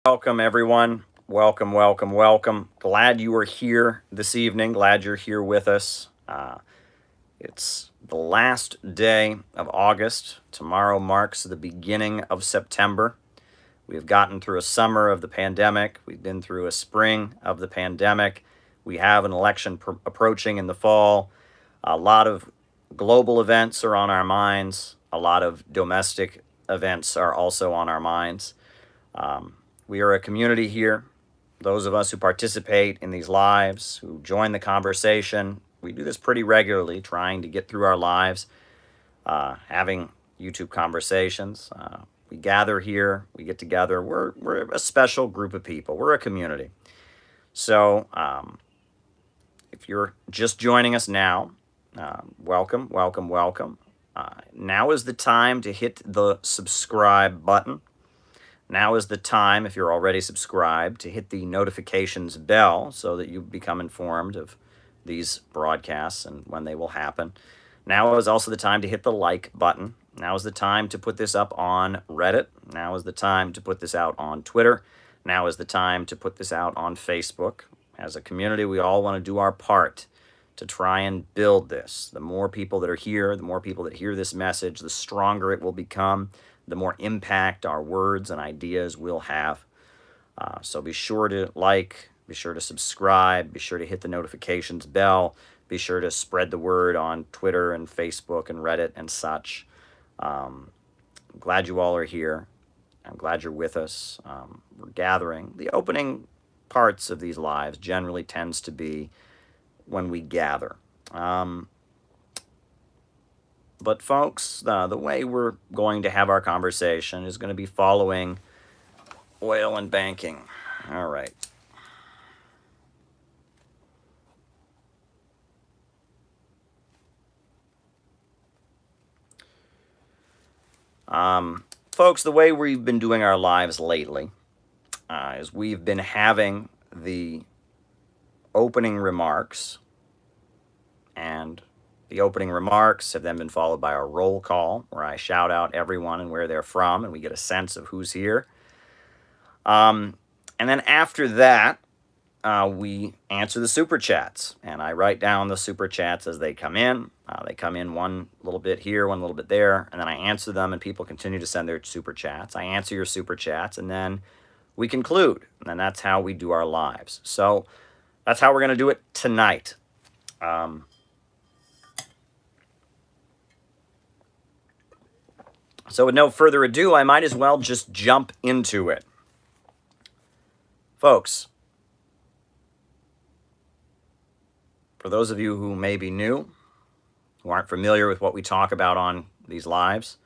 Welcome, everyone. Welcome, welcome, welcome. Glad you are here this evening. Glad you're here with us. It's the last day of August. Tomorrow marks the beginning of September. We've gotten through a summer of the pandemic. We've been through a spring of the pandemic. We have an election approaching in the fall. A lot of global events are on our minds. A lot of domestic events are also on our minds. We are a community here. Those of us who participate in these lives, who join the conversation, we do this pretty regularly, trying to get through our lives, having YouTube conversations. We gather here, we get together. We're a special group of people. We're a community. So if you're just joining us now, welcome, welcome, welcome. Now is the time to hit the subscribe button. Now is the time, if you're already subscribed, to hit the notifications bell so that you become informed of these broadcasts and when they will happen. Now is also the time to hit the like button. Now is the time to put this up on Reddit. Now is the time to put this out on Twitter. Now is the time to put this out on Facebook. As a community, we all want to do our part to try and build this. The more people that are here, the more people that hear this message, the stronger it will become, the more impact our words and ideas will have. So be sure to like, be sure to subscribe, be sure to hit the notifications bell, be sure to spread the word on Twitter and Facebook and Reddit and such. I'm glad you all are here. I'm glad you're with us. We're gathering. The opening parts of these lives generally tends to be when we gather. But folks, the way we're going to have our conversation is going to be following oil and banking. All right. Folks, the way we've been doing our lives lately is we've been having the opening remarks, and the opening remarks have then been followed by a roll call where I shout out everyone and where they're from, and we get a sense of who's here. And then after that, we answer the super chats, and I write down the super chats as they come in. They come in one little bit here, one little bit there, and then I answer them, and people continue to send their super chats. I answer your super chats, and then we conclude, and that's how we do our lives. So that's how we're going to do it tonight. So with no further ado, I might as well just jump into it. Folks, for those of you who may be new, who aren't familiar with what we talk about on these lives,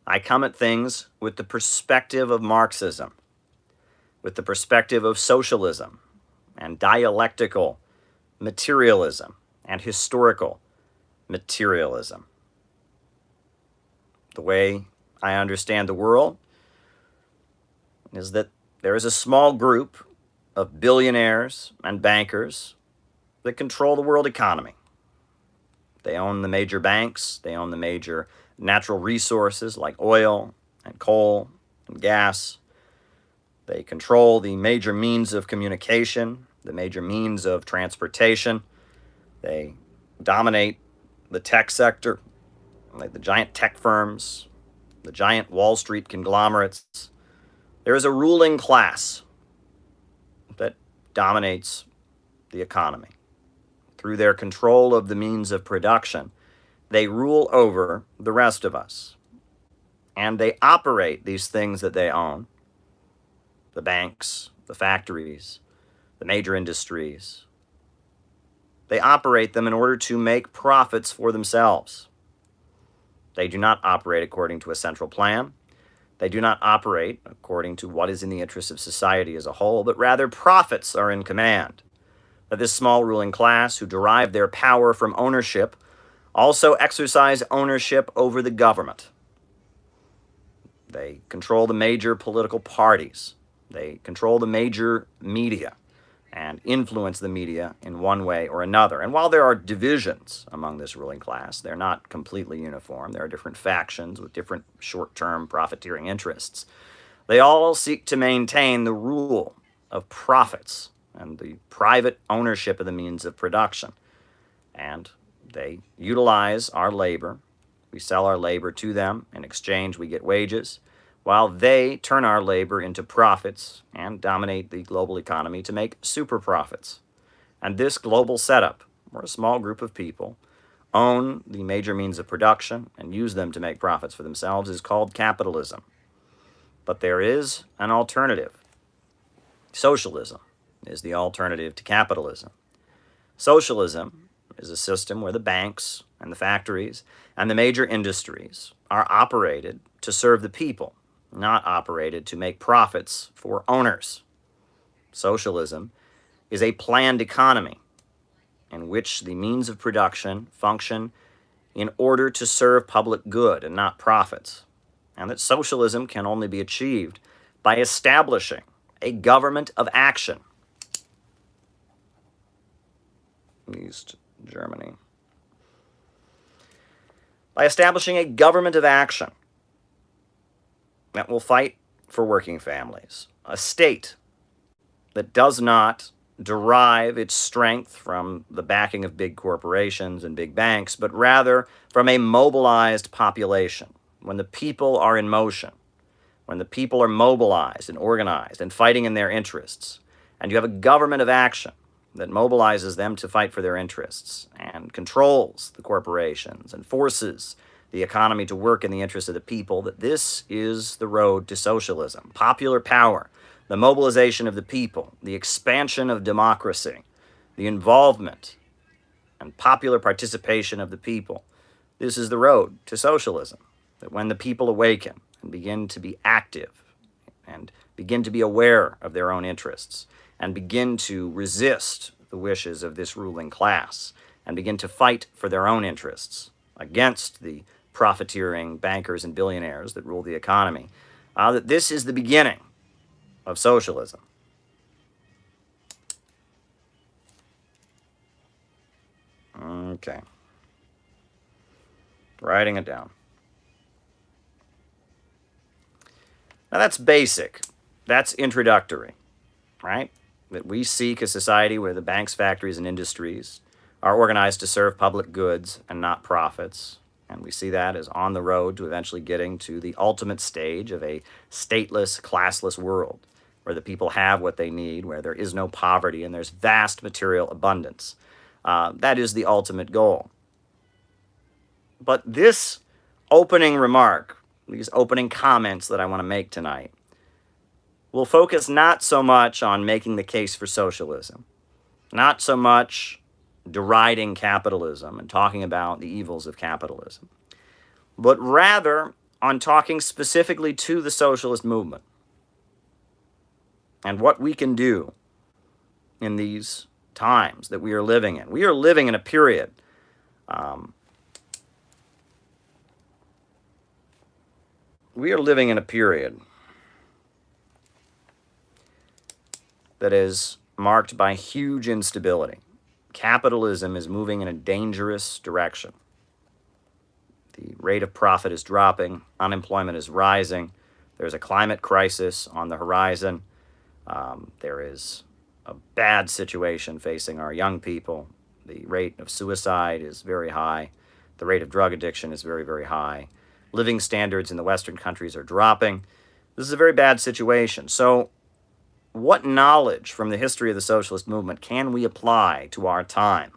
I come at things with the perspective of Marxism, with the perspective of socialism, and dialectical materialism, and historical materialism. The way I understand the world is that there is a small group of billionaires and bankers that control the world economy. They own the major banks, they own the major natural resources like oil and coal and gas. They control the major means of communication, the major means of transportation. They dominate the tech sector, like the giant tech firms, the giant Wall Street conglomerates. There is a ruling class that dominates the economy. Through their control of the means of production, they rule over the rest of us. And they operate these things that they own, the banks, the factories, the major industries. They operate them in order to make profits for themselves. They do not operate according to a central plan. They do not operate according to what is in the interest of society as a whole, but rather profits are in command. That this small ruling class, who derive their power from ownership, also exercise ownership over the government. They control the major political parties. They control the major media and influence the media in one way or another. And while there are divisions among this ruling class, they're not completely uniform. There are different factions with different short-term profiteering interests. They all seek to maintain the rule of profits and the private ownership of the means of production. And they utilize our labor. We sell our labor to them. In exchange, we get wages, while they turn our labor into profits and dominate the global economy to make super profits. And this global setup, where a small group of people own the major means of production and use them to make profits for themselves, is called capitalism. But there is an alternative. Socialism is the alternative to capitalism. Socialism is a system where the banks and the factories and the major industries are operated to serve the people, not operated to make profits for owners. Socialism is a planned economy in which the means of production function in order to serve public good and not profits, and that socialism can only be achieved by establishing a government of action. East Germany. By establishing a government of action that will fight for working families, a state that does not derive its strength from the backing of big corporations and big banks, but rather from a mobilized population. When the people are in motion, when the people are mobilized and organized and fighting in their interests, and you have a government of action that mobilizes them to fight for their interests and controls the corporations and forces the economy to work in the interest of the people, that this is the road to socialism. Popular power, the mobilization of the people, the expansion of democracy, the involvement and popular participation of the people. This is the road to socialism. That when the people awaken and begin to be active and begin to be aware of their own interests and begin to resist the wishes of this ruling class and begin to fight for their own interests against the profiteering bankers and billionaires that rule the economy, that this is the beginning of socialism. Okay. Writing it down. Now that's basic. That's introductory, right? That we seek a society where the banks, factories, and industries are organized to serve public goods and not profits. And we see that as on the road to eventually getting to the ultimate stage of a stateless, classless world, where the people have what they need, where there is no poverty and there's vast material abundance. That is the ultimate goal. But this opening remark, these opening comments that I want to make tonight, will focus not so much on making the case for socialism, not so much deriding capitalism and talking about the evils of capitalism, but rather on talking specifically to the socialist movement and what we can do in these times that we are living in. We are living in a period that is marked by huge instability. Capitalism is moving in a dangerous direction. The rate of profit is dropping, unemployment is rising, there's a climate crisis on the horizon, there is a bad situation facing our young people, the rate of suicide is very high, the rate of drug addiction is very, very high, living standards in the Western countries are dropping. This is a very bad situation. So what knowledge from the history of the socialist movement can we apply to our time?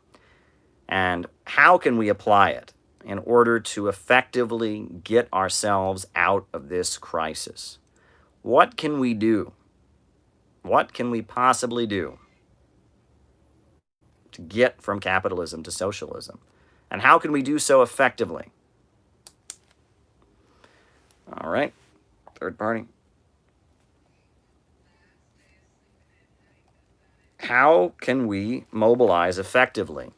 And how can we apply it in order to effectively get ourselves out of this crisis? What can we do? What can we possibly do to get from capitalism to socialism? And how can we do so effectively? All right, third party. How can we mobilize effectively?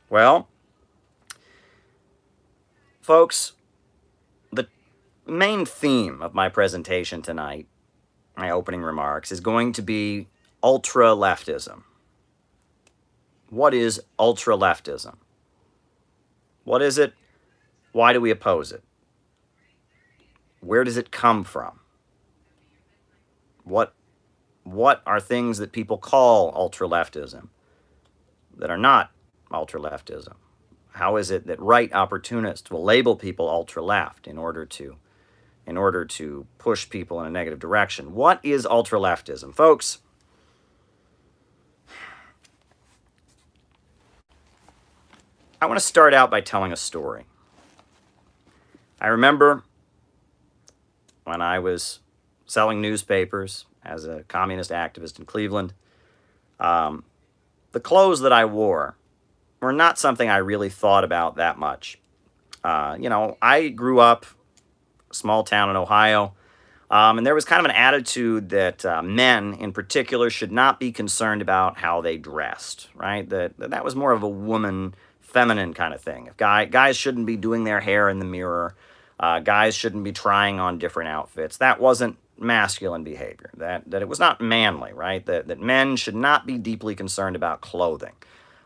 Well, folks, the main theme of my presentation tonight, my opening remarks, is going to be ultra-leftism. What is ultra-leftism? What is it? Why do we oppose it? Where does it come from? What are things that people call ultra-leftism that are not ultra-leftism? How is it that right opportunists will label people ultra-left in order to push people in a negative direction? What is ultra-leftism? Folks, I want to start out by telling a story. I remember when I was selling newspapers as a communist activist in Cleveland, the clothes that I wore were not something I really thought about that much. I grew up a small town in Ohio, and there was kind of an attitude that men in particular should not be concerned about how they dressed, right? That was more of a woman, feminine kind of thing. Guys shouldn't be doing their hair in the mirror. Guys shouldn't be trying on different outfits. That wasn't masculine behavior. That it was not manly, right? That men should not be deeply concerned about clothing.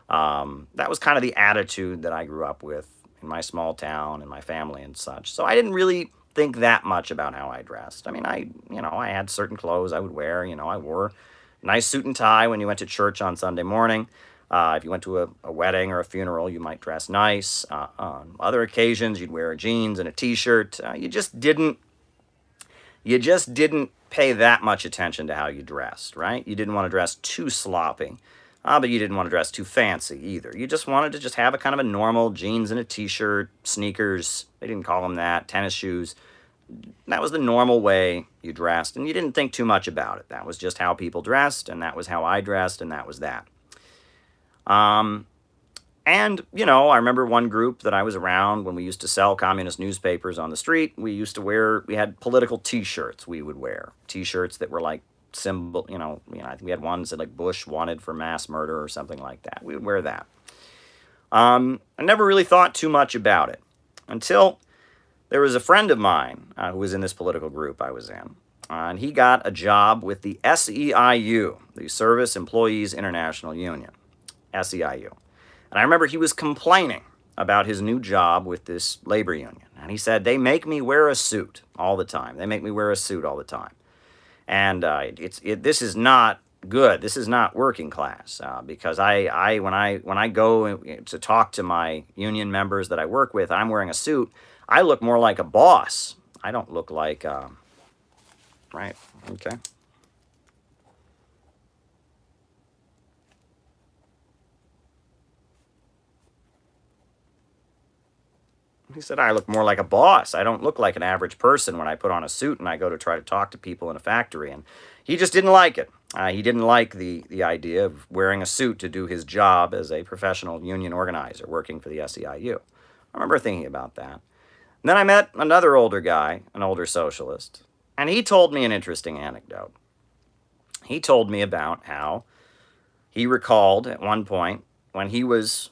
That was kind of the attitude that I grew up with in my small town and my family and such. So I didn't really think that much about how I dressed. I mean, I had certain clothes I would wear. I wore a nice suit and tie when you went to church on Sunday morning. If you went to a wedding or a funeral, you might dress nice. On other occasions, you'd wear jeans and a t-shirt. You just didn't pay that much attention to how you dressed, right? You didn't want to dress too sloppy, but you didn't want to dress too fancy either. You just wanted to just have a kind of a normal jeans and a t-shirt, sneakers, they didn't call them that, tennis shoes. That was the normal way you dressed, and you didn't think too much about it. That was just how people dressed, and that was how I dressed, and that was that. I remember one group that I was around when we used to sell communist newspapers on the street. We had political t-shirts we would wear. T-shirts that were like symbol, I think we had ones that like Bush wanted for mass murder or something like that. We would wear that. I never really thought too much about it until there was a friend of mine who was in this political group I was in. And he got a job with the SEIU, the Service Employees International Union, SEIU. And I remember he was complaining about his new job with this labor union. And he said, they make me wear a suit all the time. They make me wear a suit all the time. And this is not good. This is not working class because when I go to talk to my union members that I work with, I'm wearing a suit. I look more like a boss. I don't look like, right, okay. He said, I look more like a boss. I don't look like an average person when I put on a suit and I go to try to talk to people in a factory. And he just didn't like it. He didn't like the idea of wearing a suit to do his job as a professional union organizer working for the SEIU. I remember thinking about that. And then I met another older guy, an older socialist, and he told me an interesting anecdote. He told me about how he recalled at one point when he was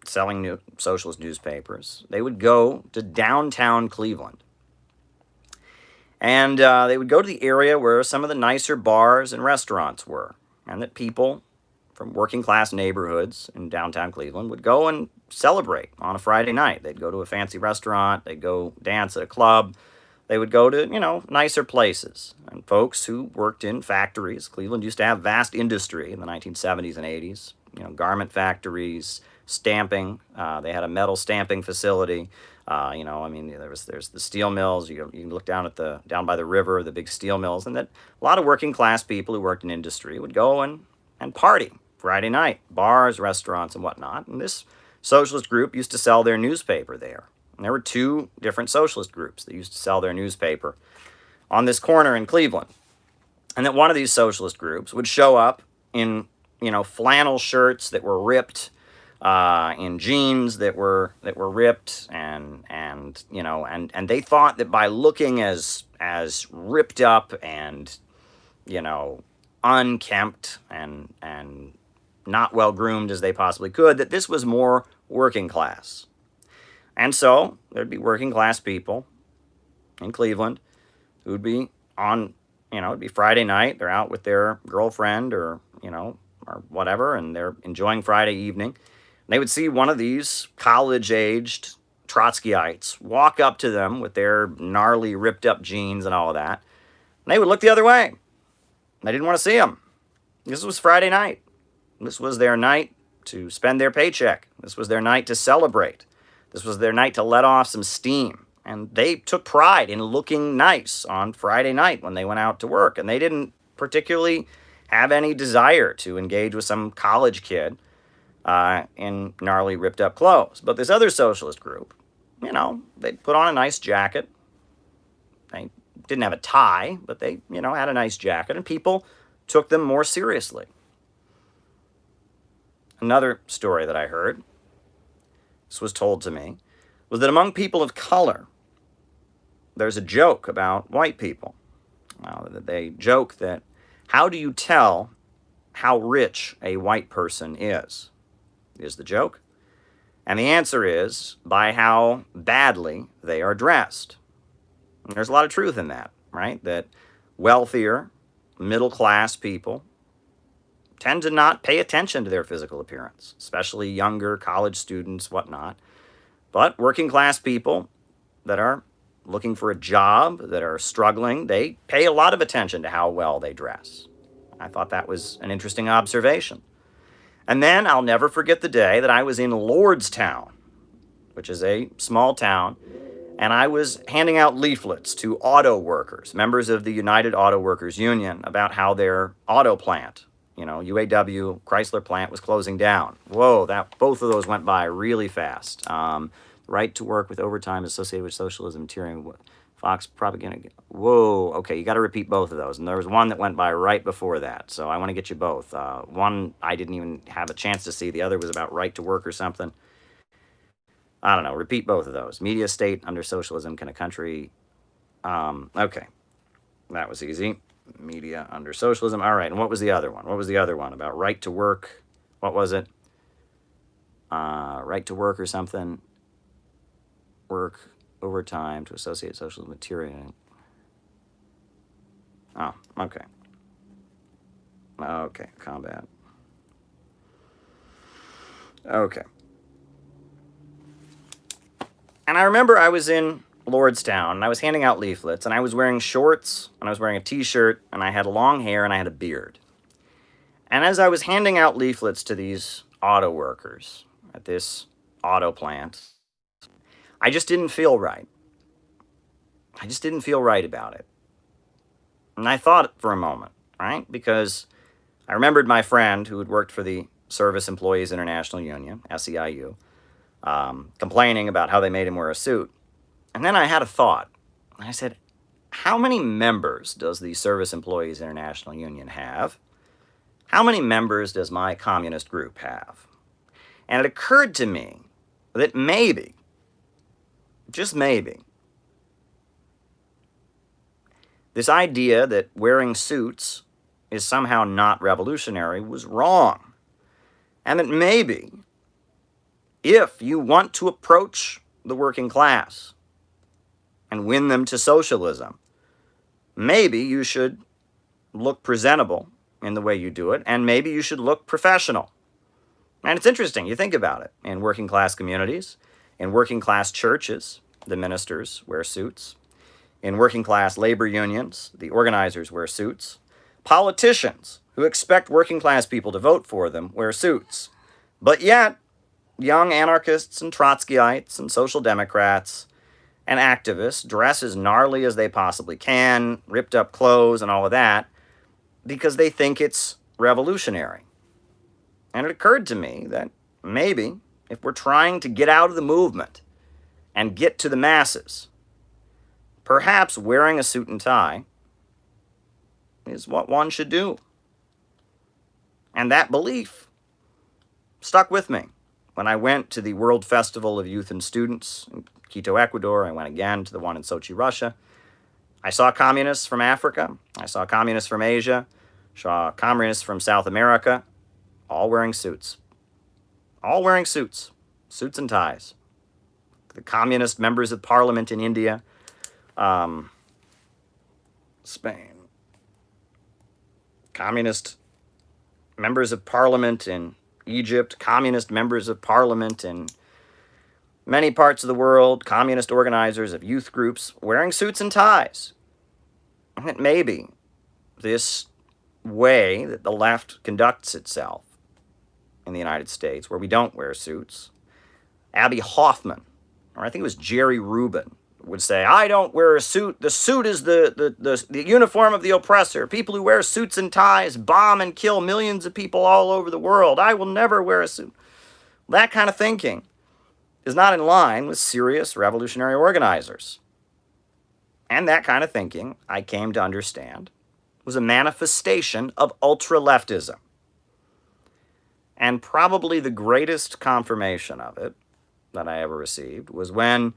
selling socialist newspapers, they would go to downtown Cleveland. And they would go to the area where some of the nicer bars and restaurants were, and that people from working class neighborhoods in downtown Cleveland would go and celebrate on a Friday night. They'd go to a fancy restaurant, they'd go dance at a club, they would go to, nicer places. And folks who worked in factories, Cleveland used to have vast industry in the 1970s and 80s, garment factories, stamping. They had a metal stamping facility. There's the steel mills. You can look down by the river, the big steel mills, and that a lot of working class people who worked in industry would go and party Friday night, bars, restaurants, and whatnot. And this socialist group used to sell their newspaper there. And there were two different socialist groups that used to sell their newspaper on this corner in Cleveland. And that one of these socialist groups would show up in flannel shirts that were ripped, in jeans that were ripped, and they thought that by looking as ripped up and unkempt and not well groomed as they possibly could, that this was more working class. And so there'd be working class people in Cleveland who would be on, it'd be Friday night, they're out with their girlfriend or whatever, and they're enjoying Friday evening. They would see one of these college-aged Trotskyites walk up to them with their gnarly, ripped-up jeans and all of that. And they would look the other way. They didn't want to see them. This was Friday night. This was their night to spend their paycheck. This was their night to celebrate. This was their night to let off some steam. And they took pride in looking nice on Friday night when they went out to work. And they didn't particularly have any desire to engage with some college kid in gnarly ripped up clothes. But this other socialist group, they put on a nice jacket. They didn't have a tie, but they, had a nice jacket. And people took them more seriously. Another story that I heard, this was told to me, was that among people of color, there's a joke about white people. They joke that, how do you tell how rich a white person is the joke. And the answer is by how badly they are dressed. And there's a lot of truth in that, right? That wealthier, middle-class people tend to not pay attention to their physical appearance, especially younger college students, whatnot. But working-class people that are looking for a job, that are struggling, they pay a lot of attention to how well they dress. I thought that was an interesting observation. And then I'll never forget the day that I was in Lordstown, which is a small town, and I was handing out leaflets to auto workers, members of the United Auto Workers Union, about how their auto plant, UAW, Chrysler plant, was closing down. Whoa, both of those went by really fast. Right to work with overtime associated with socialism, tyranny, Fox propaganda. Whoa, okay, you got to repeat both of those. And there was one that went by right before that, so I want to get you both. One I didn't even have a chance to see. The other was about right to work or something. I don't know. Repeat both of those. Media state under socialism. Can a country... okay, that was easy. Media under socialism. All right, and what was the other one? What was the other one about right to work? What was it? Right to work or something. Work overtime to associate socialism with tyranny. Oh, okay. Okay, combat. Okay. And I remember I was in Lordstown, and I was handing out leaflets, and I was wearing shorts, and I was wearing a t-shirt, and I had long hair, and I had a beard. And as I was handing out leaflets to these auto workers at this auto plant, I just didn't feel right. I just didn't feel right about it. And I thought for a moment, right? Because I remembered my friend who had worked for the Service Employees International Union, SEIU, complaining about how they made him wear a suit. And then I had a thought. I said, how many members does the Service Employees International Union have? How many members does my communist group have? And it occurred to me that maybe, just maybe, this idea that wearing suits is somehow not revolutionary was wrong. And that maybe, if you want to approach the working class and win them to socialism, maybe you should look presentable in the way you do it, and maybe you should look professional. And it's interesting, you think about it. In working class communities, in working class churches, the ministers wear suits. In working class labor unions, the organizers wear suits. Politicians who expect working class people to vote for them wear suits. But yet, young anarchists and Trotskyites and social democrats and activists dress as gnarly as they possibly can, ripped up clothes and all of that, because they think it's revolutionary. And it occurred to me that maybe if we're trying to get out of the movement and get to the masses, perhaps wearing a suit and tie is what one should do. And that belief stuck with me. When I went to the World Festival of Youth and Students in Quito, Ecuador, I went again to the one in Sochi, Russia. I saw communists from Africa. I saw communists from Asia. Saw communists from South America, all wearing suits. All wearing suits. Suits and ties. The communist members of parliament in India, Spain. Communist members of parliament in Egypt, communist members of parliament in many parts of the world, communist organizers of youth groups wearing suits and ties. And that maybe this way that the left conducts itself in the United States, where we don't wear suits, Abby Hoffman, or I think it was Jerry Rubin, would say, I don't wear a suit. The suit is the uniform of the oppressor. People who wear suits and ties bomb and kill millions of people all over the world. I will never wear a suit. That kind of thinking is not in line with serious revolutionary organizers. And that kind of thinking, I came to understand, was a manifestation of ultra-leftism. And probably the greatest confirmation of it that I ever received was when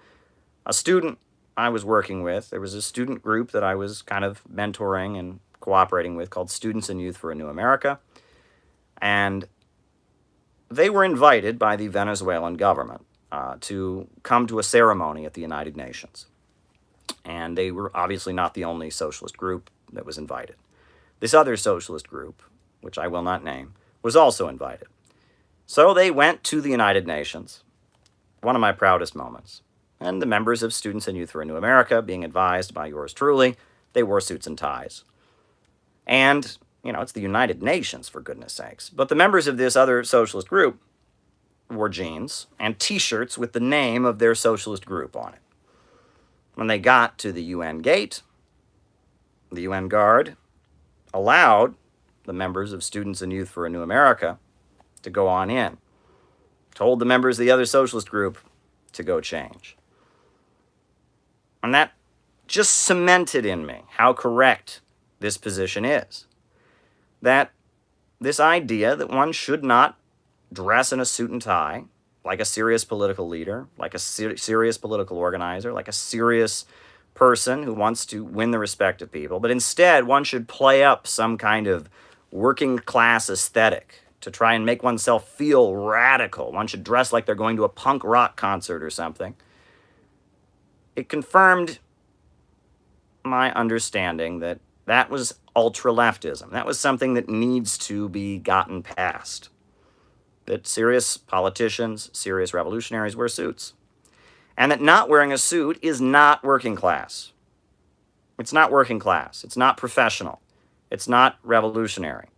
a student I was working with, there was a student group that I was kind of mentoring and cooperating with called Students and Youth for a New America. And they were invited by the Venezuelan government to come to a ceremony at the United Nations. And they were obviously not the only socialist group that was invited. This other socialist group, which I will not name, was also invited. So they went to the United Nations, one of my proudest moments. And the members of Students and Youth for a New America, being advised by yours truly, they wore suits and ties. And, you know, it's the United Nations, for goodness sakes. But the members of this other socialist group wore jeans and T-shirts with the name of their socialist group on it. When they got to the UN gate, the UN guard allowed the members of Students and Youth for a New America to go on in. Told the members of the other socialist group to go change. And that just cemented in me how correct this position is. That this idea that one should not dress in a suit and tie like a serious political leader, like a serious political organizer, like a serious person who wants to win the respect of people, but instead one should play up some kind of working class aesthetic to try and make oneself feel radical. One should dress like they're going to a punk rock concert or something. It confirmed my understanding that that was ultra-leftism. That was something that needs to be gotten past. That serious politicians, serious revolutionaries wear suits. And that not wearing a suit is not working class. It's not working class. It's not professional. It's not revolutionary.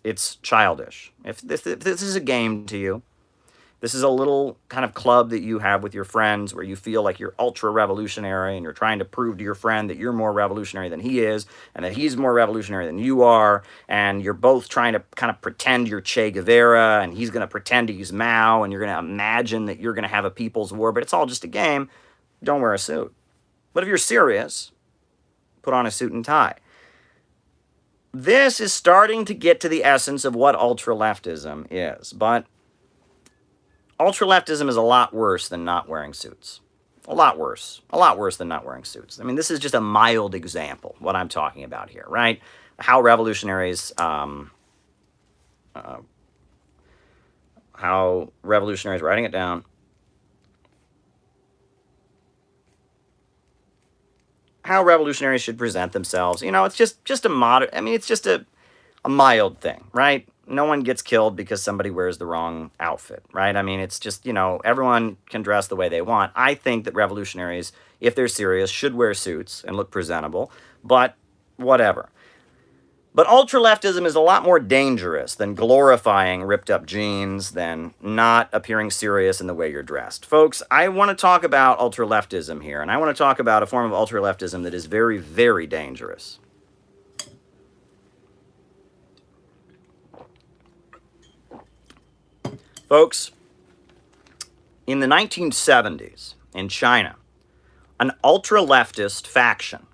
It's childish. If this is a game to you, this is a little kind of club that you have with your friends where you feel like you're ultra-revolutionary and you're trying to prove to your friend that you're more revolutionary than he is and that he's more revolutionary than you are, and you're both trying to kind of pretend you're Che Guevara and he's going to pretend he's Mao, and you're going to imagine that you're going to have a people's war, but it's all just a game. Don't wear a suit. But if you're serious, put on a suit and tie. This is starting to get to the essence of what ultra-leftism is, but ultra-leftism is a lot worse than not wearing suits. A lot worse. A lot worse than not wearing suits. I mean, this is just a mild example, what I'm talking about here, right? How revolutionaries, writing it down, how revolutionaries should present themselves. You know, it's just a moderate, I mean, it's just a mild thing, right? No one gets killed because somebody wears the wrong outfit, right? I mean, it's just, you know, everyone can dress the way they want. I think that revolutionaries, if they're serious, should wear suits and look presentable, but whatever. But ultra-leftism is a lot more dangerous than glorifying ripped-up jeans, than not appearing serious in the way you're dressed. Folks, I want to talk about ultra-leftism here, and I want to talk about a form of ultra-leftism that is very, very dangerous. Folks, in the 1970s, in China, an ultra-leftist faction,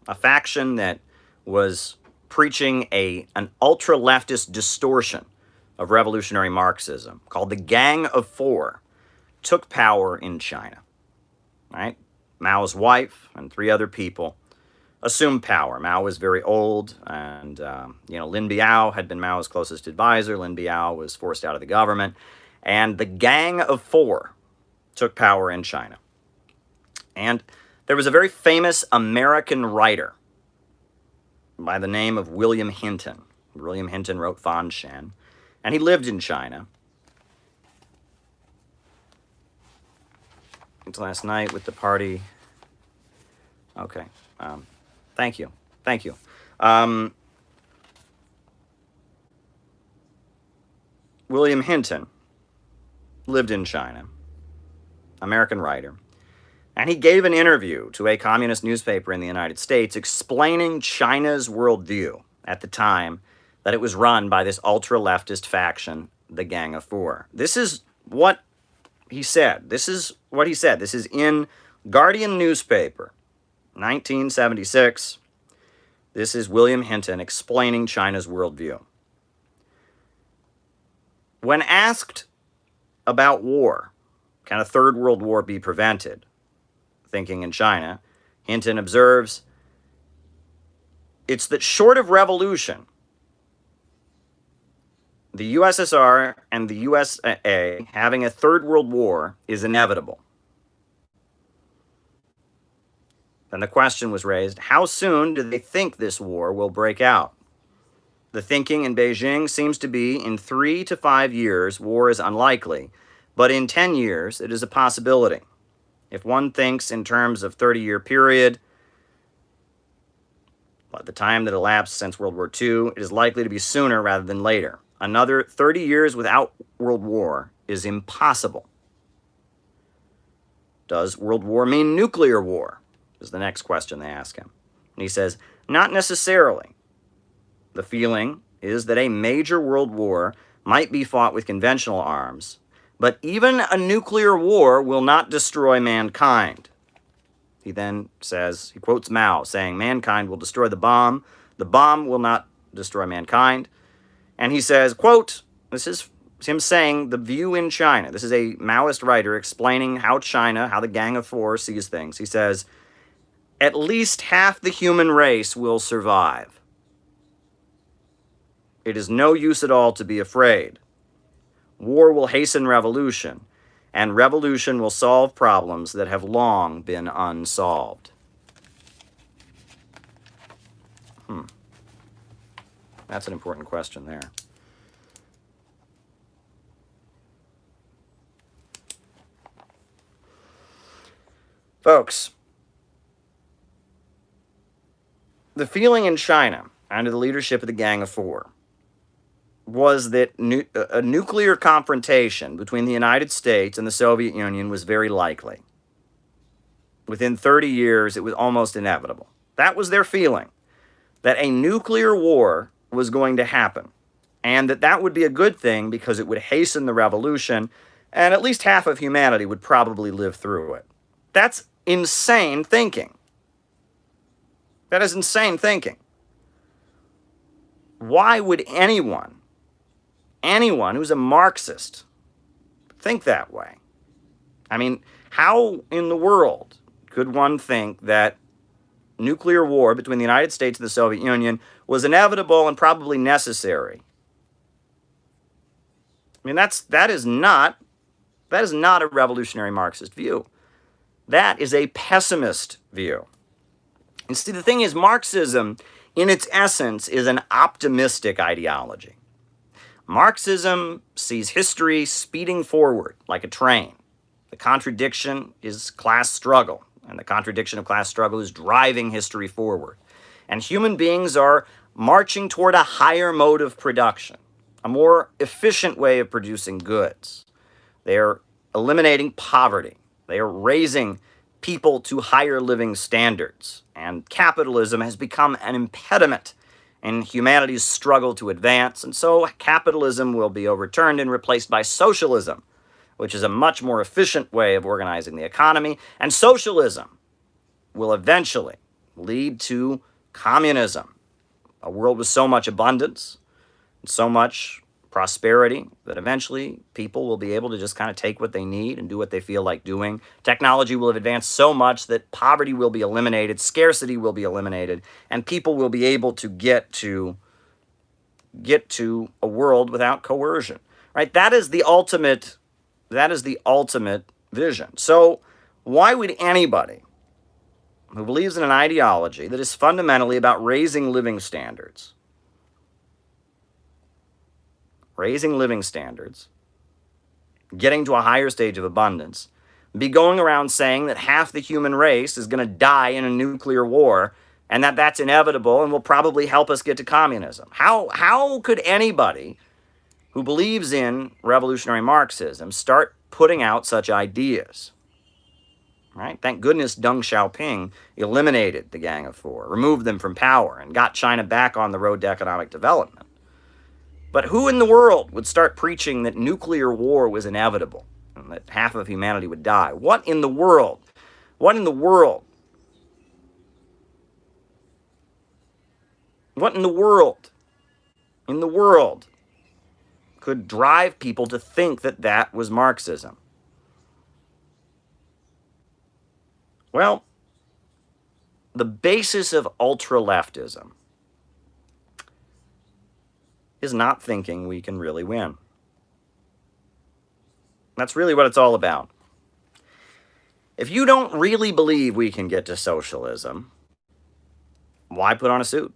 a faction that was preaching an ultra-leftist distortion of revolutionary Marxism called the Gang of Four, took power in China. Right? Mao's wife and 3 other people assumed power. Mao was very old, and Lin Biao had been Mao's closest advisor. Lin Biao was forced out of the government. And the Gang of Four took power in China. And there was a very famous American writer by the name of William Hinton. William Hinton wrote Fan Shen, and he lived in China. Until last night with the party. Okay. Thank you. William Hinton lived in China, American writer, and he gave an interview to a communist newspaper in the United States explaining China's worldview at the time that it was run by this ultra-leftist faction, the Gang of Four. This is what he said. This is in Guardian newspaper, 1976. This is William Hinton explaining China's worldview. When asked about war, can a third world war be prevented? Thinking in China, Hinton observes, it's that short of revolution, the USSR and the USA having a third world war is inevitable. Then the question was raised, how soon do they think this war will break out? The thinking in Beijing seems to be in 3 to 5 years, war is unlikely, but in 10 years, it is a possibility. If one thinks in terms of 30-year period, by the time that elapsed since World War II, it is likely to be sooner rather than later. Another 30 years without World War is impossible. Does World War mean nuclear war? Is the next question they ask him. And he says, not necessarily. The feeling is that a major world war might be fought with conventional arms, but even a nuclear war will not destroy mankind. He then says, he quotes Mao, saying, mankind will destroy the bomb will not destroy mankind. And he says, quote, this is him saying the view in China. This is a Maoist writer explaining how China, how the Gang of Four sees things. He says, at least half the human race will survive. It is no use at all to be afraid. War will hasten revolution, and revolution will solve problems that have long been unsolved. That's an important question there. Folks, the feeling in China, under the leadership of the Gang of Four, was that a nuclear confrontation between the United States and the Soviet Union was very likely. Within 30 years, it was almost inevitable. That was their feeling, that a nuclear war was going to happen, and that would be a good thing because it would hasten the revolution, and at least half of humanity would probably live through it. That's insane thinking. That is insane thinking. Why would anyone who's a Marxist think that way? I mean, how in the world could one think that nuclear war between the United States and the Soviet Union was inevitable and probably necessary? I mean, that is not a revolutionary Marxist view. That is a pessimist view. And see, the thing is, Marxism, in its essence, is an optimistic ideology. Marxism sees history speeding forward like a train. The contradiction is class struggle, and the contradiction of class struggle is driving history forward. And human beings are marching toward a higher mode of production, a more efficient way of producing goods. They are eliminating poverty. They are raising people to higher living standards. And capitalism has become an impediment in humanity's struggle to advance. And so capitalism will be overturned and replaced by socialism, which is a much more efficient way of organizing the economy. And socialism will eventually lead to communism, a world with so much abundance and so much prosperity that eventually people will be able to just kind of take what they need and do what they feel like doing. Technology will have advanced so much that poverty will be eliminated, scarcity will be eliminated, and people will be able to get to a world without coercion. Right? That is the ultimate vision. So why would anybody who believes in an ideology that is fundamentally about raising living standards, getting to a higher stage of abundance, be going around saying that half the human race is going to die in a nuclear war and that that's inevitable and will probably help us get to communism? How could anybody who believes in revolutionary Marxism start putting out such ideas. Right? Thank goodness Deng Xiaoping eliminated the Gang of Four, removed them from power, and got China back on the road to economic development. But who in the world would start preaching that nuclear war was inevitable and that half of humanity would die? What in the world? What in the world? What in the world? In the world could drive people to think that that was Marxism? Well, the basis of ultra-leftism is not thinking we can really win. That's really what it's all about. If you don't really believe we can get to socialism, why put on a suit?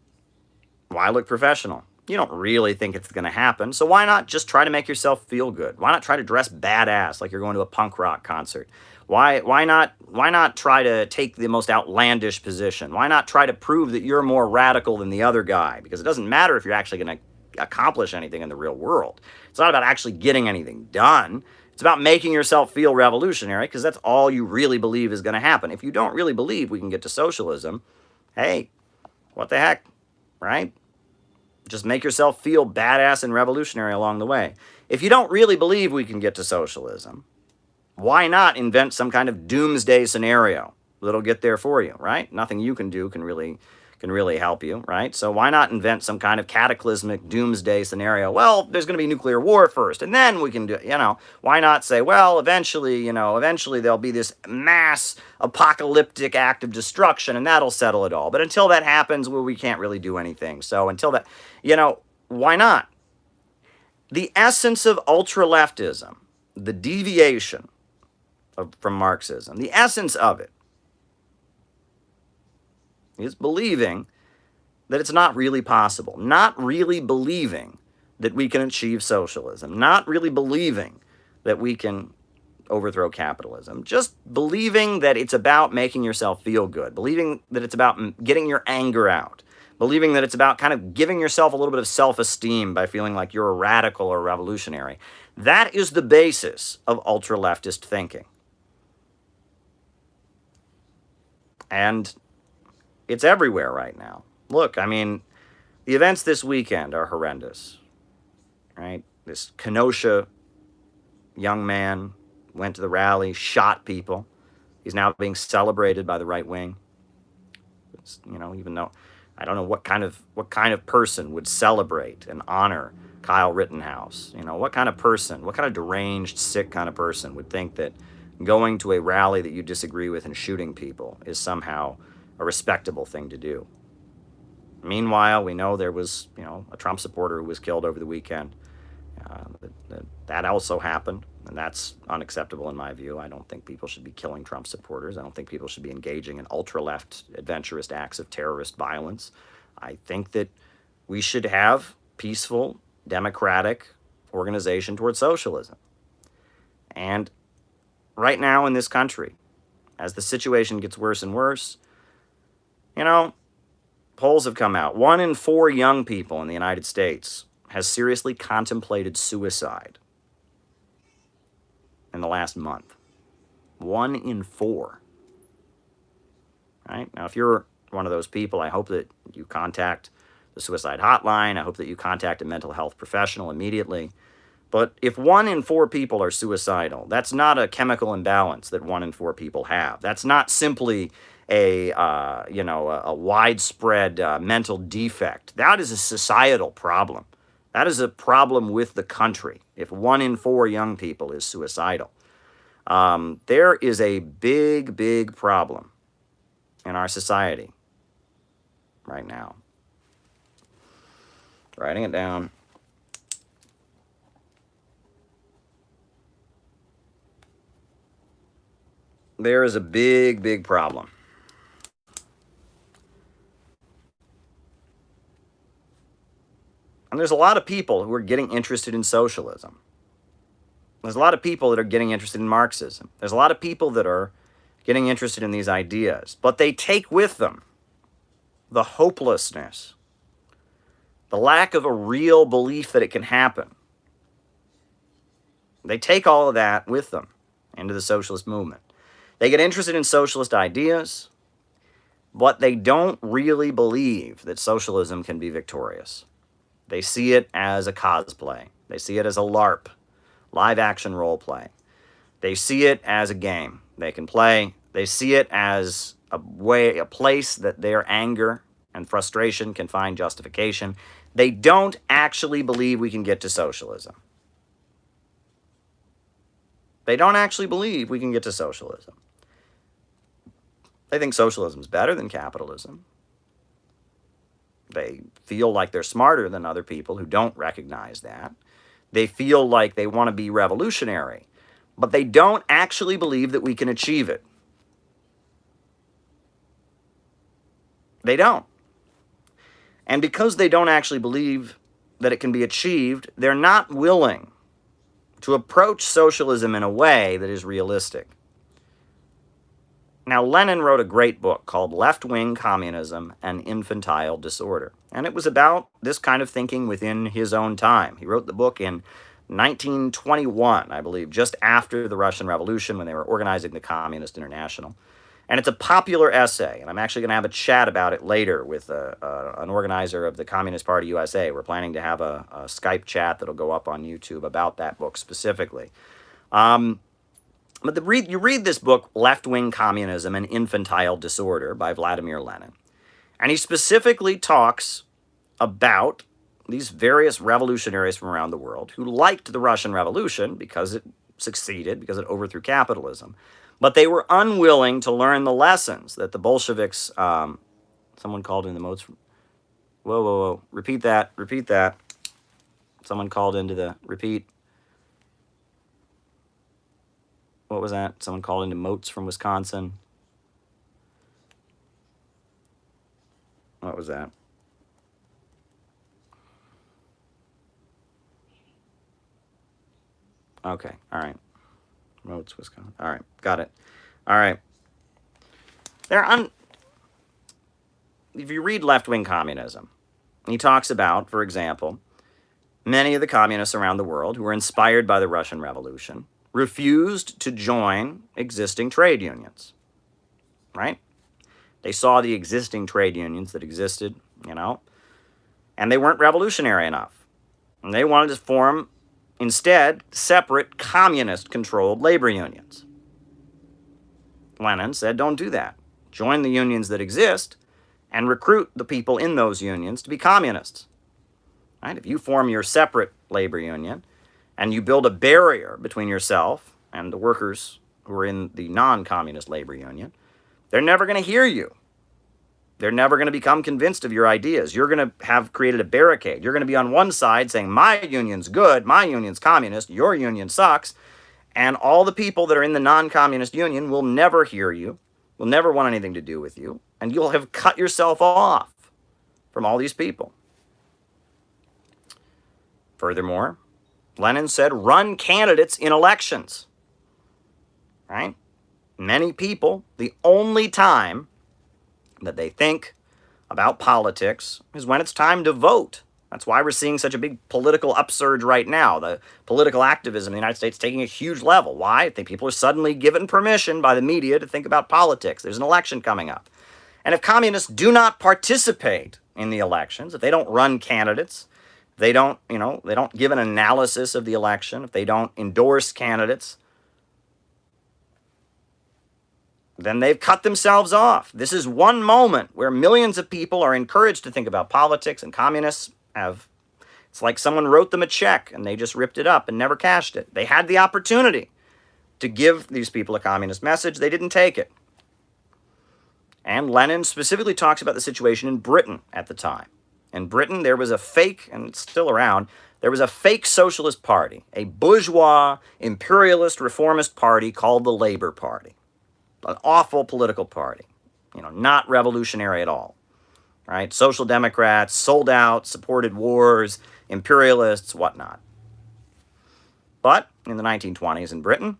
Why look professional? You don't really think it's going to happen, so why not just try to make yourself feel good? Why not try to dress badass like you're going to a punk rock concert? Why not try to take the most outlandish position? Why not try to prove that you're more radical than the other guy? Because it doesn't matter if you're actually going to accomplish anything in the real world. It's not about actually getting anything done. It's about making yourself feel revolutionary, because that's all you really believe is going to happen. If you don't really believe we can get to socialism, hey, what the heck, right? Just make yourself feel badass and revolutionary along the way. If you don't really believe we can get to socialism, why not invent some kind of doomsday scenario that'll get there for you, right? Nothing you can do can really help you, right? So why not invent some kind of cataclysmic doomsday scenario? Well, there's going to be nuclear war first, and then we can do, why not say, well, eventually there'll be this mass apocalyptic act of destruction, and that'll settle it all. But until that happens, well, we can't really do anything. So until that, why not? The essence of ultra-leftism, the deviation from Marxism, the essence of it is believing that it's not really possible, not really believing that we can achieve socialism, not really believing that we can overthrow capitalism, just believing that it's about making yourself feel good, believing that it's about getting your anger out, believing that it's about kind of giving yourself a little bit of self-esteem by feeling like you're a radical or a revolutionary. That is the basis of ultra-leftist thinking. And it's everywhere right now. Look, the events this weekend are horrendous, right? This Kenosha young man went to the rally, shot people. He's now being celebrated by the right wing. Even though I don't know what kind of person would celebrate and honor Kyle Rittenhouse. What kind of person, what kind of deranged, sick kind of person would think that going to a rally that you disagree with and shooting people is somehow a respectable thing to do? Meanwhile, we know there was, a Trump supporter who was killed over the weekend. That also happened, and that's unacceptable in my view. I don't think people should be killing Trump supporters. I don't think people should be engaging in ultra-left adventurous acts of terrorist violence. I think that we should have peaceful, democratic organization towards socialism. And right now in this country, as the situation gets worse and worse, polls have come out. 1 in 4 young people in the United States has seriously contemplated suicide in the last month. 1 in 4. Right? Now, if you're one of those people, I hope that you contact the suicide hotline. I hope that you contact a mental health professional immediately. But if 1 in 4 people are suicidal, that's not a chemical imbalance that 1 in 4 people have. That's not simply a widespread mental defect. That is a societal problem. That is a problem with the country. If 1 in 4 young people is suicidal, there is a big, big problem in our society right now. Writing it down. There is a big, big problem. And there's a lot of people who are getting interested in socialism. There's a lot of people that are getting interested in Marxism. There's a lot of people that are getting interested in these ideas. But they take with them the hopelessness, the lack of a real belief that it can happen, They take all of that with them into the socialist movement. They get interested in socialist ideas, but they don't really believe that socialism can be victorious. They see it as a cosplay. They see it as a LARP, live action role play. They see it as a game they can play. They see it as a place that their anger and frustration can find justification. They don't actually believe we can get to socialism. They don't actually believe we can get to socialism. They think socialism is better than capitalism. They feel like they're smarter than other people who don't recognize that. They feel like they want to be revolutionary, but they don't actually believe that we can achieve it. They don't. And because they don't actually believe that it can be achieved, they're not willing to approach socialism in a way that is realistic. Now, Lenin wrote a great book called Left-Wing Communism and Infantile Disorder. And it was about this kind of thinking within his own time. He wrote the book in 1921, I believe, just after the Russian Revolution when they were organizing the Communist International. And it's a popular essay, and I'm actually going to have a chat about it later with an organizer of the Communist Party USA. We're planning to have a Skype chat that'll go up on YouTube about that book specifically. But you read this book, Left-Wing Communism and Infantile Disorder by Vladimir Lenin, and he specifically talks about these various revolutionaries from around the world who liked the Russian Revolution because it succeeded, because it overthrew capitalism, but they were unwilling to learn the lessons that the Bolsheviks, someone called in the modes, whoa, repeat that, someone called into the, repeat. What was that? Someone called into Moats from Wisconsin. What was that? Okay, all right. Moats, Wisconsin. All right, got it. All right. If you read Left-Wing Communism, he talks about, for example, many of the communists around the world who were inspired by the Russian Revolution refused to join existing trade unions, right? They saw the existing trade unions that existed, and they weren't revolutionary enough. And they wanted to form, instead, separate communist-controlled labor unions. Lenin said, don't do that. Join the unions that exist and recruit the people in those unions to be communists. Right? If you form your separate labor union, and you build a barrier between yourself and the workers who are in the non-communist labor union, they're never going to hear you. They're never going to become convinced of your ideas. You're going to have created a barricade. You're going to be on one side saying, my union's good, my union's communist, your union sucks, and all the people that are in the non-communist union will never hear you, will never want anything to do with you, and you'll have cut yourself off from all these people. Furthermore, Lenin said, run candidates in elections, right? Many people, the only time that they think about politics is when it's time to vote. That's why we're seeing such a big political upsurge right now. The political activism in the United States is taking a huge level. Why? I think people are suddenly given permission by the media to think about politics. There's an election coming up. And if communists do not participate in the elections, if they don't run candidates, they don't give an analysis of the election, if they don't endorse candidates, then they've cut themselves off. This is one moment where millions of people are encouraged to think about politics, and communists it's like someone wrote them a check and they just ripped it up and never cashed it. They had the opportunity to give these people a communist message. They didn't take it. And Lenin specifically talks about the situation in Britain at the time. In Britain, there was a fake, and it's still around, there was a fake socialist party, a bourgeois, imperialist, reformist party called the Labour Party. An awful political party, not revolutionary at all, right? Social Democrats, sold out, supported wars, imperialists, whatnot. But in the 1920s in Britain,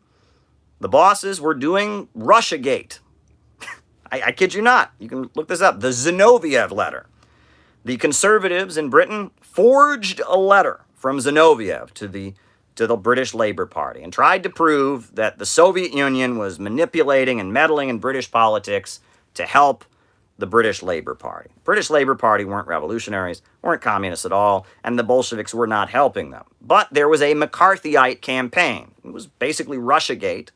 the bosses were doing Russiagate. I kid you not. You can look this up. The Zinoviev letter. The conservatives in Britain forged a letter from Zinoviev to the to the British Labour Party and tried to prove that the Soviet Union was manipulating and meddling in British politics to help the British Labour Party. The British Labour Party weren't revolutionaries, weren't communists at all, and the Bolsheviks were not helping them. But there was a McCarthyite campaign. It was basically Russiagate,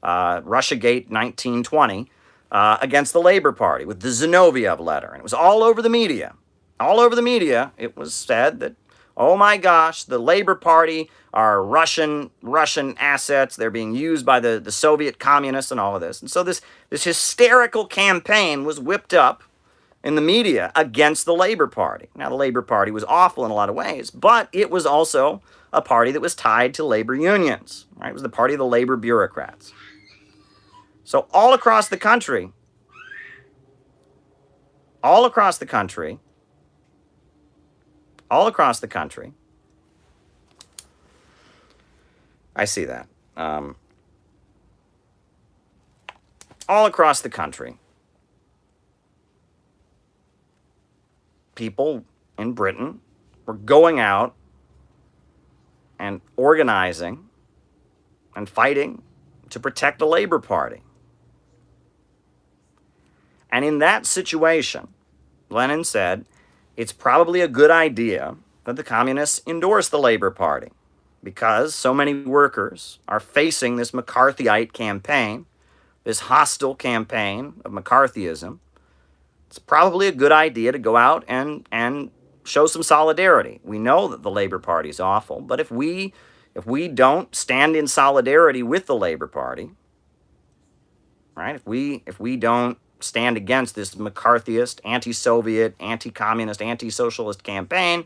Russiagate 1920, against the Labour Party with the Zinoviev letter. And it was all over the media. All over the media, it was said that, oh my gosh, the Labour Party are Russian assets. They're being used by the Soviet communists and all of this. And so this hysterical campaign was whipped up in the media against the Labour Party. Now, the Labour Party was awful in a lot of ways, but it was also a party that was tied to labor unions. Right? It was the party of the labor bureaucrats. So all across the country, I see that. All across the country, people in Britain were going out and organizing and fighting to protect the Labour Party. And in that situation, Lenin said, it's probably a good idea that the communists endorse the Labour Party because so many workers are facing this McCarthyite campaign, this hostile campaign of McCarthyism. It's probably a good idea to go out and show some solidarity. We know that the Labour Party is awful, but if we don't stand in solidarity with the Labour Party, right? If we don't stand against this McCarthyist, anti-Soviet, anti-communist, anti-socialist campaign,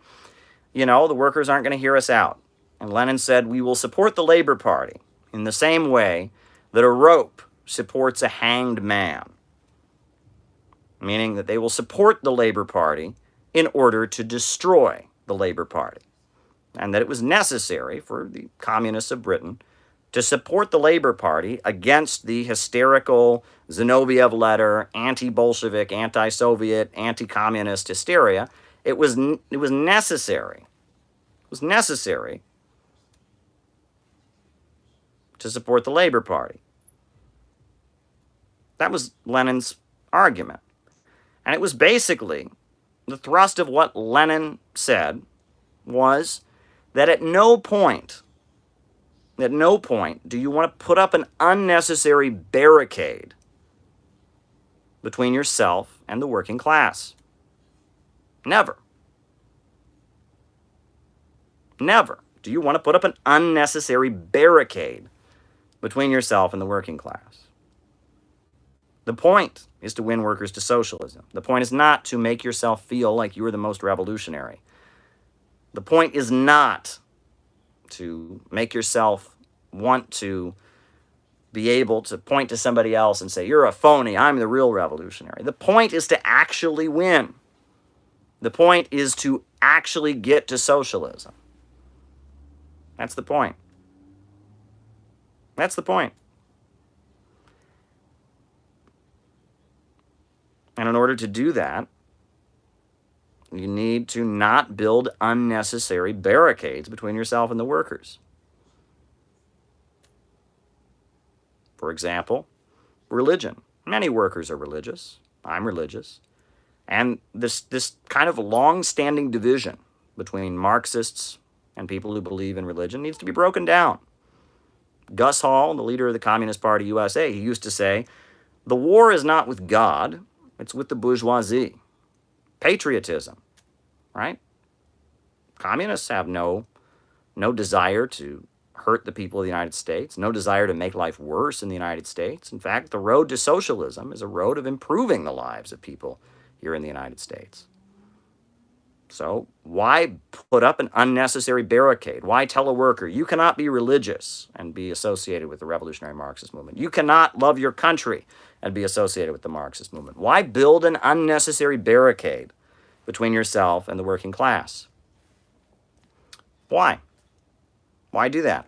the workers aren't going to hear us out. And Lenin said, we will support the Labour Party in the same way that a rope supports a hanged man, meaning that they will support the Labour Party in order to destroy the Labour Party, and that it was necessary for the communists of Britain to support the Labour Party against the hysterical Zinoviev letter, anti-Bolshevik, anti-Soviet, anti-communist hysteria. It was necessary. It was necessary to support the Labour Party. That was Lenin's argument. And it was basically, the thrust of what Lenin said was that at no point do you want to put up an unnecessary barricade between yourself and the working class. Never. Never do you want to put up an unnecessary barricade between yourself and the working class. The point is to win workers to socialism. The point is not to make yourself feel like you are the most revolutionary. The point is not to make yourself want to be able to point to somebody else and say, you're a phony, I'm the real revolutionary. The point is to actually win. The point is to actually get to socialism. That's the point. That's the point. And in order to do that, you need to not build unnecessary barricades between yourself and the workers. For example, religion. Many workers are religious. I'm religious. And this kind of long-standing division between Marxists and people who believe in religion needs to be broken down. Gus Hall, the leader of the Communist Party USA, he used to say, the war is not with God, it's with the bourgeoisie. Patriotism, right? Communists have no desire to hurt the people of the United States, no desire to make life worse in the United States. In fact, the road to socialism is a road of improving the lives of people here in the United States. So why put up an unnecessary barricade? Why tell a worker, you cannot be religious and be associated with the revolutionary Marxist movement? You cannot love your country and be associated with the Marxist movement? Why build an unnecessary barricade between yourself and the working class? Why? Why do that?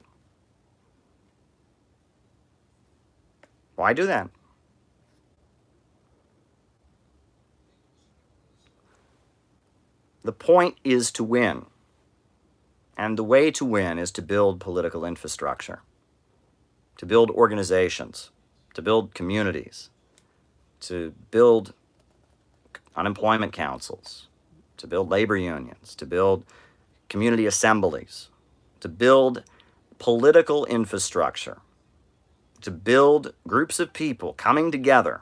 Why do that? The point is to win. And the way to win is to build political infrastructure, to build organizations, to build communities, to build unemployment councils, to build labor unions, to build community assemblies, to build political infrastructure, to build groups of people coming together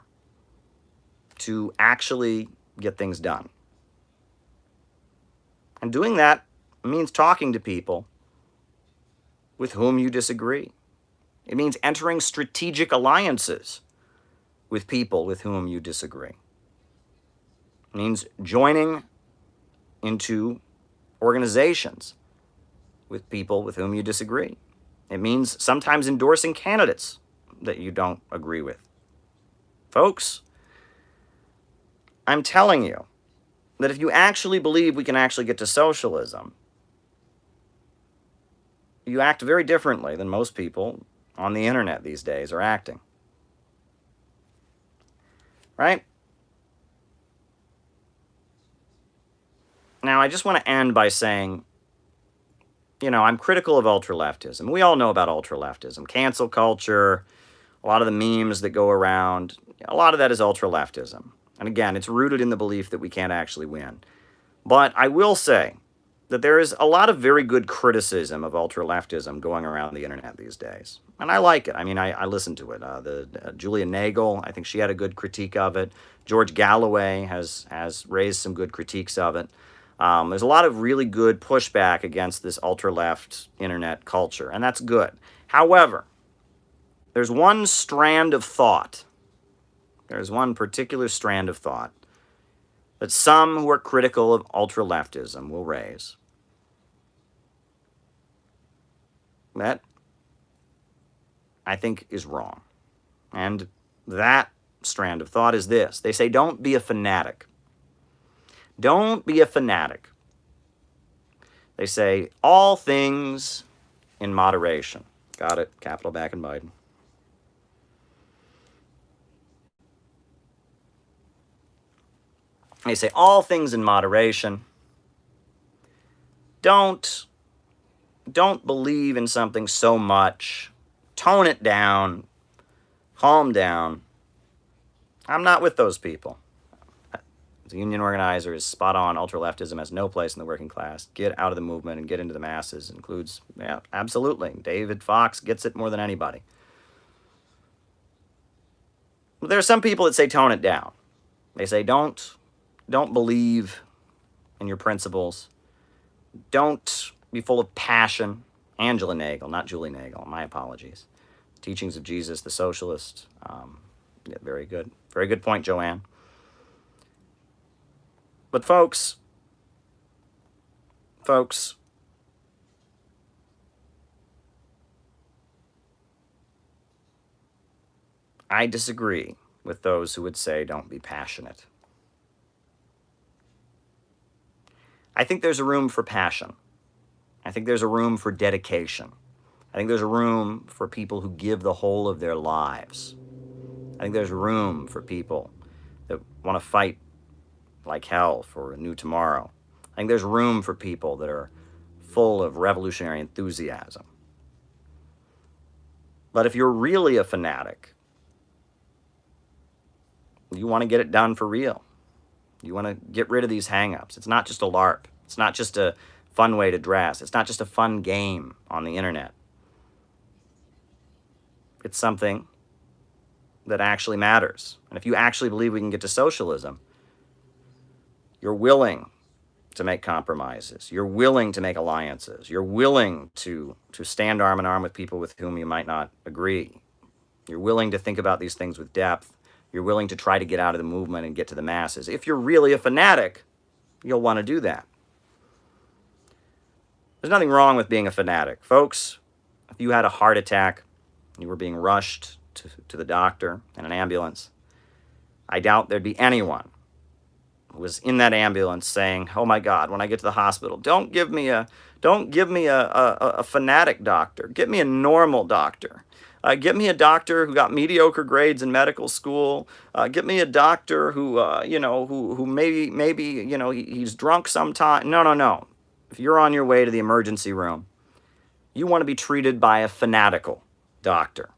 to actually get things done. And doing that means talking to people with whom you disagree. It means entering strategic alliances with people with whom you disagree. It means joining into organizations with people with whom you disagree. It means sometimes endorsing candidates that you don't agree with. Folks, I'm telling you that if you actually believe we can actually get to socialism, you act very differently than most people on the internet these days are acting. Right? Now, I just want to end by saying, I'm critical of ultra-leftism. We all know about ultra-leftism. Cancel culture, a lot of the memes that go around, a lot of that is ultra-leftism. And again, it's rooted in the belief that we can't actually win. But I will say that there is a lot of very good criticism of ultra-leftism going around the internet these days. And I like it. I mean, I listen to it. Julia Nagel, I think she had a good critique of it. George Galloway has raised some good critiques of it. There's a lot of really good pushback against this ultra-left internet culture, and that's good. However, there's one strand of thought. There's one particular strand of thought that some who are critical of ultra-leftism will raise. That, I think, is wrong. And that strand of thought is this. They say, don't be a fanatic. Don't be a fanatic. They say, all things in moderation. Got it. Capital back in Biden. They say, all things in moderation. Don't believe in something so much. Tone it down. Calm down. I'm not with those people. The union organizer is spot on. Ultra-leftism has no place in the working class. Get out of the movement and get into the masses. Includes, yeah, absolutely. David Fox gets it more than anybody. But there are some people that say tone it down. They say don't believe in your principles. Don't be full of passion. Angela Nagel, not Julie Nagel. My apologies. Teachings of Jesus, the Socialist. Yeah, very good. Very good point, Joanne. But folks, I disagree with those who would say don't be passionate. I think there's a room for passion. I think there's a room for dedication. I think there's a room for people who give the whole of their lives. I think there's room for people that want to fight like hell for a new tomorrow. I think there's room for people that are full of revolutionary enthusiasm. But if you're really a fanatic, you want to get it done for real. You want to get rid of these hang-ups. It's not just a LARP. It's not just a fun way to dress. It's not just a fun game on the internet. It's something that actually matters. And if you actually believe we can get to socialism, you're willing to make compromises. You're willing to make alliances. You're willing to stand arm in arm with people with whom you might not agree. You're willing to think about these things with depth. You're willing to try to get out of the movement and get to the masses. If you're really a fanatic, you'll want to do that. There's nothing wrong with being a fanatic. Folks, if you had a heart attack, you were being rushed to the doctor in an ambulance, I doubt there'd be anyone who was in that ambulance saying, "Oh my God, when I get to the hospital, don't give me a fanatic doctor. Get me a normal doctor. Get me a doctor who got mediocre grades in medical school. Get me a doctor who maybe he's drunk sometime." No. if you're on your way to the emergency room, you want to be treated by a fanatical doctor.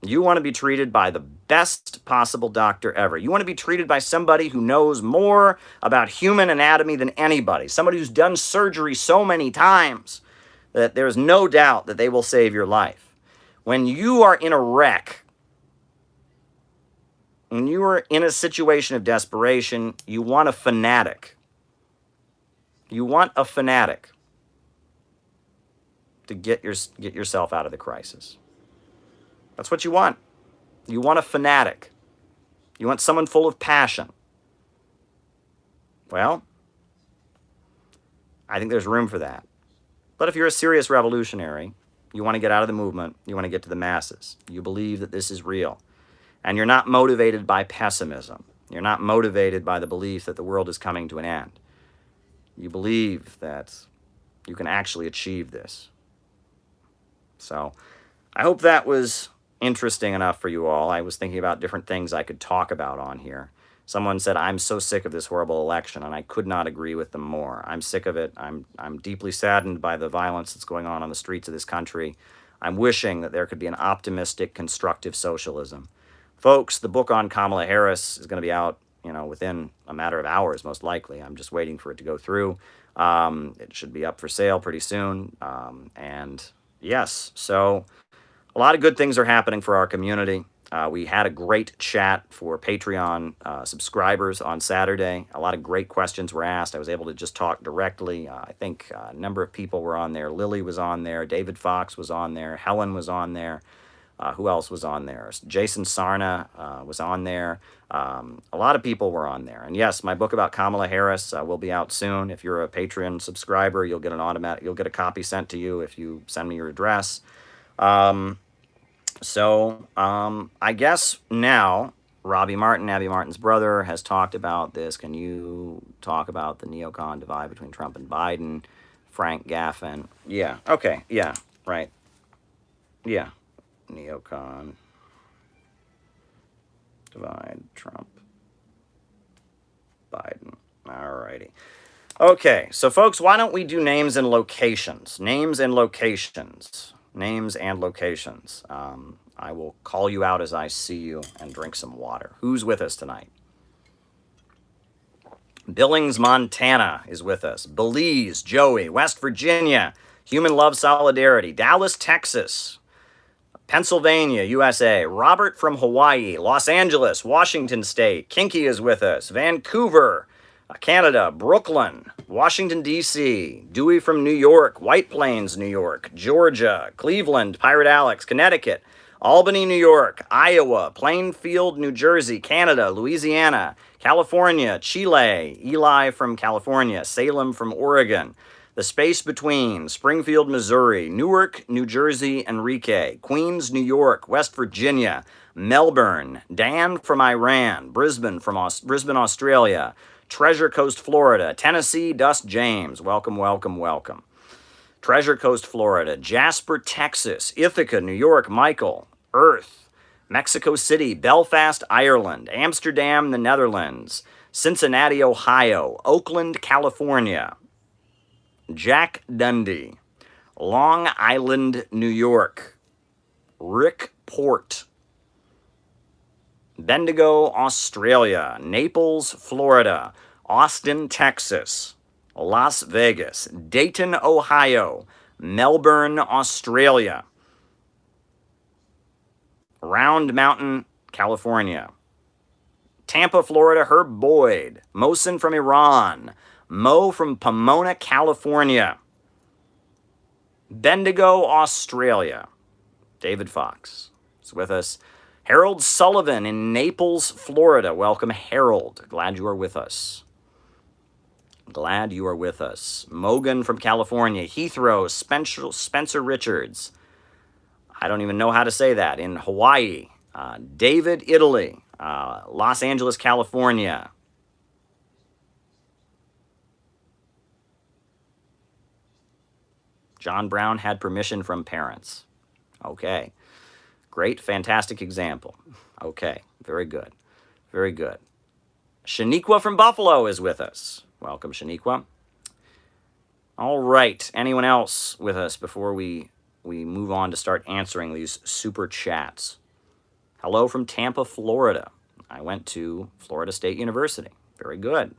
You want to be treated by the best possible doctor ever. You want to be treated by somebody who knows more about human anatomy than anybody, somebody who's done surgery so many times that there's no doubt that they will save your life. When you are in a wreck, when you are in a situation of desperation, you want a fanatic. You want a fanatic to get yourself out of the crisis. That's what you want. You want a fanatic. You want someone full of passion. Well, I think there's room for that. But if you're a serious revolutionary, you want to get out of the movement, you want to get to the masses. You believe that this is real. And you're not motivated by pessimism. You're not motivated by the belief that the world is coming to an end. You believe that you can actually achieve this. So I hope that was interesting enough for you all. I was thinking about different things I could talk about on here. Someone said, I'm so sick of this horrible election, and I could not agree with them more. I'm sick of it. I'm deeply saddened by the violence that's going on the streets of this country. I'm wishing that there could be an optimistic, constructive socialism. Folks, the book on Kamala Harris is going to be out, within a matter of hours, most likely. I'm just waiting for it to go through. It should be up for sale pretty soon. And yes, so a lot of good things are happening for our community. We had a great chat for Patreon subscribers on Saturday. A lot of great questions were asked. I was able to just talk directly. I think a number of people were on there. Lily was on there. David Fox was on there. Helen was on there. Who else was on there? Jason Sarna was on there. A lot of people were on there. And yes, my book about Kamala Harris will be out soon. If you're a Patreon subscriber, you'll get a copy sent to you if you send me your address. So I guess now Robbie Martin, Abby Martin's brother, has talked about this. Can you talk about the neocon divide between Trump and Biden? Frank Gaffin. Yeah. Okay. Yeah. Right. Yeah. Neocon divide Trump Biden. Alrighty. Okay. So folks, why don't we do names and locations? Names and locations. Names and locations. I will call you out as I see you and drink some water. Who's with us tonight? Billings, Montana is with us. Belize, Joey. West Virginia, Human Love Solidarity. Dallas, Texas. Pennsylvania, USA. Robert from Hawaii. Los Angeles, Washington State. Kinky is with us. Vancouver, Canada. Brooklyn, Washington, D.C., Dewey from New York, White Plains, New York, Georgia, Cleveland, Pirate Alex, Connecticut, Albany, New York, Iowa, Plainfield, New Jersey, Canada, Louisiana, California, Chile, Eli from California, Salem from Oregon, the space between, Springfield, Missouri, Newark, New Jersey, Enrique, Queens, New York, West Virginia, Melbourne, Dan from Iran, Brisbane, Australia, Treasure Coast, Florida, Tennessee, Dust James. Welcome, welcome, welcome. Treasure Coast, Florida, Jasper, Texas, Ithaca, New York, Michael, Earth, Mexico City, Belfast, Ireland, Amsterdam, the Netherlands, Cincinnati, Ohio, Oakland, California, Jack Dundee, Long Island, New York, Rick Port, Bendigo, Australia, Naples, Florida, Austin, Texas, Las Vegas, Dayton, Ohio, Melbourne, Australia, Round Mountain, California, Tampa, Florida, Herb Boyd, Mohsen from Iran, Mo from Pomona, California, Bendigo, Australia, David Fox is with us. Harold Sullivan in Naples, Florida. Welcome, Harold. Glad you are with us. Glad you are with us. Mogan from California. Heathrow, Spencer Richards. I don't even know how to say that. In Hawaii. David, Italy. Los Angeles, California. John Brown had permission from parents. Okay. Great, fantastic example. Okay, very good. Very good. Shaniqua from Buffalo is with us. Welcome, Shaniqua. All right. Anyone else with us before we move on to start answering these super chats? Hello from Tampa, Florida. I went to Florida State University. Very good.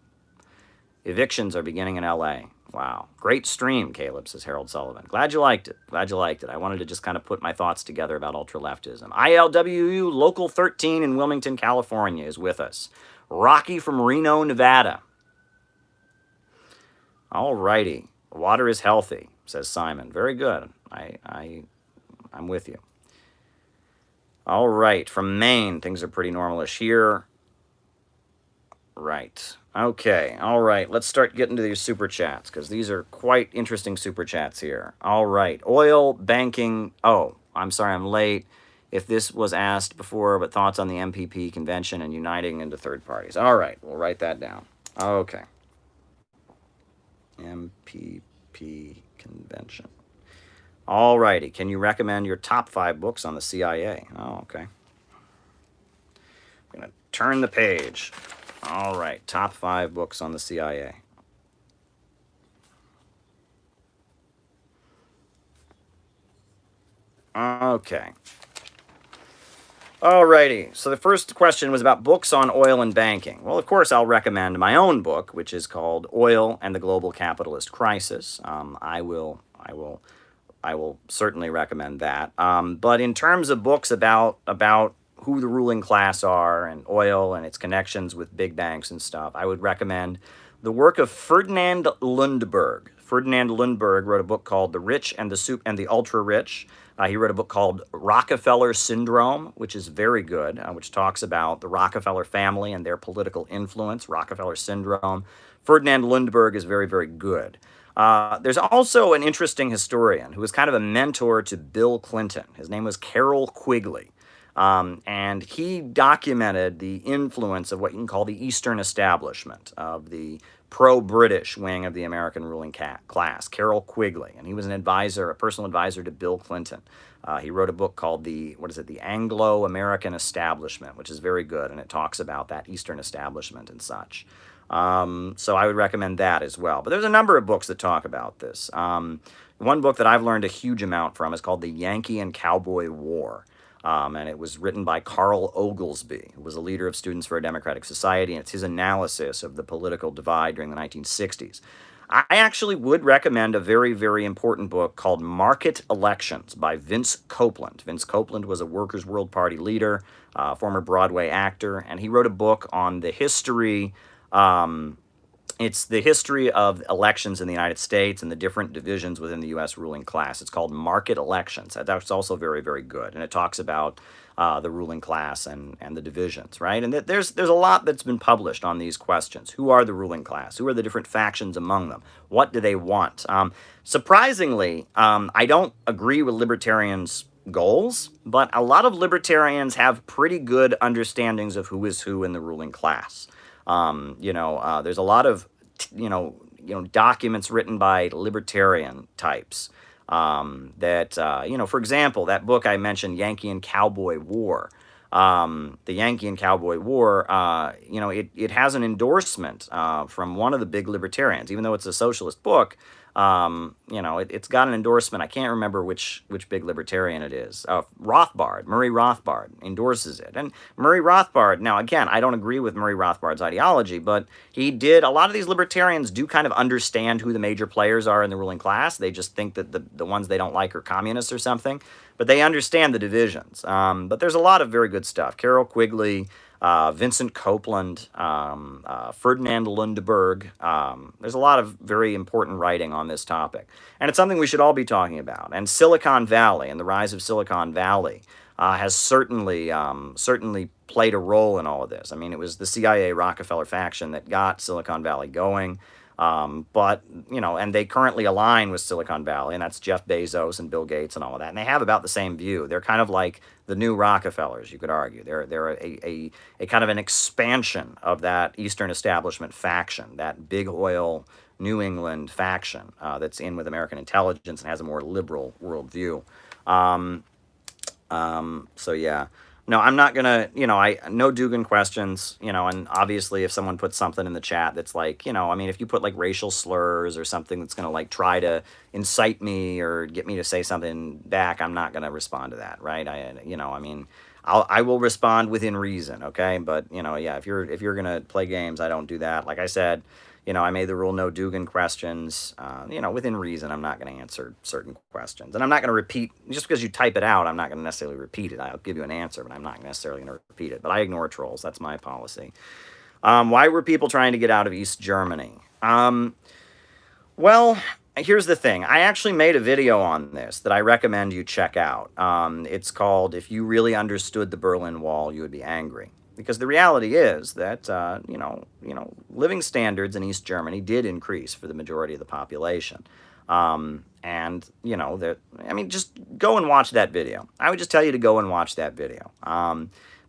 Evictions are beginning in LA. Wow. Great stream, Caleb, says Harold Sullivan. Glad you liked it. Glad you liked it. I wanted to just kind of put my thoughts together about ultra-leftism. ILWU Local 13 in Wilmington, California is with us. Rocky from Reno, Nevada. All righty. Water is healthy, says Simon. Very good. I'm with you. All right. From Maine, things are pretty normalish here. Right. Okay. All right. Let's start getting to these super chats because these are quite interesting super chats here. All right. Oil, banking. Oh, I'm sorry I'm late. If this was asked before, but thoughts on the MPP convention and uniting into third parties. All right. We'll write that down. Okay. MPP convention. All righty. Can you recommend your top 5 books on the CIA? Oh, okay. I'm going to turn the page. All right. Top 5 books on the CIA. Okay. Alrighty, so the first question was about books on oil and banking. Well, of course, I'll recommend my own book, which is called "Oil and the Global Capitalist Crisis." I will certainly recommend that. But in terms of books about who the ruling class are and oil and its connections with big banks and stuff, I would recommend the work of Ferdinand Lundberg. Ferdinand Lundberg wrote a book called "The Rich and the Ultra Rich." He wrote a book called Rockefeller Syndrome, which is very good, which talks about the Rockefeller family and their political influence. Rockefeller Syndrome. Ferdinand Lundberg is very, very good. There's also an interesting historian who was kind of a mentor to Bill Clinton. His name was Carroll Quigley. And he documented the influence of what you can call the Eastern establishment, of the pro-British wing of the American ruling class, Carroll Quigley. And he was an advisor, a personal advisor to Bill Clinton. He wrote a book called the Anglo-American Establishment, which is very good, and it talks about that Eastern establishment and such. So I would recommend that as well. But there's a number of books that talk about this. One book that I've learned a huge amount from is called The Yankee and Cowboy War. And it was written by Carl Oglesby, who was a leader of Students for a Democratic Society, and it's his analysis of the political divide during the 1960s. I actually would recommend a very, very important book called Market Elections by Vince Copeland. Vince Copeland was a Workers' World Party leader, former Broadway actor, and he wrote a book on the history. It's the history of elections in the United States and the different divisions within the U.S. ruling class. It's called Market Elections. That's also very, very good. And it talks about the ruling class and the divisions, right? And there's a lot that's been published on these questions. Who are the ruling class? Who are the different factions among them? What do they want? Surprisingly, I don't agree with libertarians' goals, but a lot of libertarians have pretty good understandings of who is who in the ruling class. There's a lot of, documents written by libertarian types for example, that book I mentioned, Yankee and Cowboy War. The Yankee and Cowboy War, it has an endorsement from one of the big libertarians, even though it's a socialist book. It's got an endorsement. I can't remember which big libertarian it is. Murray Rothbard endorses it. And Murray Rothbard, now again, I don't agree with Murray Rothbard's ideology, but a lot of these libertarians do kind of understand who the major players are in the ruling class. They just think that the ones they don't like are communists or something, but they understand the divisions. But there's a lot of very good stuff. Carroll Quigley, Vincent Copeland, Ferdinand Lundberg. There's a lot of very important writing on this topic. And it's something we should all be talking about. And Silicon Valley and the rise of Silicon Valley has certainly played a role in all of this. I mean, it was the CIA Rockefeller faction that got Silicon Valley going. And they currently align with Silicon Valley, and that's Jeff Bezos and Bill Gates and all of that. And they have about the same view. They're kind of like the new Rockefellers, you could argue. They're a kind of an expansion of that Eastern establishment faction, that big oil New England faction that's in with American intelligence and has a more liberal worldview. So yeah. No, I'm not gonna, no Dugan questions, and obviously if someone puts something in the chat that's like, I mean, if you put like racial slurs or something that's gonna like try to incite me or get me to say something back, I'm not gonna respond to that, right? I mean, I will respond within reason, okay? But, yeah, if you're gonna play games, I don't do that. Like I said, I made the rule no Dugan questions. Within reason, I'm not going to answer certain questions. And I'm not going to repeat, just because you type it out, I'm not going to necessarily repeat it. I'll give you an answer, but I'm not necessarily going to repeat it. But I ignore trolls. That's my policy. Why were people trying to get out of East Germany? Well, here's the thing. I actually made a video on this that I recommend you check out. It's called If You Really Understood the Berlin Wall, You Would Be Angry. Because the reality is that, living standards in East Germany did increase for the majority of the population. Just go and watch that video. I would just tell you to go and watch that video.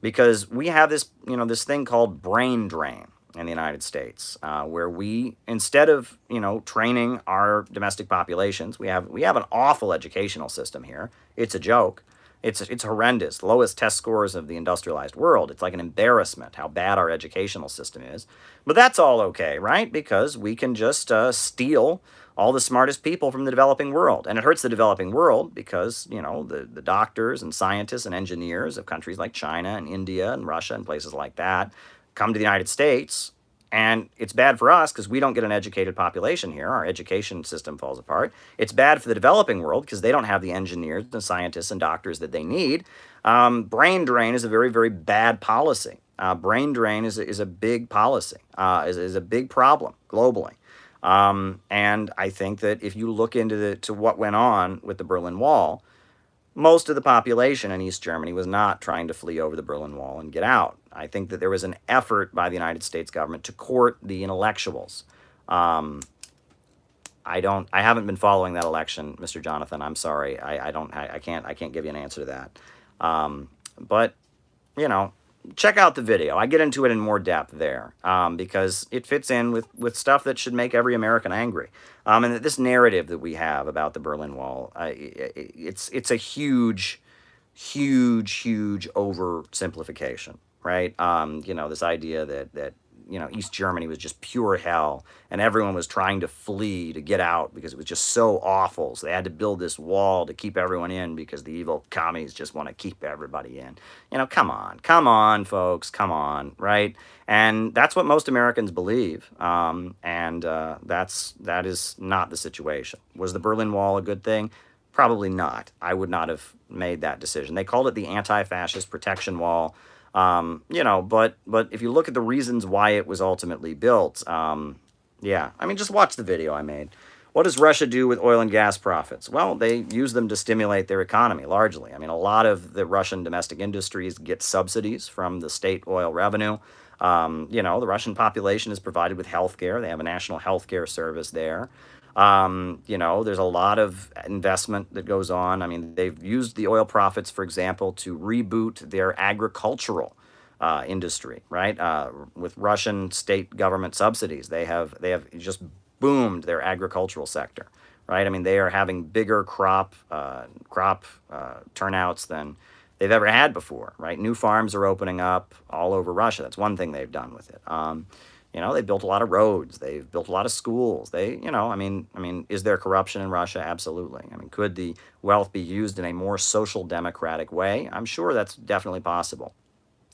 Because we have this, this thing called brain drain in the United States, where we, instead of, training our domestic populations, we have an awful educational system here. It's a joke. It's horrendous. Lowest test scores of the industrialized world. It's like an embarrassment how bad our educational system is. But that's all okay, right? Because we can just steal all the smartest people from the developing world. And it hurts the developing world because, the doctors and scientists and engineers of countries like China and India and Russia and places like that come to the United States. And it's bad for us because we don't get an educated population here. Our education system falls apart. It's bad for the developing world because they don't have the engineers and scientists and doctors that they need. Brain drain is a very, very bad policy. Brain drain is a big policy, is a big problem globally. And I think that if you look into what went on with the Berlin Wall, most of the population in East Germany was not trying to flee over the Berlin Wall and get out. I think that there was an effort by the United States government to court the intellectuals. I haven't been following that election, Mr. Jonathan. I'm sorry. I can't give you an answer to that. But check out the video. I get into it in more depth there because it fits in with stuff that should make every American angry. And this narrative that we have about the Berlin Wall, it's a huge, huge, huge oversimplification, right? This idea that East Germany was just pure hell and everyone was trying to flee to get out because it was just so awful. So they had to build this wall to keep everyone in because the evil commies just want to keep everybody in. Come on, folks, come on, right? And that's what most Americans believe. That is not the situation. Was the Berlin Wall a good thing? Probably not. I would not have made that decision. They called it the anti-fascist protection wall. But if you look at the reasons why it was ultimately built, just watch the video I made. What does Russia do with oil and gas profits? Well, they use them to stimulate their economy, largely. I mean, a lot of the Russian domestic industries get subsidies from the state oil revenue. The Russian population is provided with health care. They have a national health care service there. There's a lot of investment that goes on. I mean, they've used the oil profits, for example, to reboot their agricultural industry, right? With Russian state government subsidies, they have just boomed their agricultural sector, right? I mean, they are having bigger crop turnouts than they've ever had before, right? New farms are opening up all over Russia. That's one thing they've done with it. They built a lot of roads. They've built a lot of schools. Is there corruption in Russia? Absolutely. I mean, could the wealth be used in a more social democratic way? I'm sure that's definitely possible.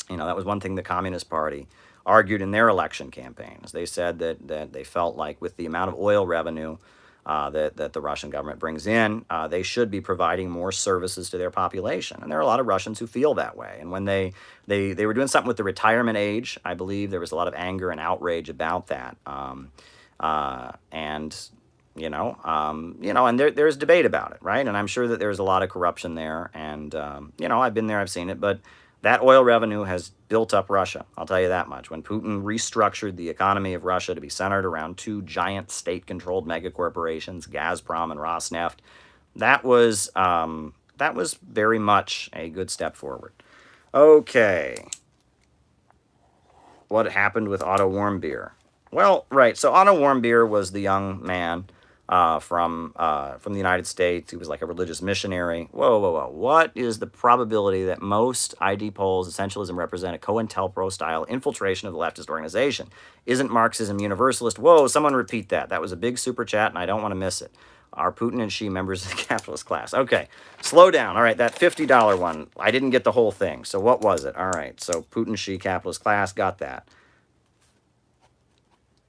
That was one thing the Communist Party argued in their election campaigns. They said that they felt like with the amount of oil revenue that the Russian government brings in, they should be providing more services to their population. And there are a lot of Russians who feel that way. And when they were doing something with the retirement age, I believe there was a lot of anger and outrage about that. And there's debate about it, right? And I'm sure that there's a lot of corruption there. And, I've been there, I've seen it. But that oil revenue has built up Russia. I'll tell you that much. When Putin restructured the economy of Russia to be centered around two giant state-controlled megacorporations, Gazprom and Rosneft, that was very much a good step forward. Okay. What happened with Otto Warmbier? Well, right. So Otto Warmbier was the young man from the United States. He was like a religious missionary. Whoa, whoa, whoa. What is the probability that most ID polls, essentialism, represent a COINTELPRO style infiltration of the leftist organization? Isn't Marxism universalist? Whoa, someone repeat that. That was a big super chat, and I don't want to miss it. Are Putin and Xi members of the capitalist class? Okay, slow down. All right, that $50 one, I didn't get the whole thing. So what was it? All right, so Putin, Xi, capitalist class, got that.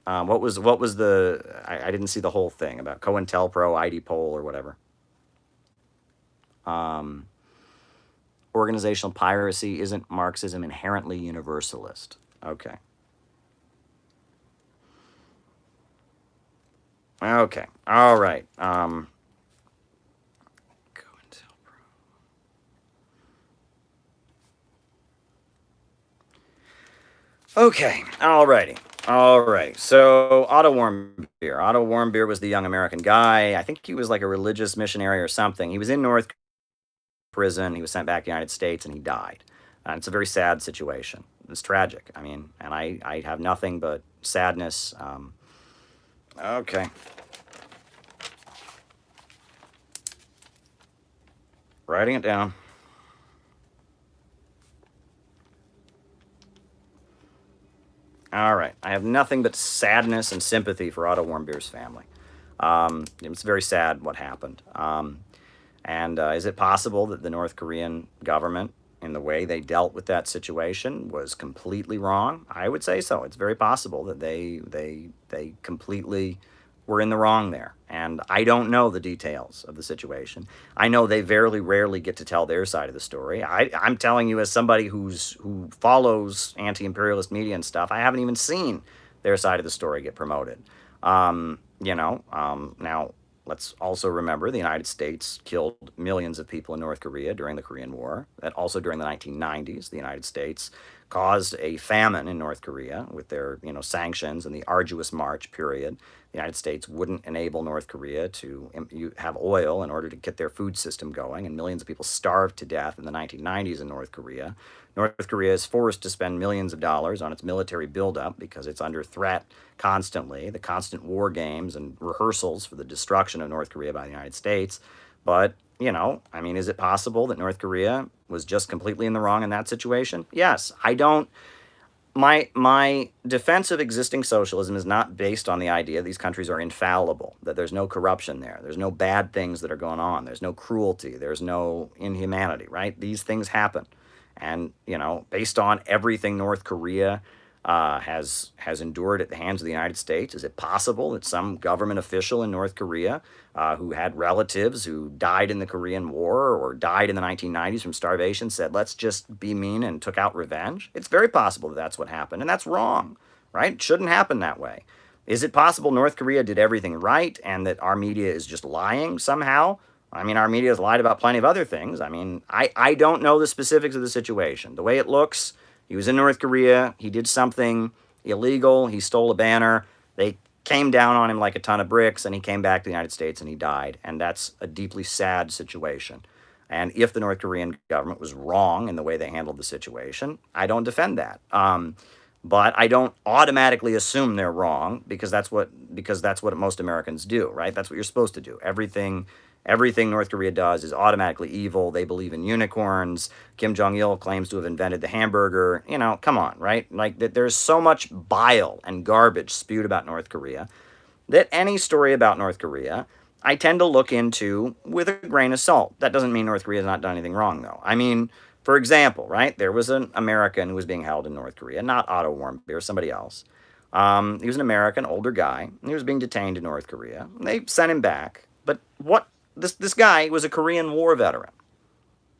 What was the? I didn't see the whole thing about COINTELPRO, ID poll, or whatever. Organizational piracy. Isn't Marxism inherently universalist? Okay. Okay. All right. Okay. All righty. All right. So Otto Warmbier. Otto Warmbier was the young American guy. I think he was like a religious missionary or something. He was in North prison. He was sent back to the United States and he died. And it's a very sad situation. It's tragic. I mean, and I have nothing but sadness. Okay. Writing it down. All right. I have nothing but sadness and sympathy for Otto Warmbier's family. It's very sad what happened. And is it possible that the North Korean government, in the way they dealt with that situation, was completely wrong? I would say so. It's very possible that they completely were in the wrong there. And I don't know the details of the situation. I know they very rarely get to tell their side of the story. I'm telling you as somebody who follows anti-imperialist media and stuff, I haven't even seen their side of the story get promoted. Now, let's also remember the United States killed millions of people in North Korea during the Korean War. That also during the 1990s, the United States caused a famine in North Korea with their sanctions and the arduous March period. The United States wouldn't enable North Korea to have oil in order to get their food system going, and millions of people starved to death in the 1990s in North Korea. North Korea is forced to spend millions of dollars on its military buildup because it's under threat constantly, the constant war games and rehearsals for the destruction of North Korea by the United States. But, is it possible that North Korea was just completely in the wrong in that situation? Yes. My defense of existing socialism is not based on the idea these countries are infallible, that there's no corruption there, there's no bad things that are going on, there's no cruelty, there's no inhumanity, right? These things happen. And, based on everything North Korea has endured at the hands of the United States, is it possible that some government official in North Korea who had relatives who died in the Korean War or died in the 1990s from starvation said, let's just be mean and took out revenge? It's very possible that that's what happened, and that's wrong, right? It shouldn't happen that way. Is it possible North Korea did everything right and that our media is just lying somehow? Our media has lied about plenty of other things. I don't know the specifics of the situation. The way it looks, he was in North Korea. He did something illegal. He stole a banner. They came down on him like a ton of bricks, and he came back to the United States and he died. And that's a deeply sad situation. And if the North Korean government was wrong in the way they handled the situation, I don't defend that. But I don't automatically assume they're wrong because that's what most Americans do, right? That's what you're supposed to do. Everything North Korea does is automatically evil. They believe in unicorns. Kim Jong-il claims to have invented the hamburger. Come on, right? Like there's so much bile and garbage spewed about North Korea that any story about North Korea, I tend to look into with a grain of salt. That doesn't mean North Korea has not done anything wrong, though. For example, right, there was an American who was being held in North Korea, not Otto Warmbier, somebody else. He was an American, older guy, and he was being detained in North Korea. They sent him back. But this guy was a Korean War veteran.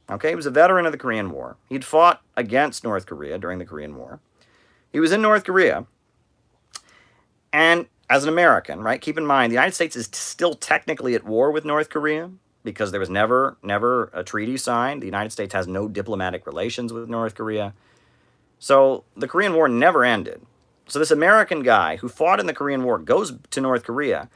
Okay, he was a veteran of the Korean War. He'd fought against North Korea during the Korean War. He was in North Korea, and as an American, right, keep in mind, the United States is still technically at war with North Korea because there was never a treaty signed. The United States has no diplomatic relations with North Korea. So the Korean War never ended. So this American guy who fought in the Korean War goes to North Korea.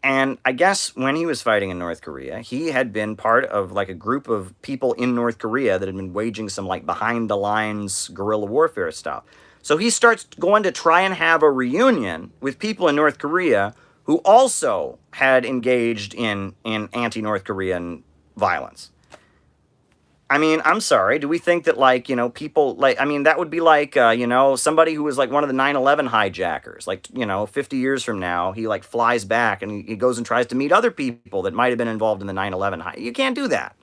And I guess when he was fighting in North Korea, he had been part of like a group of people in North Korea that had been waging some like behind the lines guerrilla warfare stuff. So he starts going to try and have a reunion with people in North Korea who also had engaged in anti-North Korean violence. I mean, I'm sorry. Do we think that, like, people, like, I mean, that would be like, somebody who was like one of the 9/11 hijackers, like, 50 years from now, he like flies back and he goes and tries to meet other people that might have been involved in the 9/11 You can't do that,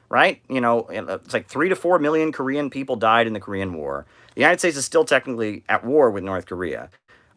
right? It's like 3 to 4 million Korean people died in the Korean War. The United States is still technically at war with North Korea.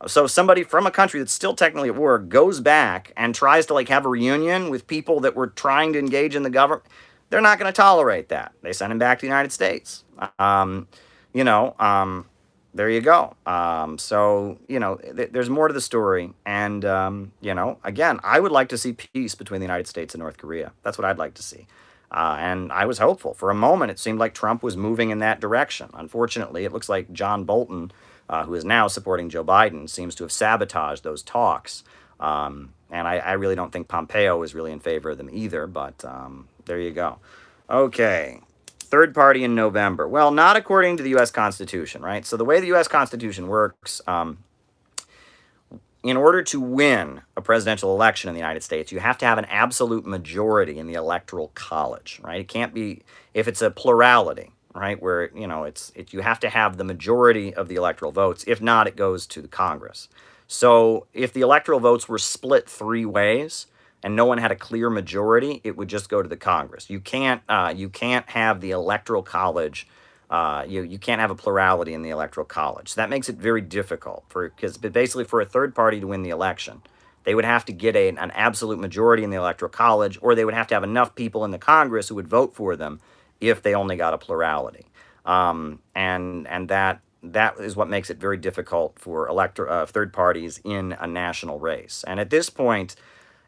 So somebody from a country that's still technically at war goes back and tries to like have a reunion with people that were trying to engage in the government. They're not going to tolerate that. They send him back to the United States. You know, there you go. There's more to the story. And, again, I would like to see peace between the United States and North Korea. That's what I'd like to see. And I was hopeful. For a moment, it seemed like Trump was moving in that direction. Unfortunately, it looks like John Bolton, who is now supporting Joe Biden, seems to have sabotaged those talks. And I really don't think Pompeo is really in favor of them either, but there you go. Okay, third party in November. Well, not according to the U.S. Constitution, right? So the way the U.S. Constitution works, in order to win a presidential election in the United States, you have to have an absolute majority in the Electoral College, right? It can't be, if it's a plurality, right, where, you have to have the majority of the electoral votes. If not, it goes to the Congress. So if the electoral votes were split 3 ways and no one had a clear majority, it would just go to the Congress. You can't have the Electoral College. You can't have a plurality in the Electoral College. So that makes it very difficult because basically for a third party to win the election, they would have to get an absolute majority in the Electoral College, or they would have to have enough people in the Congress who would vote for them if they only got a plurality. And that is what makes it very difficult for third parties in a national race. And at this point,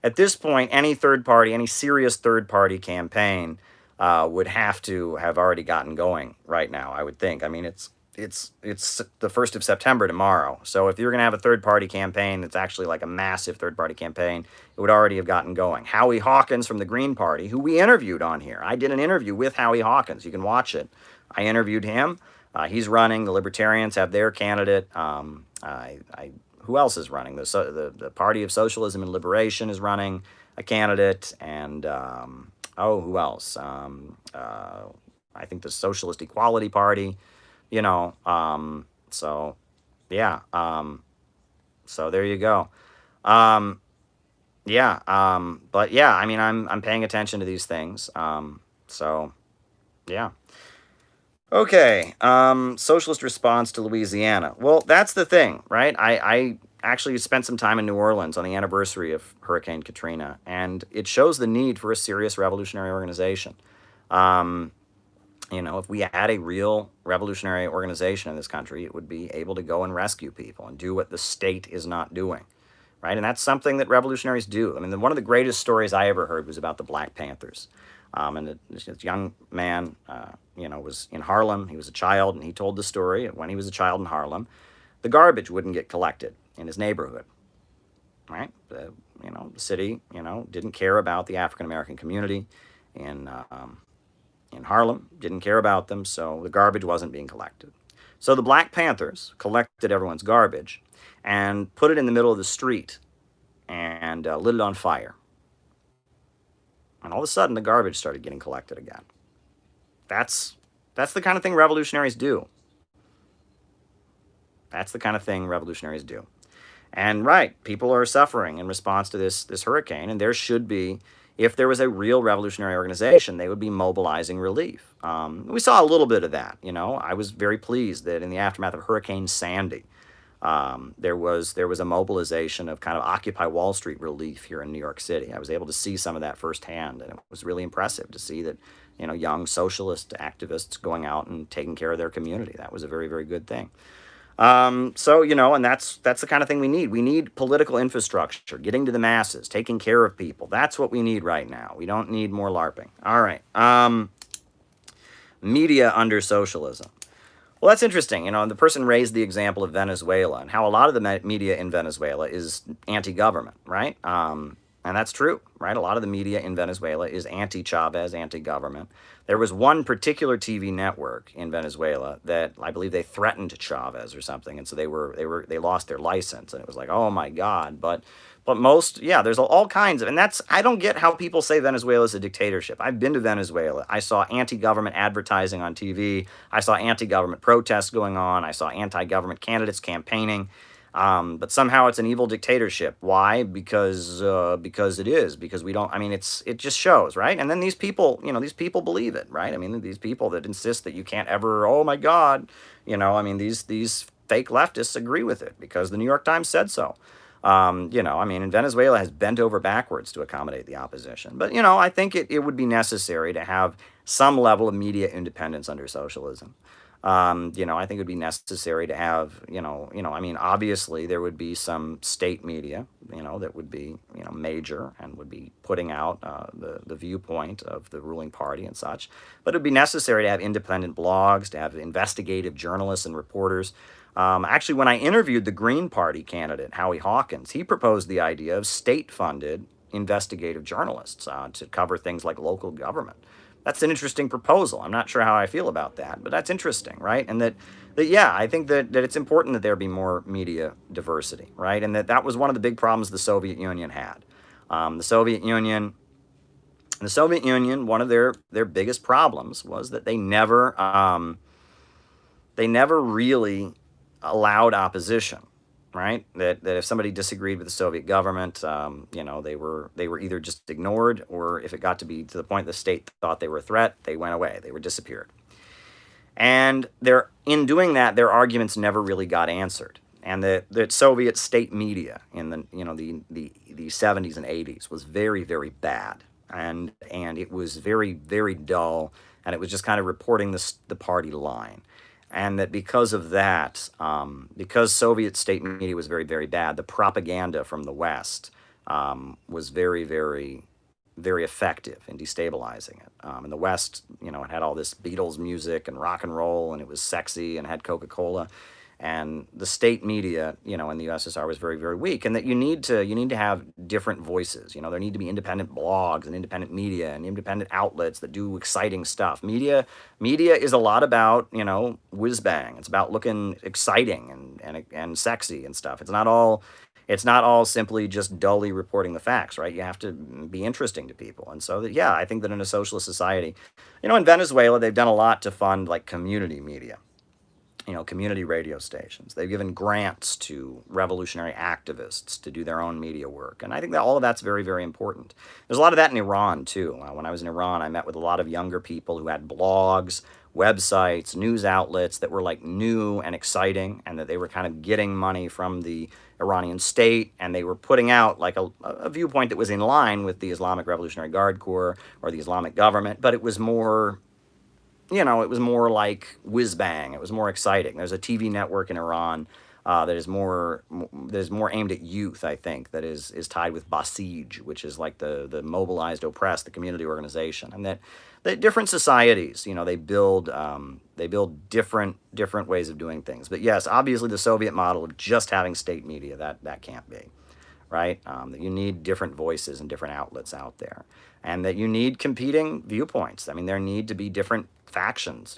any third party, any serious third party campaign would have to have already gotten going right now, I would think. I mean, it's the 1st of September tomorrow. So if you're going to have a third party campaign that's actually like a massive third party campaign, it would already have gotten going. Howie Hawkins from the Green Party, who we interviewed on here. I did an interview with Howie Hawkins. You can watch it. I interviewed him. He's running. The Libertarians have their candidate. Who else is running? The Party of Socialism and Liberation is running a candidate. And, who else? I think the Socialist Equality Party, so yeah. So there you go. But yeah, I mean, I'm paying attention to these things. So yeah. Okay, socialist response to Louisiana. Well, that's the thing, right? I actually spent some time in New Orleans on the anniversary of Hurricane Katrina, and it shows the need for a serious revolutionary organization. If we had a real revolutionary organization in this country, it would be able to go and rescue people and do what the state is not doing, right? And that's something that revolutionaries do. I mean, one of the greatest stories I ever heard was about the Black Panthers. And this young man, was in Harlem. He was a child, and he told the story of when he was a child in Harlem, the garbage wouldn't get collected in his neighborhood, right? The city, didn't care about the African-American community in Harlem, didn't care about them, so the garbage wasn't being collected. So the Black Panthers collected everyone's garbage and put it in the middle of the street and lit it on fire. And all of a sudden, the garbage started getting collected again. That's the kind of thing revolutionaries do. That's the kind of thing revolutionaries do. And right, people are suffering in response to this hurricane, and there should be, if there was a real revolutionary organization, they would be mobilizing relief. We saw a little bit of that. I was very pleased that in the aftermath of Hurricane Sandy, there was a mobilization of kind of Occupy Wall Street relief here in New York City. I was able to see some of that firsthand, and it was really impressive to see that, young socialist activists going out and taking care of their community. That was a very, very good thing. And that's the kind of thing we need. We need political infrastructure, getting to the masses, taking care of people. That's what we need right now. We don't need more LARPing. All right. Media under socialism. Well, that's interesting. The person raised the example of Venezuela and how a lot of the media in Venezuela is anti-government, right? And that's true, right? A lot of the media in Venezuela is anti-Chavez, anti-government. There was one particular TV network in Venezuela that I believe they threatened Chavez or something, and so they lost their license, and it was like, oh my God. But But most, yeah, there's all kinds of, and that's, I don't get how people say Venezuela is a dictatorship. I've been to Venezuela. I saw anti-government advertising on TV. I saw anti-government protests going on. I saw anti-government candidates campaigning. But somehow it's an evil dictatorship. Why? Because it is. Because we don't. I mean, it just shows, right? And then these people, these people believe it, right? I mean, these people that insist that you can't ever. Oh my God, I mean, these fake leftists agree with it because the New York Times said so. I mean, and Venezuela has bent over backwards to accommodate the opposition. But, I think it would be necessary to have some level of media independence under socialism. I think it would be necessary to have, I mean, obviously there would be some state media, that would be, major and would be putting out the viewpoint of the ruling party and such. But it would be necessary to have independent blogs, to have investigative journalists and reporters. Actually, when I interviewed the Green Party candidate, Howie Hawkins, he proposed the idea of state-funded investigative journalists to cover things like local government. That's an interesting proposal. I'm not sure how I feel about that, but that's interesting, right? And yeah, I think that it's important that there be more media diversity, right? And that was one of the big problems the Soviet Union had. The Soviet Union, one of their biggest problems was that they never really allowed opposition, right? That if somebody disagreed with the Soviet government, they were either just ignored, or if it got to be to the point the state thought they were a threat, they went away, they were disappeared. And in doing that, their arguments never really got answered. And the Soviet state media in the 70s and 80s was very, very bad, and it was very, very dull, and it was just kind of reporting the party line. And that because of that, because Soviet state media was very, very bad, the propaganda from the West was very, very, very effective in destabilizing it. And the West, it had all this Beatles music and rock and roll, and it was sexy and had Coca-Cola. And the state media, in the USSR was very, very weak. And that you need to have different voices. There need to be independent blogs and independent media and independent outlets that do exciting stuff. Media is a lot about, whiz bang. It's about looking exciting and sexy and stuff. It's not all simply just dully reporting the facts, right? You have to be interesting to people. And so yeah, I think that in a socialist society, in Venezuela, they've done a lot to fund like community media. Community radio stations. They've given grants to revolutionary activists to do their own media work. And I think that all of that's very, very important. There's a lot of that in Iran, too. When I was in Iran, I met with a lot of younger people who had blogs, websites, news outlets that were like new and exciting, and that they were kind of getting money from the Iranian state, and they were putting out like a viewpoint that was in line with the Islamic Revolutionary Guard Corps or the Islamic government, but it was more it was more like whiz bang. It was more exciting. There's a TV network in Iran that is more aimed at youth, I think, that is tied with Basij, which is like the mobilized oppressed, the community organization, and that different societies, they build different ways of doing things. But yes, obviously the Soviet model of just having state media, that can't be, right? That you need different voices and different outlets out there, and that you need competing viewpoints. I mean, there need to be different factions,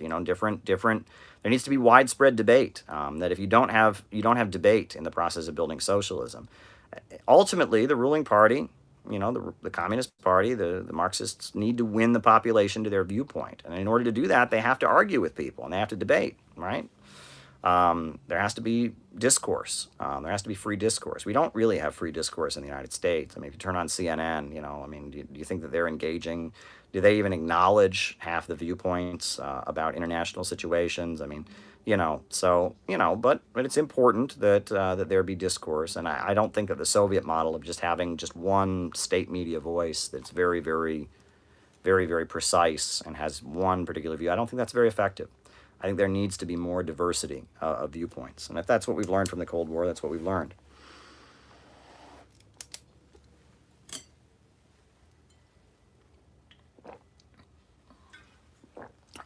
different. There needs to be widespread debate. That if you don't have debate in the process of building socialism, ultimately the ruling party, the Communist Party, the Marxists need to win the population to their viewpoint, and in order to do that, they have to argue with people and they have to debate, right? There has to be discourse. There has to be free discourse. We don't really have free discourse in the United States. I mean, if you turn on CNN, do you think that they're engaging? Do they even acknowledge half the viewpoints about international situations? I mean, but it's important that there be discourse. And I don't think that the Soviet model of just having just one state media voice that's very, very, very, very precise and has one particular view, I don't think that's very effective. I think there needs to be more diversity of viewpoints. And if that's what we've learned from the Cold War, that's what we've learned.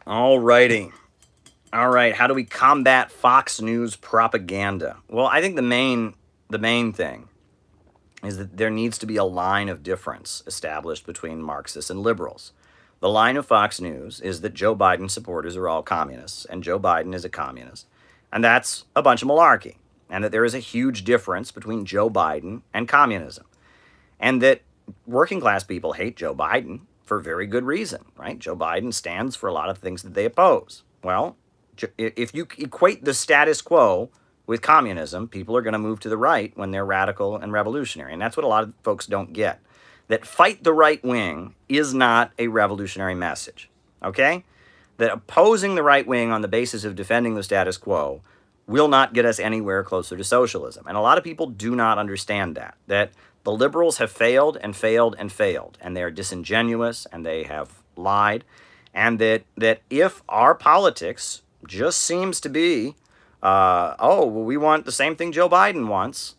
All righty. All right. How do we combat Fox News propaganda? Well, I think the main thing is that there needs to be a line of difference established between Marxists and liberals. The line of Fox News is that Joe Biden supporters are all communists, and Joe Biden is a communist. And that's a bunch of malarkey. And that there is a huge difference between Joe Biden and communism. and that working class people hate Joe Biden for very good reason, right? Joe Biden stands for a lot of things that they oppose. Well, if you equate the status quo with communism, people are going to move to the right when they're radical and revolutionary. And that's what a lot of folks don't get. That fight the right wing is not a revolutionary message, okay? That opposing the right wing on the basis of defending the status quo will not get us anywhere closer to socialism. And a lot of people do not understand that the liberals have failed and failed and failed, and they are disingenuous and they have lied, and that if our politics just seems to be, oh, well, we want the same thing Joe Biden wants,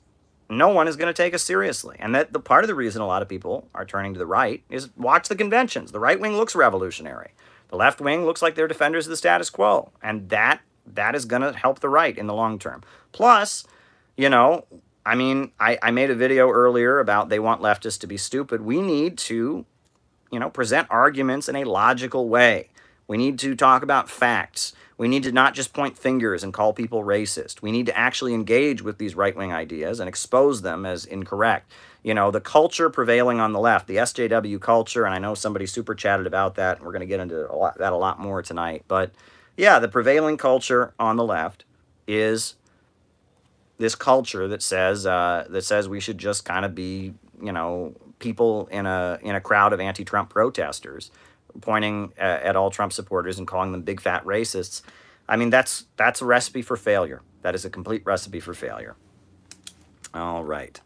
no one is going to take us seriously. And that the part of the reason a lot of people are turning to the right is watch the conventions. The right wing looks revolutionary. The left wing looks like they're defenders of the status quo. And that is going to help the right in the long term. Plus, I mean, I made a video earlier about they want leftists to be stupid. We need to, present arguments in a logical way. We need to talk about facts. We need to not just point fingers and call people racist. We need to actually engage with these right-wing ideas and expose them as incorrect. The culture prevailing on the left, the SJW culture, and I know somebody super chatted about that, and we're going to get into that a lot more tonight. But yeah, the prevailing culture on the left is this culture that says we should just kind of be, people in a crowd of anti-Trump protesters, pointing at all Trump supporters and calling them big fat racists. I mean, that's a recipe for failure. That is a complete recipe for failure. All right.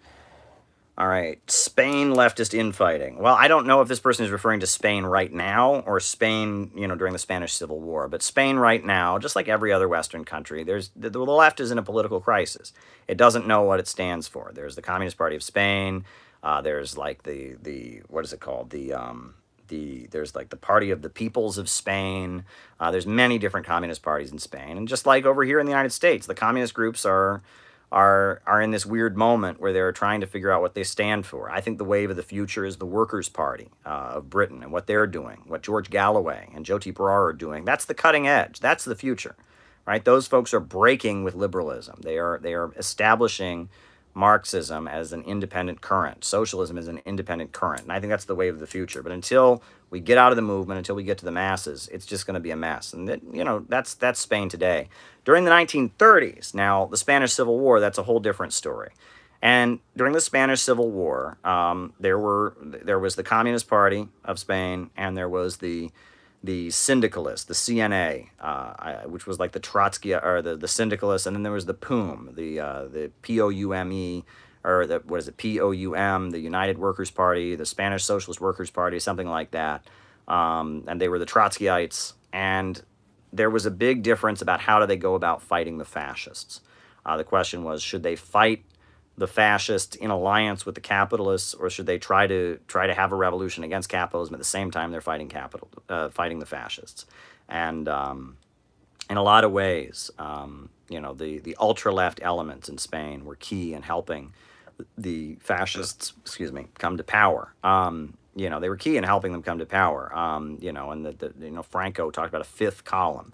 Spain leftist infighting. Well, I don't know if this person is referring to Spain right now or Spain, during the Spanish Civil War. But Spain right now, just like every other Western country, the left is in a political crisis. It doesn't know what it stands for. There's the Communist Party of Spain. There's like the what is it called? There's like the Party of the Peoples of Spain. There's many different communist parties in Spain. And just like over here in the United States, the communist groups are in this weird moment where they're trying to figure out what they stand for. I think the wave of the future is the Workers' Party of Britain and what they're doing, what George Galloway and Jyoti Brar are doing. That's the cutting edge. That's the future, right? Those folks are breaking with liberalism. They are establishing Marxism as an independent current. Socialism is an independent current. And I think that's the wave of the future. But until we get out of the movement, until we get to the masses, it's just going to be a mess. And that's Spain today. During the 1930s, now the Spanish Civil War, that's a whole different story. And during the Spanish Civil War, there was the Communist Party of Spain, and there was the syndicalists, the CNA, which was like the Trotsky, or the syndicalists, and then there was the POUM, the POUME, or POUM, the United Workers' Party, the Spanish Socialist Workers' Party, something like that. And they were the Trotskyites, and there was a big difference about how do they go about fighting the fascists. The question was, should they fight the fascists in alliance with the capitalists, or should they try to have a revolution against capitalism at the same time they're fighting the fascists? And in a lot of ways, the ultra-left elements in Spain were key in helping the fascists, come to power. They were key in helping them come to power. And Franco talked about a fifth column.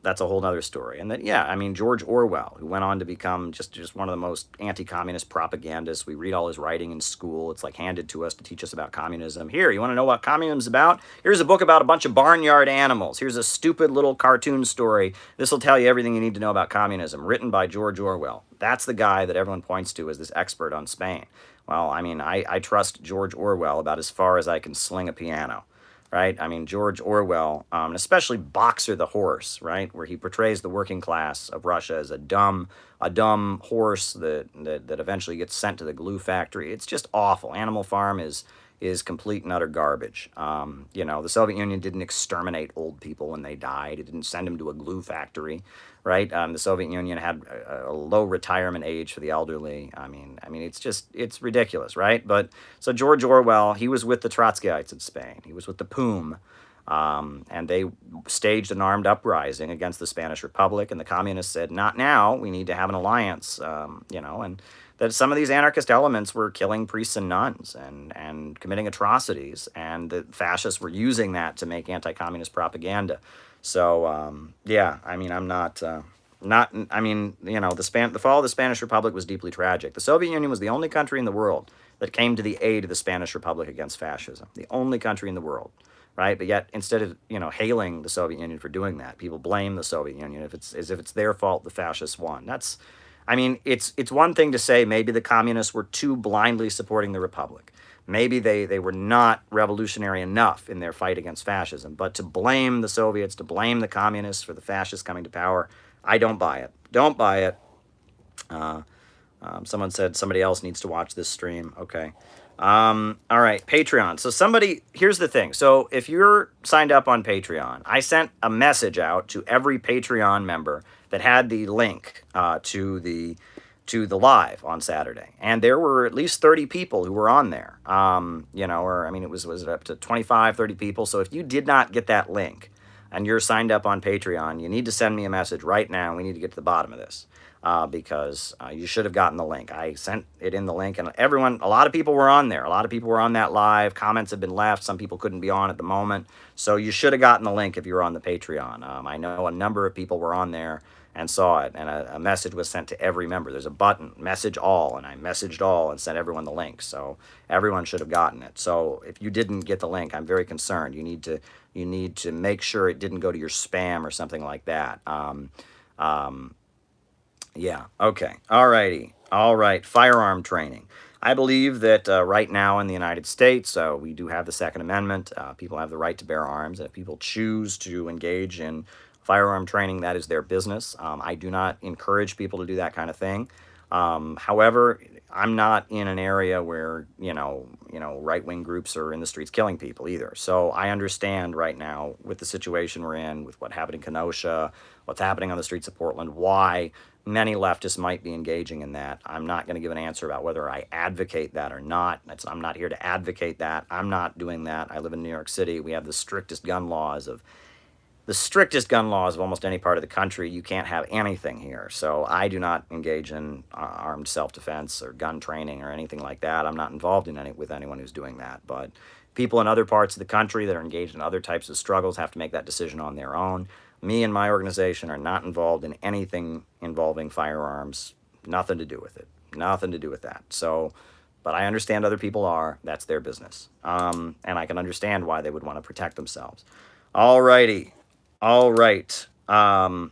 That's a whole other story. And George Orwell, who went on to become just one of the most anti-communist propagandists. We read all his writing in school. It's like handed to us to teach us about communism. Here, you want to know what communism's about? Here's a book about a bunch of barnyard animals. Here's a stupid little cartoon story. This will tell you everything you need to know about communism, written by George Orwell. That's the guy that everyone points to as this expert on Spain. Well, I trust George Orwell about as far as I can sling a piano. Right? George Orwell, and especially Boxer the Horse, right? Where he portrays the working class of Russia as a dumb horse that eventually gets sent to the glue factory. It's just awful. Animal Farm is complete and utter garbage. The Soviet Union didn't exterminate old people when they died. It didn't send them to a glue factory, right? The Soviet Union had a low retirement age for the elderly. It's ridiculous, right? But so George Orwell, he was with the Trotskyites in Spain. He was with the POUM. And they staged an armed uprising against the Spanish Republic, and the communists said, not now, we need to have an alliance, and that some of these anarchist elements were killing priests and nuns and committing atrocities, and the fascists were using that to make anti-communist propaganda. So, I'm not... the fall of the Spanish Republic was deeply tragic. The Soviet Union was the only country in the world that came to the aid of the Spanish Republic against fascism. The only country in the world, right? But yet, instead of hailing the Soviet Union for doing that, people blame the Soviet Union as if it's their fault the fascists won. It's one thing to say maybe the communists were too blindly supporting the Republic. Maybe they were not revolutionary enough in their fight against fascism. But to blame the Soviets, to blame the communists for the fascists coming to power, I don't buy it. Don't buy it. Someone said somebody else needs to watch this stream. Okay. All right, Patreon. So here's the thing. So if you're signed up on Patreon, I sent a message out to every Patreon member that had the link to the live on Saturday, and there were at least 30 people who were on there. Was it up to 25, 30 people? So if you did not get that link and you're signed up on Patreon, you need to send me a message right now. We need to get to the bottom of this. Because you should have gotten the link. I sent it in the link, and a lot of people were on there. A lot of people were on that live. Comments have been left. Some people couldn't be on at the moment. So you should have gotten the link if you were on the Patreon. I know a number of people were on there and saw it, and a message was sent to every member. There's a button, message all, and I messaged all and sent everyone the link. So everyone should have gotten it. So if you didn't get the link, I'm very concerned. You need to make sure it didn't go to your spam or something like that. Yeah, okay. All righty. All right, firearm training. I believe that right now in the United States, we do have the Second Amendment. People have the right to bear arms, and if people choose to engage in firearm training, that is their business. I do not encourage people to do that kind of thing. However, I'm not in an area where, right-wing groups are in the streets killing people either. So I understand right now with the situation we're in, with what happened in Kenosha, what's happening on the streets of Portland, why many leftists might be engaging in that. I'm not going to give an answer about whether I advocate that or not. I'm not here to advocate that. I'm not doing that. I live in New York City. We have the strictest gun laws of almost any part of the country. You can't have anything here. So I do not engage in armed self-defense or gun training or anything like that. I'm not involved with anyone who's doing that. But people in other parts of the country that are engaged in other types of struggles have to make that decision on their own. Me and my organization are not involved in anything involving firearms. Nothing to do with it. Nothing to do with that. So, but I understand other people are. That's their business. And I can understand why they would want to protect themselves. All righty. All right. So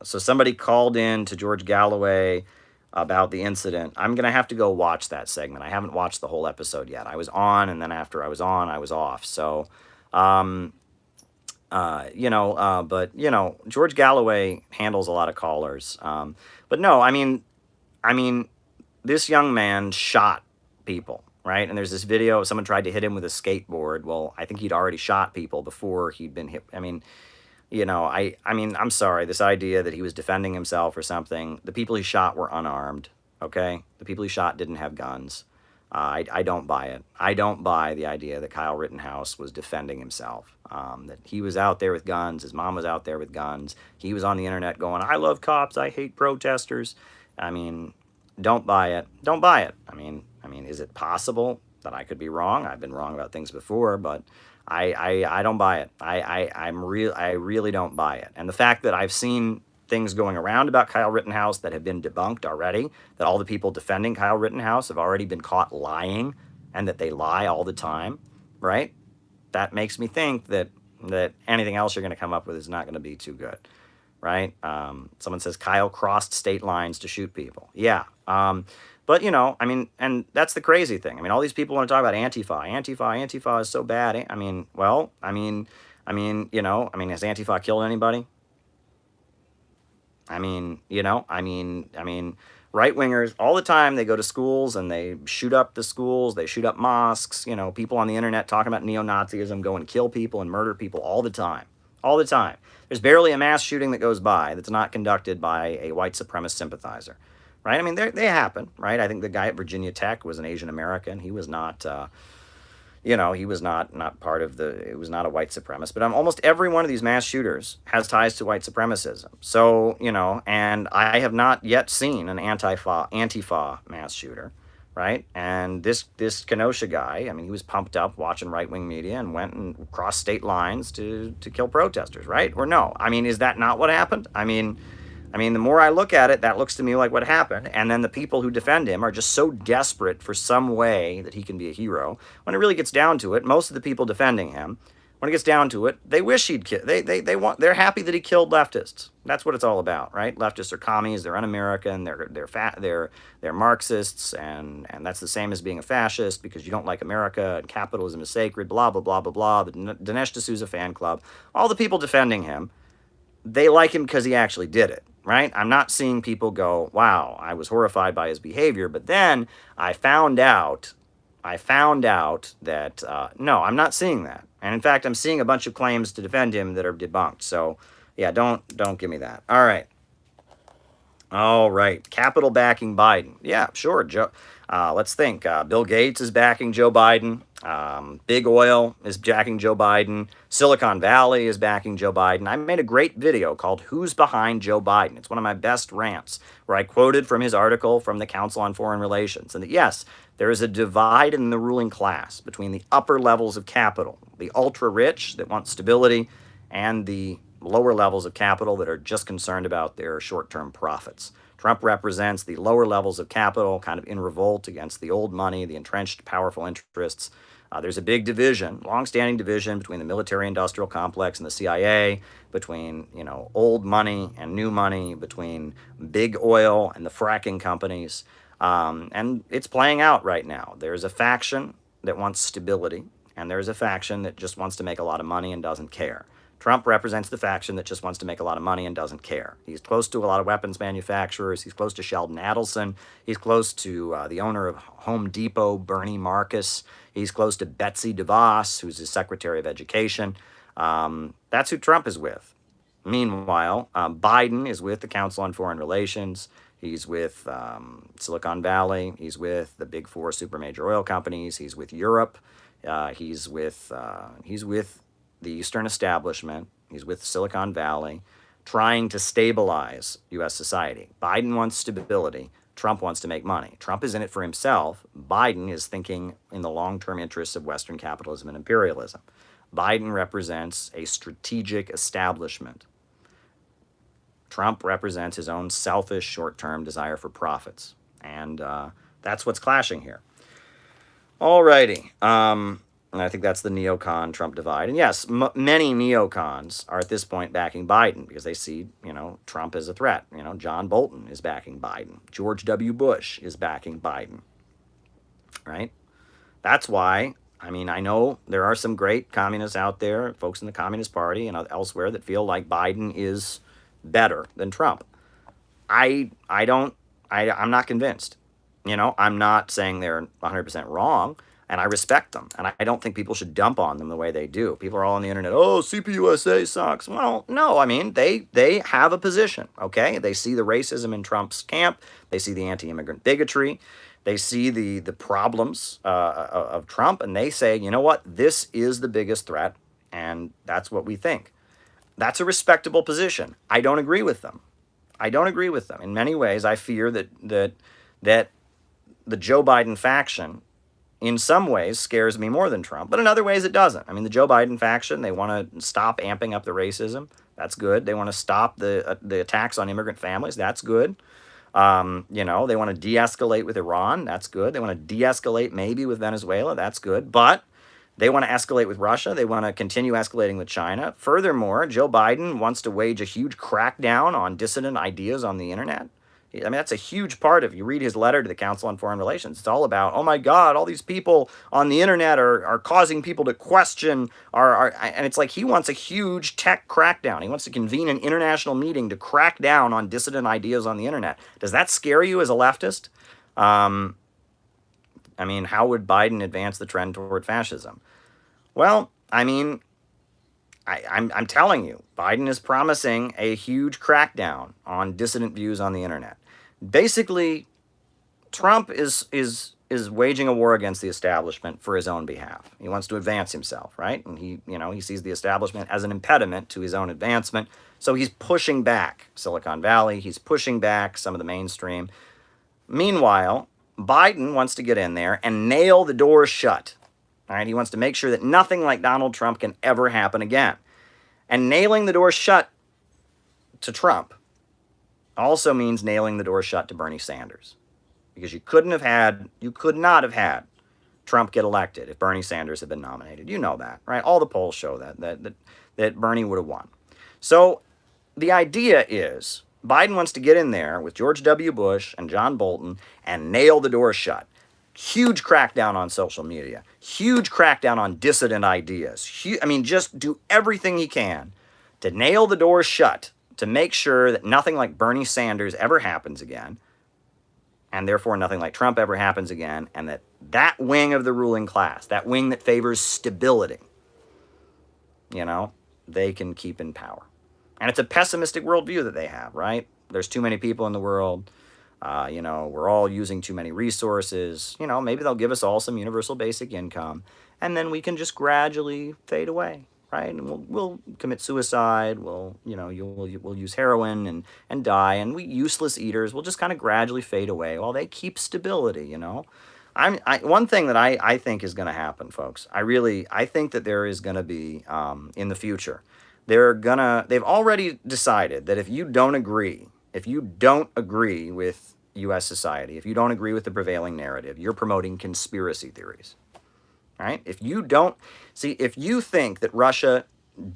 somebody called in to George Galloway about the incident. I'm going to have to go watch that segment. I haven't watched the whole episode yet. I was on, and then after I was on, I was off. So, George Galloway handles a lot of callers. But no, I mean, this young man shot people, right? And there's this video of someone tried to hit him with a skateboard. Well, I think he'd already shot people before he'd been hit. I'm sorry, this idea that he was defending himself or something, the people he shot were unarmed, okay? The people he shot didn't have guns. I don't buy it. I don't buy the idea that Kyle Rittenhouse was defending himself, that he was out there with guns, his mom was out there with guns, he was on the internet going, I love cops, I hate protesters. Don't buy it. Don't buy it. Is it possible that I could be wrong? I've been wrong about things before, but I don't buy it. I really don't buy it. And the fact that I've seen things going around about Kyle Rittenhouse that have been debunked already, that all the people defending Kyle Rittenhouse have already been caught lying, and that they lie all the time, right? That makes me think that anything else you're going to come up with is not going to be too good, right? Someone says Kyle crossed state lines to shoot people. Yeah. But, and that's the crazy thing. All these people want to talk about Antifa. Antifa is so bad. Has Antifa killed anybody? Right-wingers, all the time, they go to schools and they shoot up the schools, they shoot up mosques, people on the internet talking about neo-Nazism go and kill people and murder people all the time. All the time. There's barely a mass shooting that goes by that's not conducted by a white supremacist sympathizer. Right? They happen, right? I think the guy at Virginia Tech was an Asian American. He was not, he was not part of it was not a white supremacist. But almost every one of these mass shooters has ties to white supremacism. So, and I have not yet seen an Antifa mass shooter, right? And this Kenosha guy, he was pumped up watching right-wing media and went and crossed state lines to kill protesters, right? Or no? Is that not what happened? I mean, the more I look at it, that looks to me like what happened. And then the people who defend him are just so desperate for some way that he can be a hero. When it really gets down to it, most of the people defending him, when it gets down to it, they wish he'd kill. They're happy that he killed leftists. That's what it's all about, right? Leftists are commies. They're un-American. They're Marxists, and that's the same as being a fascist because you don't like America and capitalism is sacred. Blah blah blah blah blah. The Dinesh D'Souza fan club. All the people defending him, they like him because he actually did it, right? I'm not seeing people go, wow, I was horrified by his behavior, but then I found out that, no, I'm not seeing that. And in fact, I'm seeing a bunch of claims to defend him that are debunked. So yeah, don't give me that. All right. Capital backing Biden. Yeah, sure. Let's think. Bill Gates is backing Joe Biden. Big Oil is backing Joe Biden. Silicon Valley is backing Joe Biden. I made a great video called Who's Behind Joe Biden? It's one of my best rants where I quoted from his article from the Council on Foreign Relations. And that, yes, there is a divide in the ruling class between the upper levels of capital, the ultra-rich that want stability, and the lower levels of capital that are just concerned about their short-term profits. Trump represents the lower levels of capital, kind of in revolt against the old money, the entrenched powerful interests. There's a big division, long-standing division between the military-industrial complex and the CIA, between old money and new money, between big oil and the fracking companies, and it's playing out right now. There's a faction that wants stability, and there's a faction that just wants to make a lot of money and doesn't care. Trump represents the faction that just wants to make a lot of money and doesn't care. He's close to a lot of weapons manufacturers. He's close to Sheldon Adelson. He's close to the owner of Home Depot, Bernie Marcus. He's close to Betsy DeVos, who's his Secretary of Education. That's who Trump is with. Meanwhile, Biden is with the Council on Foreign Relations. He's with Silicon Valley. He's with the big four supermajor oil companies. He's with Europe. He's with the Eastern establishment. He's with Silicon Valley, trying to stabilize U.S. society. Biden wants stability. Trump wants to make money. Trump is in it for himself. Biden is thinking in the long-term interests of Western capitalism and imperialism. Biden represents a strategic establishment. Trump represents his own selfish, short-term desire for profits. And that's what's clashing here. Alrighty. And I think that's the neocon-Trump divide. And yes, many neocons are at this point backing Biden because they see, Trump as a threat. John Bolton is backing Biden. George W. Bush is backing Biden, right? That's why, I know there are some great communists out there, folks in the Communist Party and elsewhere that feel like Biden is better than Trump. I'm not convinced. I'm not saying they're 100% wrong. And I respect them, and I don't think people should dump on them the way they do. People are all on the internet, oh, CPUSA sucks. Well, no, they have a position, okay? They see the racism in Trump's camp. They see the anti-immigrant bigotry. They see the problems of Trump, and they say, you know what? This is the biggest threat, and that's what we think. That's a respectable position. I don't agree with them. In many ways, I fear that the Joe Biden faction in some ways scares me more than Trump, but in other ways it doesn't. The Joe Biden faction, they want to stop amping up the racism. That's good. They want to stop the attacks on immigrant families. That's good. They want to de-escalate with Iran. That's good. They want to de-escalate maybe with Venezuela. That's good. But they want to escalate with Russia. They want to continue escalating with China. Furthermore, Joe Biden wants to wage a huge crackdown on dissident ideas on the internet. That's a huge part of, you read his letter to the Council on Foreign Relations. It's all about, oh my God, all these people on the internet are causing people to question, and it's like he wants a huge tech crackdown. He wants to convene an international meeting to crack down on dissident ideas on the internet. Does that scare you as a leftist? How would Biden advance the trend toward fascism? Well, I'm telling you, Biden is promising a huge crackdown on dissident views on the internet. Basically, Trump is waging a war against the establishment for his own behalf. He wants to advance himself, right? And he sees the establishment as an impediment to his own advancement. So he's pushing back Silicon Valley. He's pushing back some of the mainstream. Meanwhile, Biden wants to get in there and nail the doors shut. All right, he wants to make sure that nothing like Donald Trump can ever happen again. And nailing the door shut to Trump also means nailing the door shut to Bernie Sanders. Because you could not have had Trump get elected if Bernie Sanders had been nominated. You know that, right? All the polls show that Bernie would have won. So the idea is Biden wants to get in there with George W. Bush and John Bolton and nail the door shut. Huge crackdown on social media. Huge crackdown on dissident ideas. Just do everything he can to nail the door shut to make sure that nothing like Bernie Sanders ever happens again, and therefore nothing like Trump ever happens again, and that wing of the ruling class, that wing that favors stability, they can keep in power. And it's a pessimistic worldview that they have, right? There's too many people in the world. We're all using too many resources. Maybe they'll give us all some universal basic income, and then we can just gradually fade away, right? And we'll commit suicide. We'll use heroin and die. And we useless eaters will just kind of gradually fade away while they keep stability. One thing that I think is going to happen, folks. I think that there is going to be in the future. They've already decided that if you don't agree with U.S. society, if you don't agree with the prevailing narrative, you're promoting conspiracy theories, right? If you think that Russia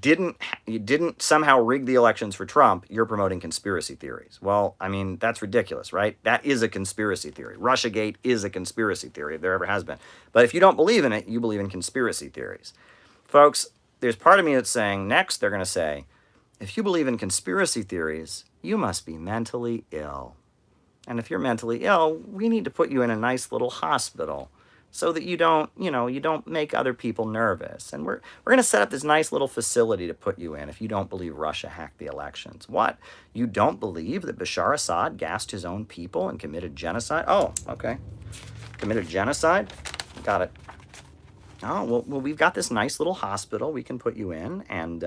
didn't somehow rig the elections for Trump, you're promoting conspiracy theories. Well, that's ridiculous, right? That is a conspiracy theory. Russiagate is a conspiracy theory if there ever has been. But if you don't believe in it, you believe in conspiracy theories. Folks, there's part of me that's saying, next they're going to say, if you believe in conspiracy theories, you must be mentally ill. And if you're mentally ill, we need to put you in a nice little hospital so that you don't make other people nervous. And we're going to set up this nice little facility to put you in if you don't believe Russia hacked the elections. What? You don't believe that Bashar Assad gassed his own people and committed genocide? Oh, okay. Committed genocide? Got it. Oh, well, we've got this nice little hospital we can put you in, and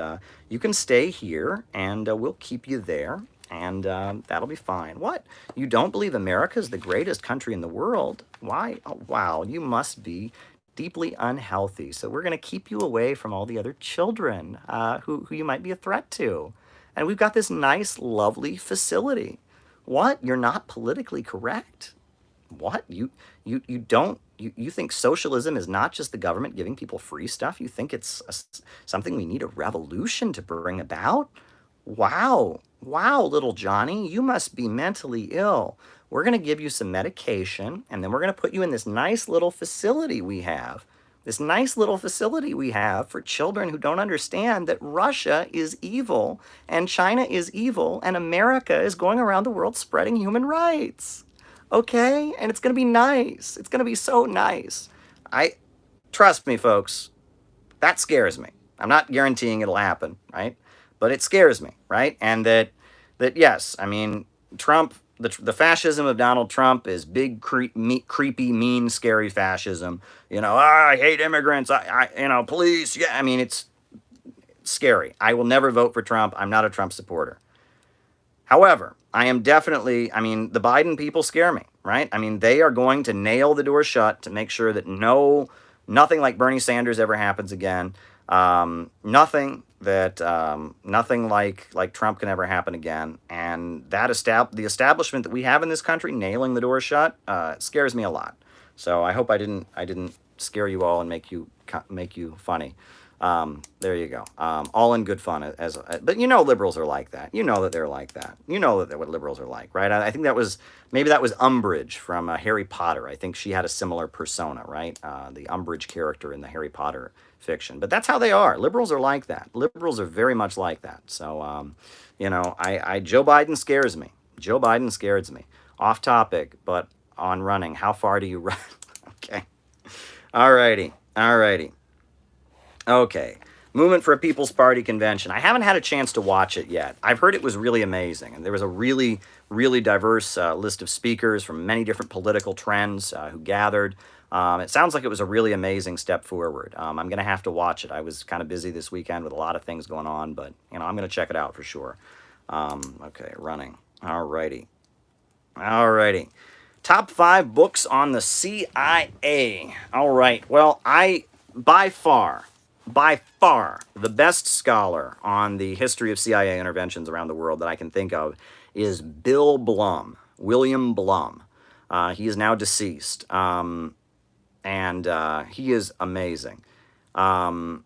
you can stay here, and we'll keep you there, and that'll be fine. What? You don't believe America is the greatest country in the world? Why? Oh, wow, you must be deeply unhealthy. So we're going to keep you away from all the other children who you might be a threat to. And we've got this nice, lovely facility. What? You're not politically correct? What? You think socialism is not just the government giving people free stuff? You think it's something we need a revolution to bring about? Wow, little Johnny, you must be mentally ill. We're going to give you some medication, and then we're going to put you in this nice little facility we have. This nice little facility we have for children who don't understand that Russia is evil, and China is evil, and America is going around the world spreading human rights. Okay? And it's going to be nice. It's going to be so nice. Trust me, folks, that scares me. I'm not guaranteeing it'll happen, right? But it scares me, right? And that yes, Trump, the fascism of Donald Trump is big, creepy, mean, scary fascism. I hate immigrants. Police. Yeah, it's scary. I will never vote for Trump. I'm not a Trump supporter. However, I am definitely, the Biden people scare me, right? They are going to nail the door shut to make sure that nothing like Bernie Sanders ever happens again. Nothing like Trump can ever happen again. And the establishment that we have in this country nailing the door shut scares me a lot. So I hope I didn't scare you all and make you funny. There you go. All in good fun. But liberals are like that. That they're like that. That what liberals are like, right? I think that was Umbridge from Harry Potter. I think she had a similar persona, right? The Umbridge character in the Harry Potter fiction. But that's how they are. Liberals are like that. Liberals are very much like that. So, Joe Biden scares me. Joe Biden scares me. Off topic, but on running. How far do you run? Okay. Alrighty. Okay, Movement for a People's Party convention. I haven't had a chance to watch it yet. I've heard it was really amazing, and there was a really, really diverse list of speakers from many different political trends who gathered. It sounds like it was a really amazing step forward. I'm going to have to watch it. I was kind of busy this weekend with a lot of things going on, but I'm going to check it out for sure. Okay, running. Alrighty. Top 5 books on the CIA. All right. Well, by far, the best scholar on the history of CIA interventions around the world that I can think of is Bill Blum, William Blum. He is now deceased, and he is amazing. Bill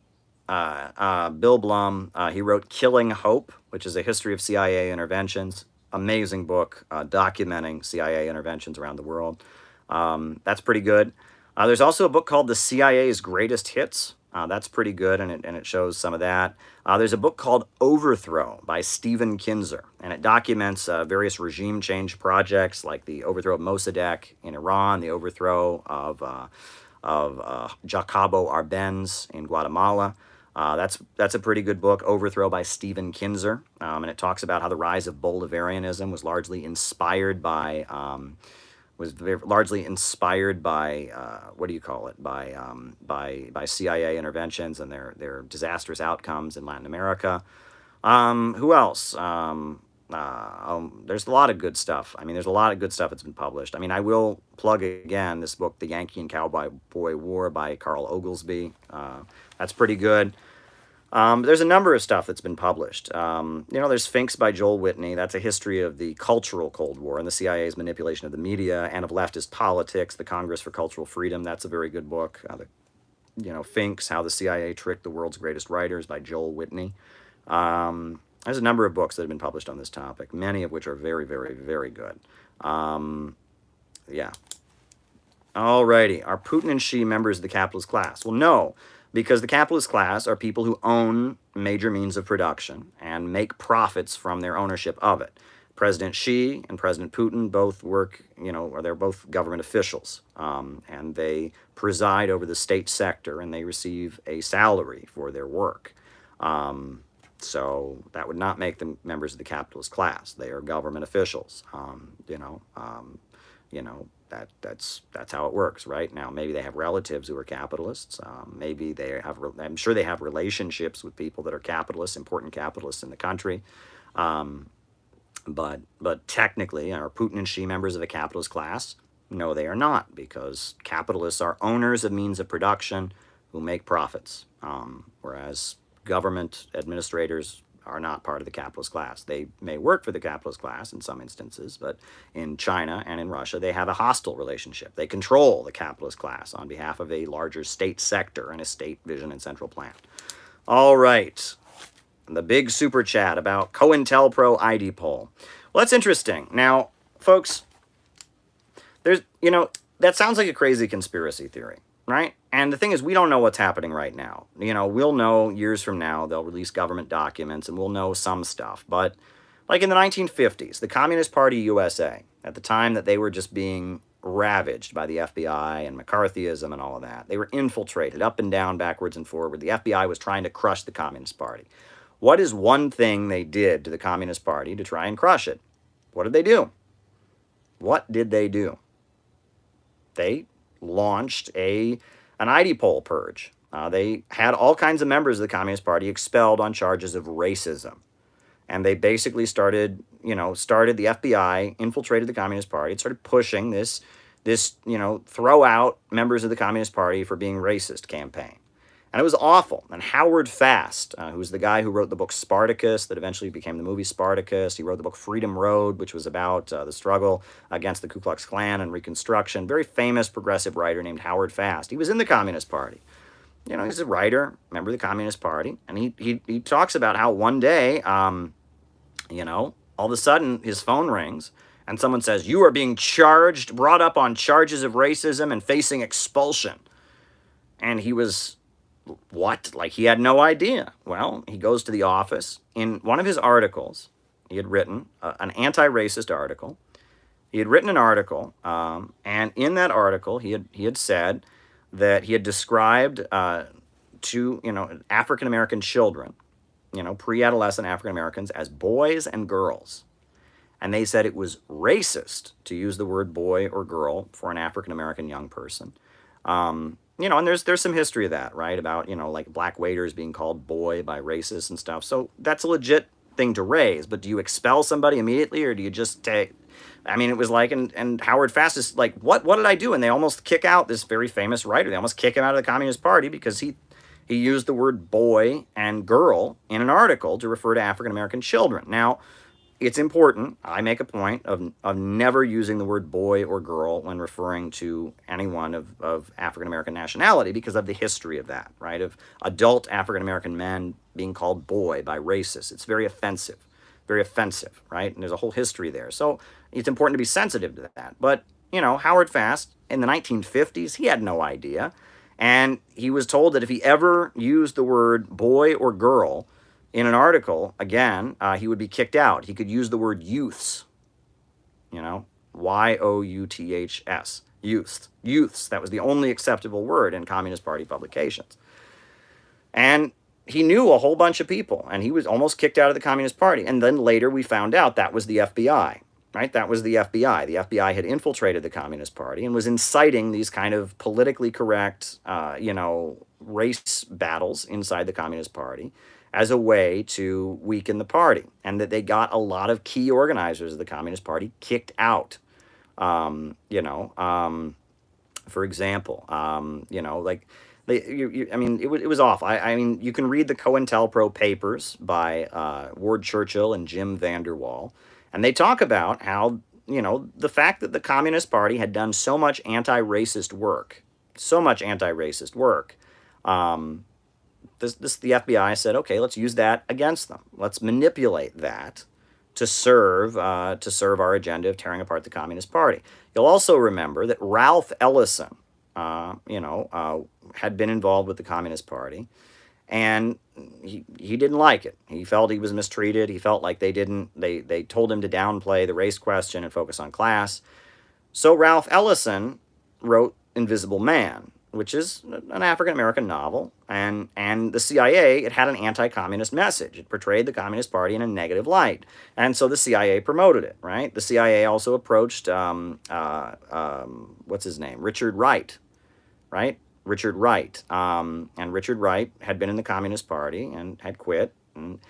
Blum, he wrote Killing Hope, which is a history of CIA interventions. Amazing book documenting CIA interventions around the world. That's pretty good. There's also a book called The CIA's Greatest Hits. That's pretty good, and it shows some of that. There's a book called Overthrow by Stephen Kinzer, and it documents various regime change projects like the overthrow of Mossadegh in Iran, the overthrow of Jacobo Arbenz in Guatemala. That's a pretty good book, Overthrow by Stephen Kinzer, and it talks about how the rise of Bolivarianism was largely inspired by what do you call it? By CIA interventions and their disastrous outcomes in Latin America. Who else? There's a lot of good stuff. I mean, there's a lot of good stuff that's been published. I mean, I will plug again this book, The Yankee and Cowboy War by Carl Oglesby. That's pretty good. There's a number of stuff that's been published. There's Finks by Joel Whitney. That's a history of the cultural Cold War and the CIA's manipulation of the media and of leftist politics, the Congress for Cultural Freedom. That's a very good book. Finks, How the CIA Tricked the World's Greatest Writers by Joel Whitney. There's a number of books that have been published on this topic, many of which are very, very, very good. Yeah. Alrighty. Are Putin and Xi members of the capitalist class? Well, no, because the capitalist class are people who own major means of production and make profits from their ownership of it. President Xi and President Putin both work, or they're both government officials, and they preside over the state sector, and they receive a salary for their work. So that would not make them members of the capitalist class. They are government officials. That's how it works, right? Now, maybe they have relatives who are capitalists. Maybe they have. I'm sure they have relationships with people that are capitalists, important capitalists in the country. But technically, are Putin and Xi members of the capitalist class? No, they are not, because capitalists are owners of means of production who make profits, whereas government administrators are not part of the capitalist class. They may work for the capitalist class in some instances, but in China and in Russia, they have a hostile relationship. They control the capitalist class on behalf of a larger state sector and a state vision and central plan. All right. The big super chat about COINTELPRO ID poll. Well, that's interesting. Now, folks, there's, that sounds like a crazy conspiracy theory, right? And the thing is, we don't know what's happening right now. We'll know years from now. They'll release government documents, and we'll know some stuff. But like in the 1950s, the Communist Party USA, at the time that they were just being ravaged by the FBI and McCarthyism and all of that, they were infiltrated up and down, backwards and forward. The FBI was trying to crush the Communist Party. What is one thing they did to the Communist Party to try and crush it? What did they do? What did they do? They launched an ID poll purge. They had all kinds of members of the Communist Party expelled on charges of racism. And they basically started the FBI, infiltrated the Communist Party, and started pushing this throw out members of the Communist Party for being racist campaign. And it was awful. And Howard Fast, who's the guy who wrote the book Spartacus, that eventually became the movie Spartacus. He wrote the book Freedom Road, which was about the struggle against the Ku Klux Klan and Reconstruction. Very famous progressive writer named Howard Fast. He was in the Communist Party. He's a writer, member of the Communist Party. And he talks about how one day, all of a sudden his phone rings and someone says, "You are being brought up on charges of racism and facing expulsion." And he was... What? Like, he had no idea. Well, he goes to the office. In one of his articles, he had written an anti-racist article. He had written an article, and in that article, he had said that he had described to African-American children, pre-adolescent African-Americans, as boys and girls. And they said it was racist to use the word boy or girl for an African-American young person. And there's some history of that, right? About, like black waiters being called boy by racists and stuff. So that's a legit thing to raise. But do you expel somebody immediately, or do you just take... I mean, it was like, and Howard Fast is like, what did I do? And they almost kick out this very famous writer. They almost kick him out of the Communist Party because he used the word boy and girl in an article to refer to African-American children. Now, it's important, I make a point of never using the word boy or girl when referring to anyone of African-American nationality because of the history of that, right? Of adult African-American men being called boy by racists. It's very offensive, right? And there's a whole history there. So it's important to be sensitive to that. But, Howard Fast in the 1950s, he had no idea. And he was told that if he ever used the word boy or girl in an article, again, he would be kicked out. He could use the word youths, youths, youths. Youths, that was the only acceptable word in Communist Party publications. And he knew a whole bunch of people, and he was almost kicked out of the Communist Party. And then later we found out that was the FBI, right? That was the FBI. The FBI had infiltrated the Communist Party and was inciting these kind of politically correct, race battles inside the Communist Party as a way to weaken the party, and that they got a lot of key organizers of the Communist Party kicked out. For example, it was awful. You can read the COINTELPRO papers by Ward Churchill and Jim Vander Wall, and they talk about how, the fact that the Communist Party had done so much anti-racist work, the FBI said, okay, let's use that against them. Let's manipulate that to serve our agenda of tearing apart the Communist Party. You'll also remember that Ralph Ellison, had been involved with the Communist Party, and he didn't like it. He felt he was mistreated. He felt like they told him to downplay the race question and focus on class. So Ralph Ellison wrote Invisible Man, which is an African-American novel, and the CIA, it had an anti-communist message. It portrayed the Communist Party in a negative light, and so the CIA promoted it, right? The CIA also approached, what's his name? Richard Wright, right? Richard Wright. And Richard Wright had been in the Communist Party and had quit, and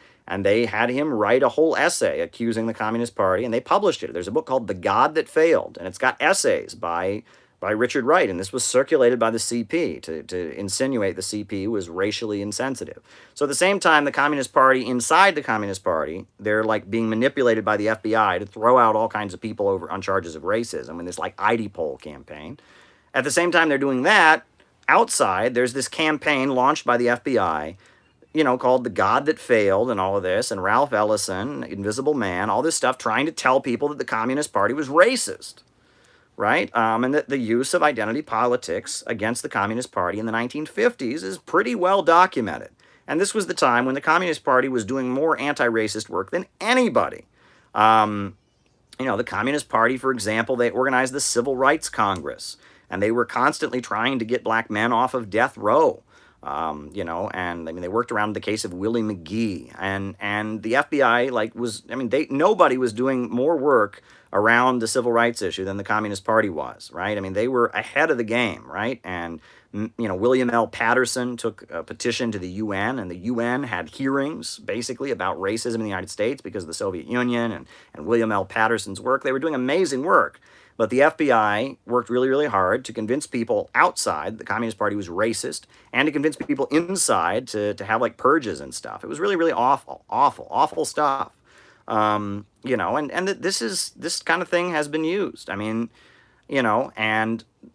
they had him write a whole essay accusing the Communist Party, and they published it. There's a book called The God That Failed, and it's got essays by Richard Wright, and this was circulated by the CP to insinuate the CP was racially insensitive. So at the same time, the Communist Party, inside the Communist Party, they're like being manipulated by the FBI to throw out all kinds of people over on charges of racism in this like ID poll campaign. At the same time they're doing that, outside, there's this campaign launched by the FBI, called The God That Failed and all of this, and Ralph Ellison, Invisible Man, all this stuff trying to tell people that the Communist Party was racist. Right? And that the use of identity politics against the Communist Party in the 1950s is pretty well documented. And this was the time when the Communist Party was doing more anti-racist work than anybody. The Communist Party, for example, they organized the Civil Rights Congress, and they were constantly trying to get black men off of death row. They worked around the case of Willie McGee, and the FBI nobody was doing more work around the civil rights issue than the Communist Party was, right? They were ahead of the game, right? And William L. Patterson took a petition to the UN, and the UN had hearings basically about racism in the United States because of the Soviet Union and William L. Patterson's work. They were doing amazing work. But the FBI worked really, really hard to convince people outside the Communist Party was racist, and to convince people inside to have like purges and stuff. It was really, really awful stuff. This kind of thing has been used. And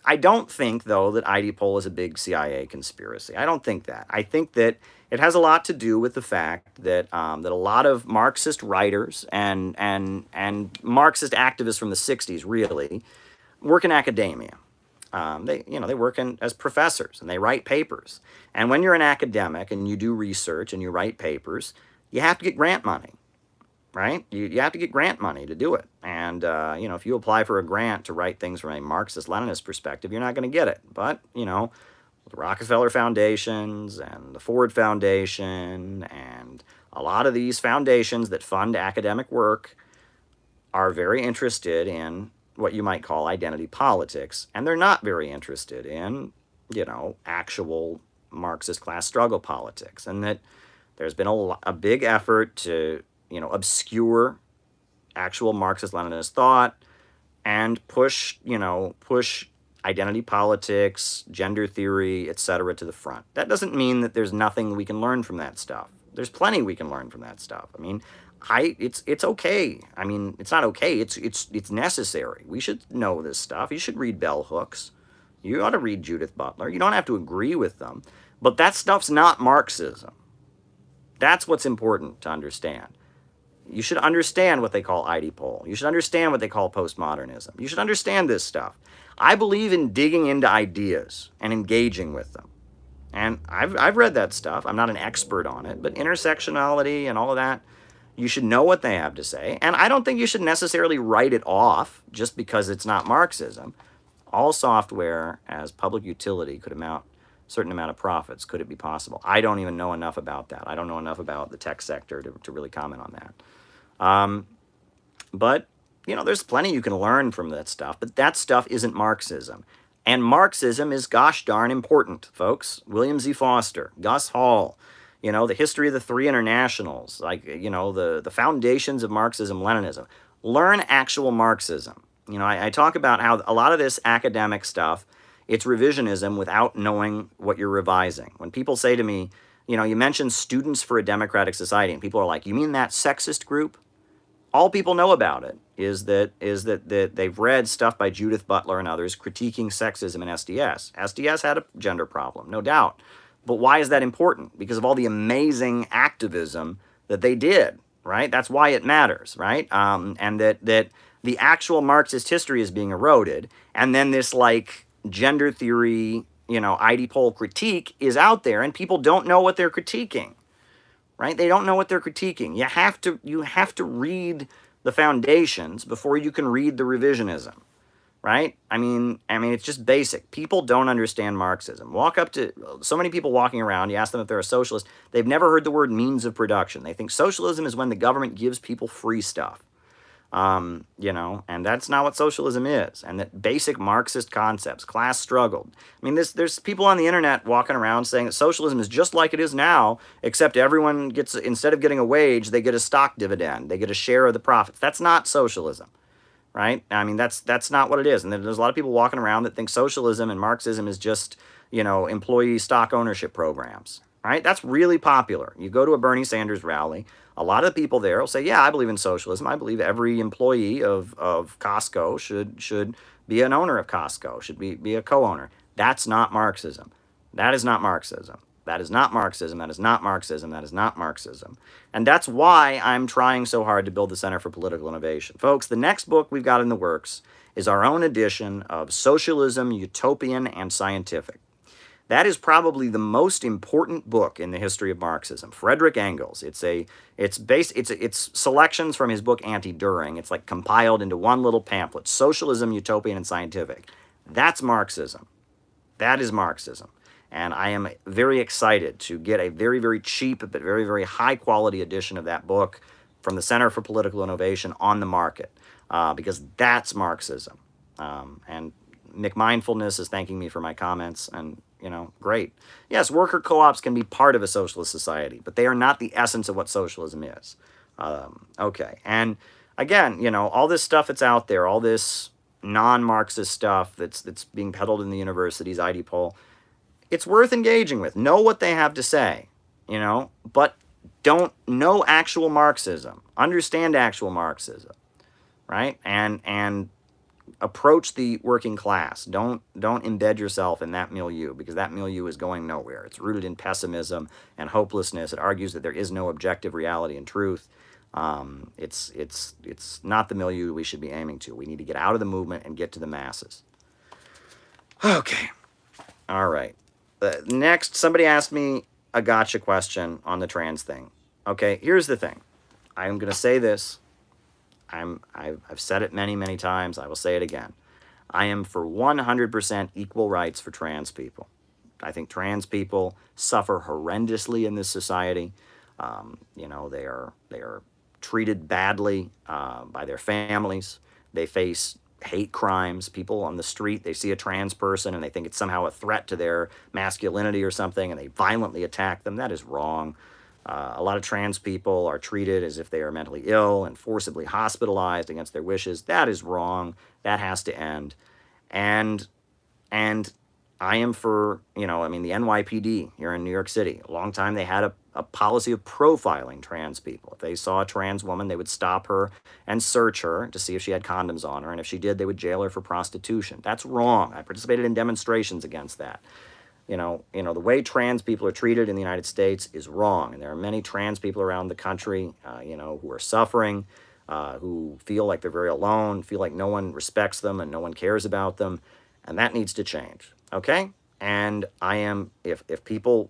I don't think, though, that ID poll is a big CIA conspiracy. I don't think that. I think that it has a lot to do with the fact that that a lot of Marxist writers and Marxist activists from the 60s really work in academia. They work as professors, and they write papers. And when you're an academic and you do research and you write papers, you have to get grant money. Right? You have to get grant money to do it. And, if you apply for a grant to write things from a Marxist-Leninist perspective, you're not going to get it. But, the Rockefeller Foundations and the Ford Foundation and a lot of these foundations that fund academic work are very interested in what you might call identity politics. And they're not very interested in, actual Marxist class struggle politics. And that there's been a big effort to obscure actual Marxist-Leninist thought and push identity politics, gender theory, etc. to the front. That doesn't mean that there's nothing we can learn from that stuff. There's plenty we can learn from that stuff. it's okay. I mean, it's not okay. It's necessary. We should know this stuff. You should read bell hooks. You ought to read Judith Butler. You don't have to agree with them, but that stuff's not Marxism. That's what's important to understand. You should understand what they call IDPol. You should understand what they call postmodernism. You should understand this stuff. I believe in digging into ideas and engaging with them. And I've read that stuff. I'm not an expert on it, but intersectionality and all of that, you should know what they have to say. And I don't think you should necessarily write it off just because it's not Marxism. All software as public utility could amount a certain amount of profits. Could it be possible? I don't even know enough about that. I don't know enough about the tech sector to really comment on that. But, you know, there's plenty you can learn from that stuff, but that stuff isn't Marxism. And Marxism is gosh darn important, folks. William Z. Foster, Gus Hall, you know, the history of the three internationals, like, you know, the foundations of Marxism-Leninism. Learn actual Marxism. You know, I talk about how a lot of this academic stuff, it's revisionism without knowing what you're revising. When people say to me, you know, you mentioned Students for a Democratic Society, and people are like, you mean that sexist group? All people know about it is that they've read stuff by Judith Butler and others critiquing sexism in SDS. SDS had a gender problem, no doubt. But why is that important? Because of all the amazing activism that they did, right? That's why it matters, right? And that the actual Marxist history is being eroded, and then this, like, gender theory, you know, IDPol critique is out there, and people don't know what they're critiquing. Right? They don't know what they're critiquing. You have to read the foundations before you can read the revisionism. Right? I mean, it's just basic. People don't understand Marxism. Walk up to so many people walking around, you ask them if they're a socialist, they've never heard the word means of production. They think socialism is when the government gives people free stuff. You know, and that's not what socialism is. And that basic Marxist concepts, class struggle. I mean, there's people on the internet walking around saying that socialism is just like it is now, except everyone gets, instead of getting a wage, they get a stock dividend. They get a share of the profits. That's not socialism, right? I mean, that's not what it is. And there's a lot of people walking around that think socialism and Marxism is just, you know, employee stock ownership programs, right? That's really popular. You go to a Bernie Sanders rally, a lot of the people there will say, yeah, I believe in socialism. I believe every employee of Costco should be an owner of Costco, should be a co-owner. That's not Marxism. That is not Marxism. That is not Marxism. That is not Marxism. That is not Marxism. And that's why I'm trying so hard to build the Center for Political Innovation. Folks, the next book we've got in the works is our own edition of Socialism, Utopian, and Scientific. That is probably the most important book in the history of Marxism. Frederick Engels. It's selections from his book Anti-Düring. It's like compiled into one little pamphlet. Socialism, Utopian, and Scientific. That's Marxism. That is Marxism. And I am very excited to get a very, very cheap but very, very high quality edition of that book from the Center for Political Innovation on the market, because that's Marxism. And McMindfulness is thanking me for my comments, and you know, great. Yes, worker co-ops can be part of a socialist society, but they are not the essence of what socialism is. Okay, and again, you know, all this stuff that's out there, all this non-Marxist stuff that's being peddled in the universities, IDPol, it's worth engaging with. Know what they have to say, you know, but don't know actual Marxism. Understand actual Marxism, right? And approach the working class. Don't embed yourself in that milieu, because that milieu is going nowhere. It's rooted in pessimism and hopelessness. It argues that there is no objective reality and truth. It's not the milieu we should be aiming to. We need to get out of the movement and get to the masses. Okay. All right. Next, somebody asked me a gotcha question on the trans thing. Okay, here's the thing. I'm going to say this. I've said it many, many times. I will say it again. I am for 100% equal rights for trans people. I think trans people suffer horrendously in this society. You know, they are treated badly by their families. They face hate crimes. People on the street, they see a trans person and they think it's somehow a threat to their masculinity or something, and they violently attack them. That is wrong. A lot of trans people are treated as if they are mentally ill and forcibly hospitalized against their wishes. That is wrong. That has to end. And I am for, you know, I mean, the NYPD here in New York City. A long time they had a policy of profiling trans people. If they saw a trans woman, they would stop her and search her to see if she had condoms on her. And if she did, they would jail her for prostitution. That's wrong. I participated in demonstrations against that. The way trans people are treated in the United States is wrong. And there are many trans people around the country, who are suffering, who feel like they're very alone, feel like no one respects them and no one cares about them. And that needs to change. Okay? And if people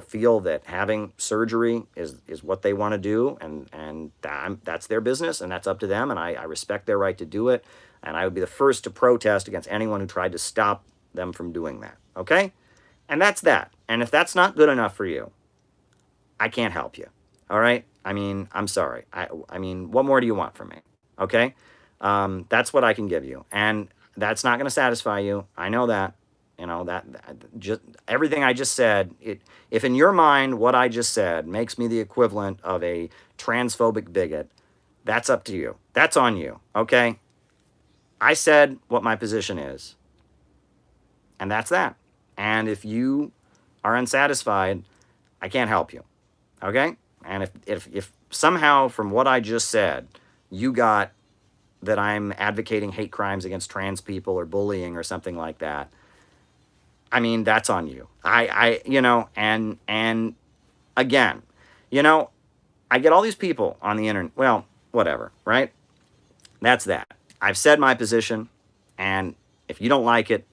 feel that having surgery is what they want to do, and that's their business and that's up to them, and I respect their right to do it, and I would be the first to protest against anyone who tried to stop them from doing that. Okay? And that's that. And if that's not good enough for you, I can't help you. All right? I mean, I'm sorry. I mean, what more do you want from me? Okay? That's what I can give you. And that's not going to satisfy you. I know that. That just everything I just said, if in your mind what I just said makes me the equivalent of a transphobic bigot, that's up to you. That's on you. Okay? I said what my position is. And that's that. And if you are unsatisfied, I can't help you. Okay? And if somehow from what I just said, you got that I'm advocating hate crimes against trans people or bullying or something like that, I mean, that's on you. And again, I get all these people on the internet. Well, whatever, right? That's that. I've said my position, and if you don't like it,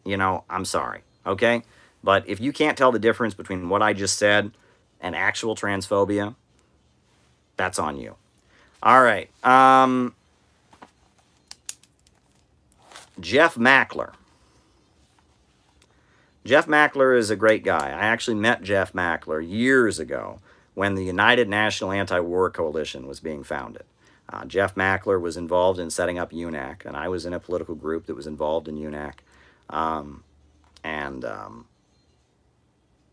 I'm sorry, okay? But if you can't tell the difference between what I just said and actual transphobia, that's on you. All right. Jeff Mackler. Jeff Mackler is a great guy. I actually met Jeff Mackler years ago when the United National Anti-War Coalition was being founded. Jeff Mackler was involved in setting up UNAC, and I was in a political group that was involved in UNAC.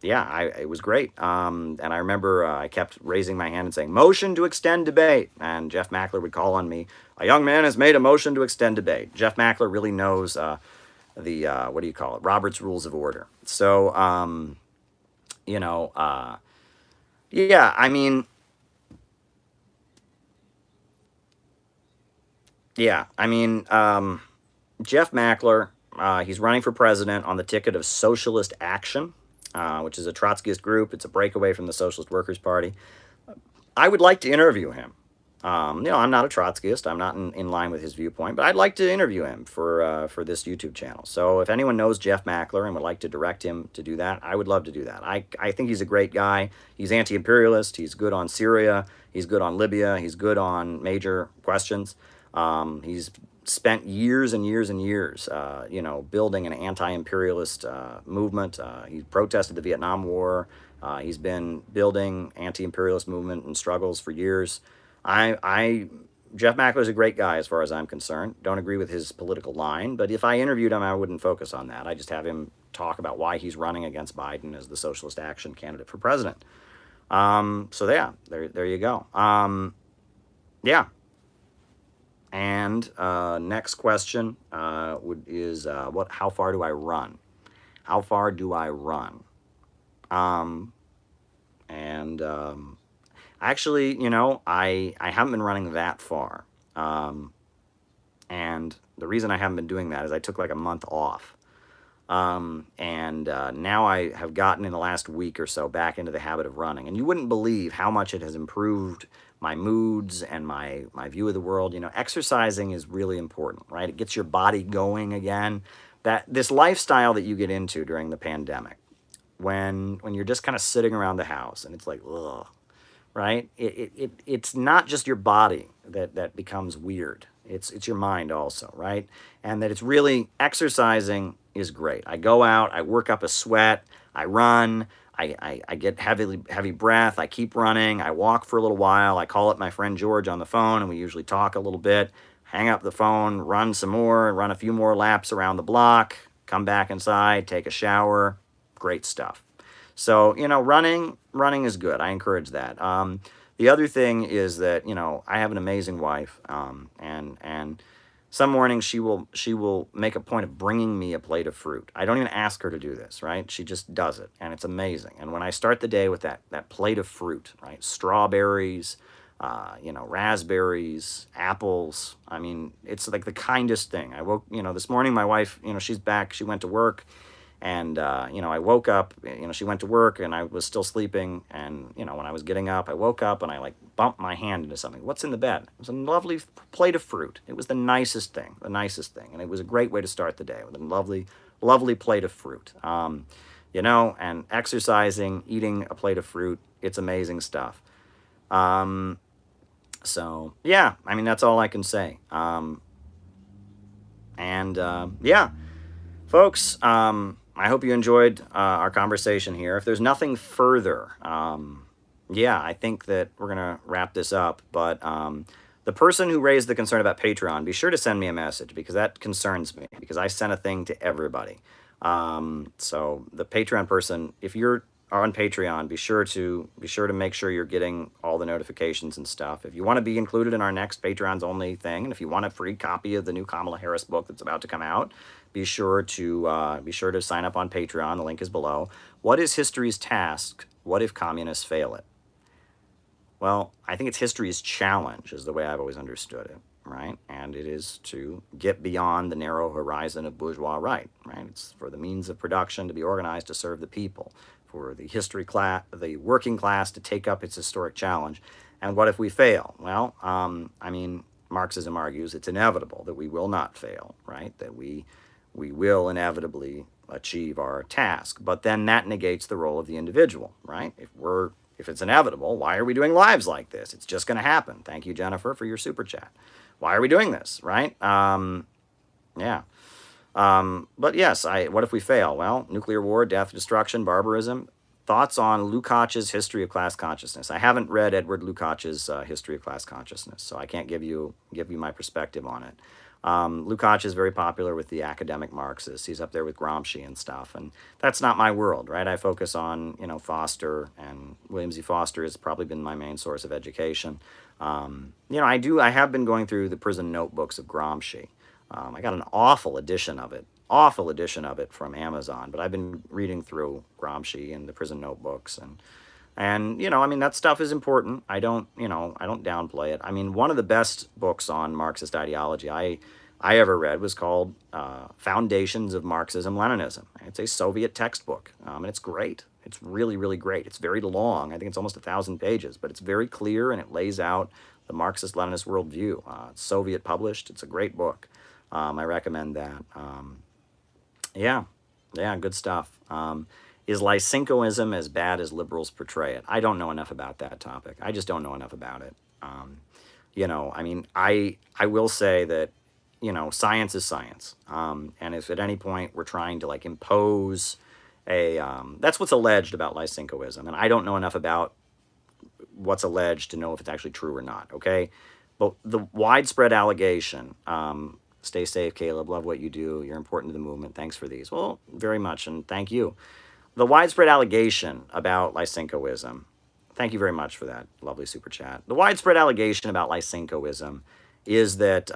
It was great. And I remember I kept raising my hand and saying, motion to extend debate. And Jeff Mackler would call on me, a young man has made a motion to extend debate. Jeff Mackler really knows Robert's Rules of Order. So, Jeff Mackler, he's running for president on the ticket of Socialist Action, which is a Trotskyist group. It's a breakaway from the Socialist Workers' Party. I would like to interview him. I'm not a Trotskyist. I'm not in line with his viewpoint, but I'd like to interview him for this YouTube channel. So if anyone knows Jeff Mackler and would like to direct him to do that, I would love to do that. I think he's a great guy. He's anti-imperialist. He's good on Syria. He's good on Libya. He's good on major questions. He's spent years and years and years, building an anti-imperialist movement. He protested the Vietnam War. He's been building anti-imperialist movement and struggles for years. Jeff Mackler is a great guy as far as I'm concerned. Don't agree with his political line, but if I interviewed him, I wouldn't focus on that. I just have him talk about why he's running against Biden as the Socialist Action candidate for president. There you go. And next question is how far do I run? How far do I run? Actually, I haven't been running that far. And the reason I haven't been doing that is I took like a month off. Now I have gotten in the last week or so back into the habit of running. And you wouldn't believe how much it has improved my moods and my view of the world. Exercising is really important, right? It gets your body going again. This lifestyle that you get into during the pandemic, when you're just kind of sitting around the house and it's like, ugh, right? It's not just your body that becomes weird. It's your mind also, right? And that it's really, exercising is great. I go out, I work up a sweat, I run, I get heavy breath, I keep running, I walk for a little while, I call up my friend George on the phone, and we usually talk a little bit, hang up the phone, run some more, run a few more laps around the block, come back inside, take a shower, great stuff. So, running is good. I encourage that. The other thing is that, I have an amazing wife, and Some mornings she will make a point of bringing me a plate of fruit. I don't even ask her to do this, right? She just does it, and it's amazing. And when I start the day with that plate of fruit, right? Strawberries, raspberries, apples. I mean, it's like the kindest thing. I woke, this morning my wife, she's back. She went to work. And, I woke up, she went to work and I was still sleeping. And, when I was getting up, I woke up and I like bumped my hand into something. What's in the bed? It was a lovely plate of fruit. It was the nicest thing. And it was a great way to start the day with a lovely, lovely plate of fruit. And exercising, eating a plate of fruit, it's amazing stuff. So, yeah, I mean, that's all I can say. Yeah, folks, I hope you enjoyed our conversation here. If there's nothing further, I think that we're going to wrap this up. But the person who raised the concern about Patreon, be sure to send me a message because that concerns me because I sent a thing to everybody. So the Patreon person, if you're on Patreon, be sure to make sure you're getting all the notifications and stuff. If you want to be included in our next Patreon's only thing, and if you want a free copy of the new Kamala Harris book that's about to come out, be sure to sign up on Patreon. The link is below. What is history's task? What if communists fail it? Well, I think it's history's challenge is the way I've always understood it, right? And it is to get beyond the narrow horizon of bourgeois right? It's for the means of production to be organized to serve the people, for the working class to take up its historic challenge. And what if we fail? Well, Marxism argues it's inevitable that we will not fail, right? That we will inevitably achieve our task. But then that negates the role of the individual, right? If it's inevitable, why are we doing lives like this? It's just going to happen. Thank you, Jennifer, for your super chat. Why are we doing this, right? But yes, what if we fail? Well, nuclear war, death, destruction, barbarism. Thoughts on Lukács's History of Class Consciousness? I haven't read Edward Lukács's History of Class Consciousness, so I can't give you my perspective on it. Lukács is very popular with the academic Marxists. He's up there with Gramsci and stuff, and that's not my world, right? I focus on, Foster, and William Z. Foster has probably been my main source of education. I have been going through the prison notebooks of Gramsci. I got an awful edition of it from Amazon, but I've been reading through Gramsci and the prison notebooks, and that stuff is important. I don't downplay it. I mean, one of the best books on Marxist ideology I ever read was called Foundations of Marxism-Leninism. It's a Soviet textbook, and it's great. It's really, really great. It's very long. I think it's almost 1,000 pages, but it's very clear, and it lays out the Marxist-Leninist worldview. It's Soviet published. It's a great book. I recommend that. Good stuff. Is Lysenkoism as bad as liberals portray it? I don't know enough about that topic. I just don't know enough about it. I will say that, science is science. And if at any point we're trying to impose that's what's alleged about Lysenkoism. And I don't know enough about what's alleged to know if it's actually true or not. Okay. But the widespread allegation, stay safe, Caleb. Love what you do. You're important to the movement. Thanks for these. Well, very much. And thank you. The widespread allegation about Lysenkoism, thank you very much for that lovely super chat. The widespread allegation about Lysenkoism is that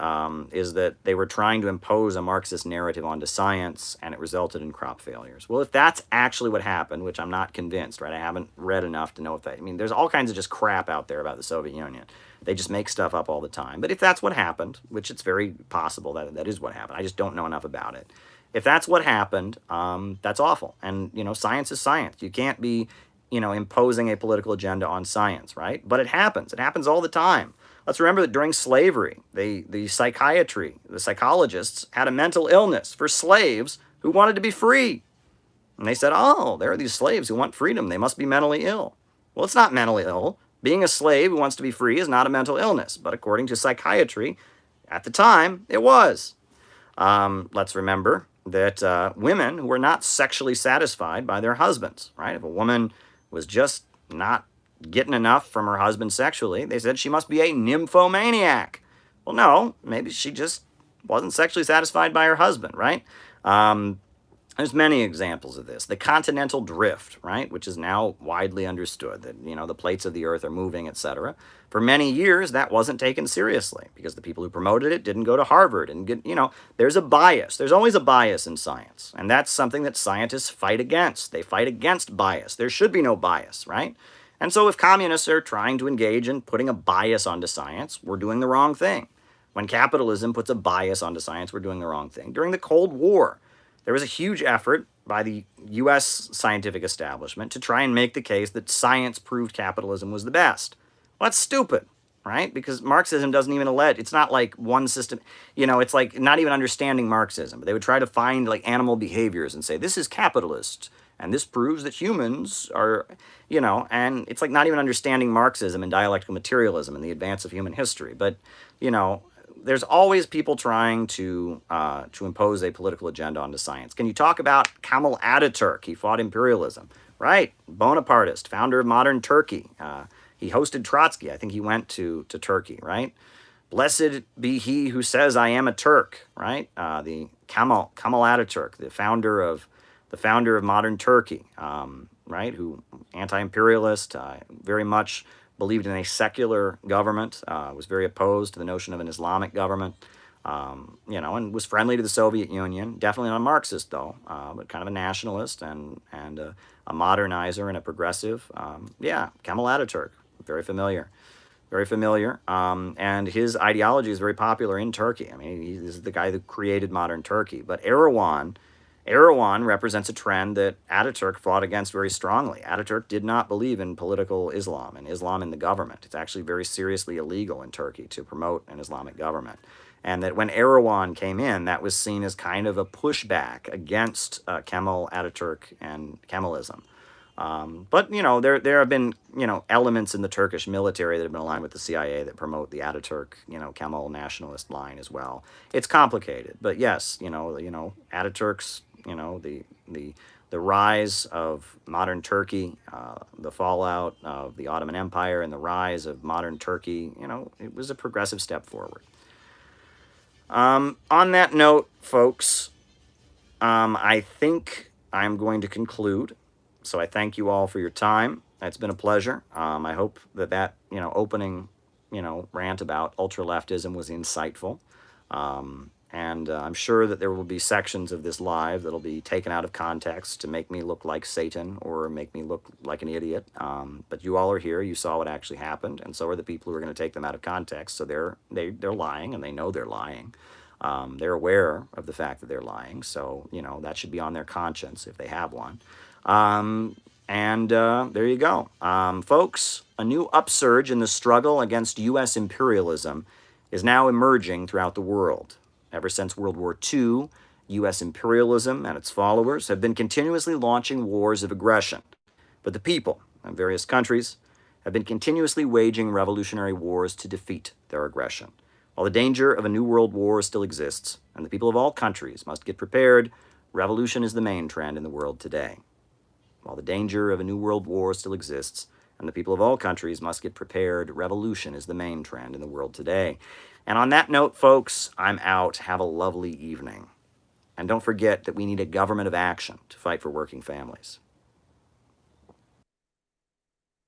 they were trying to impose a Marxist narrative onto science, and it resulted in crop failures. Well, if that's actually what happened, which I'm not convinced, right? I haven't read enough to know if that. I mean, there's all kinds of just crap out there about the Soviet Union. They just make stuff up all the time. But if that's what happened, which it's very possible that is what happened, I just don't know enough about it. If that's what happened, that's awful. And, science is science. You can't be, imposing a political agenda on science, right? But it happens. It happens all the time. Let's remember that during slavery, the psychologists had a mental illness for slaves who wanted to be free. And they said, oh, there are these slaves who want freedom. They must be mentally ill. Well, it's not mentally ill. Being a slave who wants to be free is not a mental illness. But according to psychiatry, at the time, it was. Let's remember that women who were not sexually satisfied by their husbands, right? If a woman was just not getting enough from her husband sexually, they said she must be a nymphomaniac. Well, no, maybe she just wasn't sexually satisfied by her husband, right? There's many examples of this. The continental drift, right, which is now widely understood that, the plates of the earth are moving, etc. For many years, that wasn't taken seriously because the people who promoted it didn't go to Harvard and there's a bias. There's always a bias in science, and that's something that scientists fight against. They fight against bias. There should be no bias, right? And so if communists are trying to engage in putting a bias onto science, we're doing the wrong thing. When capitalism puts a bias onto science, we're doing the wrong thing. During the Cold War, there was a huge effort by the U.S. scientific establishment to try and make the case that science proved capitalism was the best. Well, that's stupid, right? Because Marxism doesn't even allege, it's not like one system, it's like not even understanding Marxism. But they would try to find like animal behaviors and say, this is capitalist, and this proves that humans are, and it's like not even understanding Marxism and dialectical materialism and the advance of human history. But, there's always people trying to impose a political agenda onto science. Can you talk about Kemal Ataturk? He fought imperialism, right? Bonapartist, founder of modern Turkey. He hosted Trotsky. I think he went to Turkey, right? Blessed be he who says, I am a Turk, right? The Kemal Ataturk, the founder of modern Turkey, right? Who anti-imperialist, very much believed in a secular government, was very opposed to the notion of an Islamic government, and was friendly to the Soviet Union. Definitely not a Marxist, though, but kind of a nationalist and a modernizer and a progressive. Kemal Ataturk, very familiar. Very familiar. And his ideology is very popular in Turkey. I mean, this is the guy who created modern Turkey. But Erdogan represents a trend that Ataturk fought against very strongly. Ataturk did not believe in political Islam and Islam in the government. It's actually very seriously illegal in Turkey to promote an Islamic government. And that when Erdogan came in, that was seen as kind of a pushback against Kemal Ataturk and Kemalism. But there have been elements in the Turkish military that have been aligned with the CIA that promote the Ataturk Kemal nationalist line as well. It's complicated, but yes, Ataturk's the rise of modern Turkey, the fallout of the Ottoman Empire, and the rise of modern Turkey. It was a progressive step forward. On that note, folks, I think I'm going to conclude. So I thank you all for your time. It's been a pleasure. I hope that opening, rant about ultra-leftism was insightful. And I'm sure that there will be sections of this live that'll be taken out of context to make me look like Satan or make me look like an idiot. But you all are here. You saw what actually happened, and so are the people who are going to take them out of context. So they're lying, and they know they're lying. They're aware of the fact that they're lying. So that should be on their conscience if they have one. There you go. Folks, a new upsurge in the struggle against U.S. imperialism is now emerging throughout the world. Ever since World War II, U.S. imperialism and its followers have been continuously launching wars of aggression. But the people in various countries have been continuously waging revolutionary wars to defeat their aggression. While the danger of a new world war still exists, and the people of all countries must get prepared, revolution is the main trend in the world today. While the danger of a new world war still exists, and the people of all countries must get prepared, revolution is the main trend in the world today. And on that note, folks, I'm out. Have a lovely evening. And don't forget that we need a government of action to fight for working families.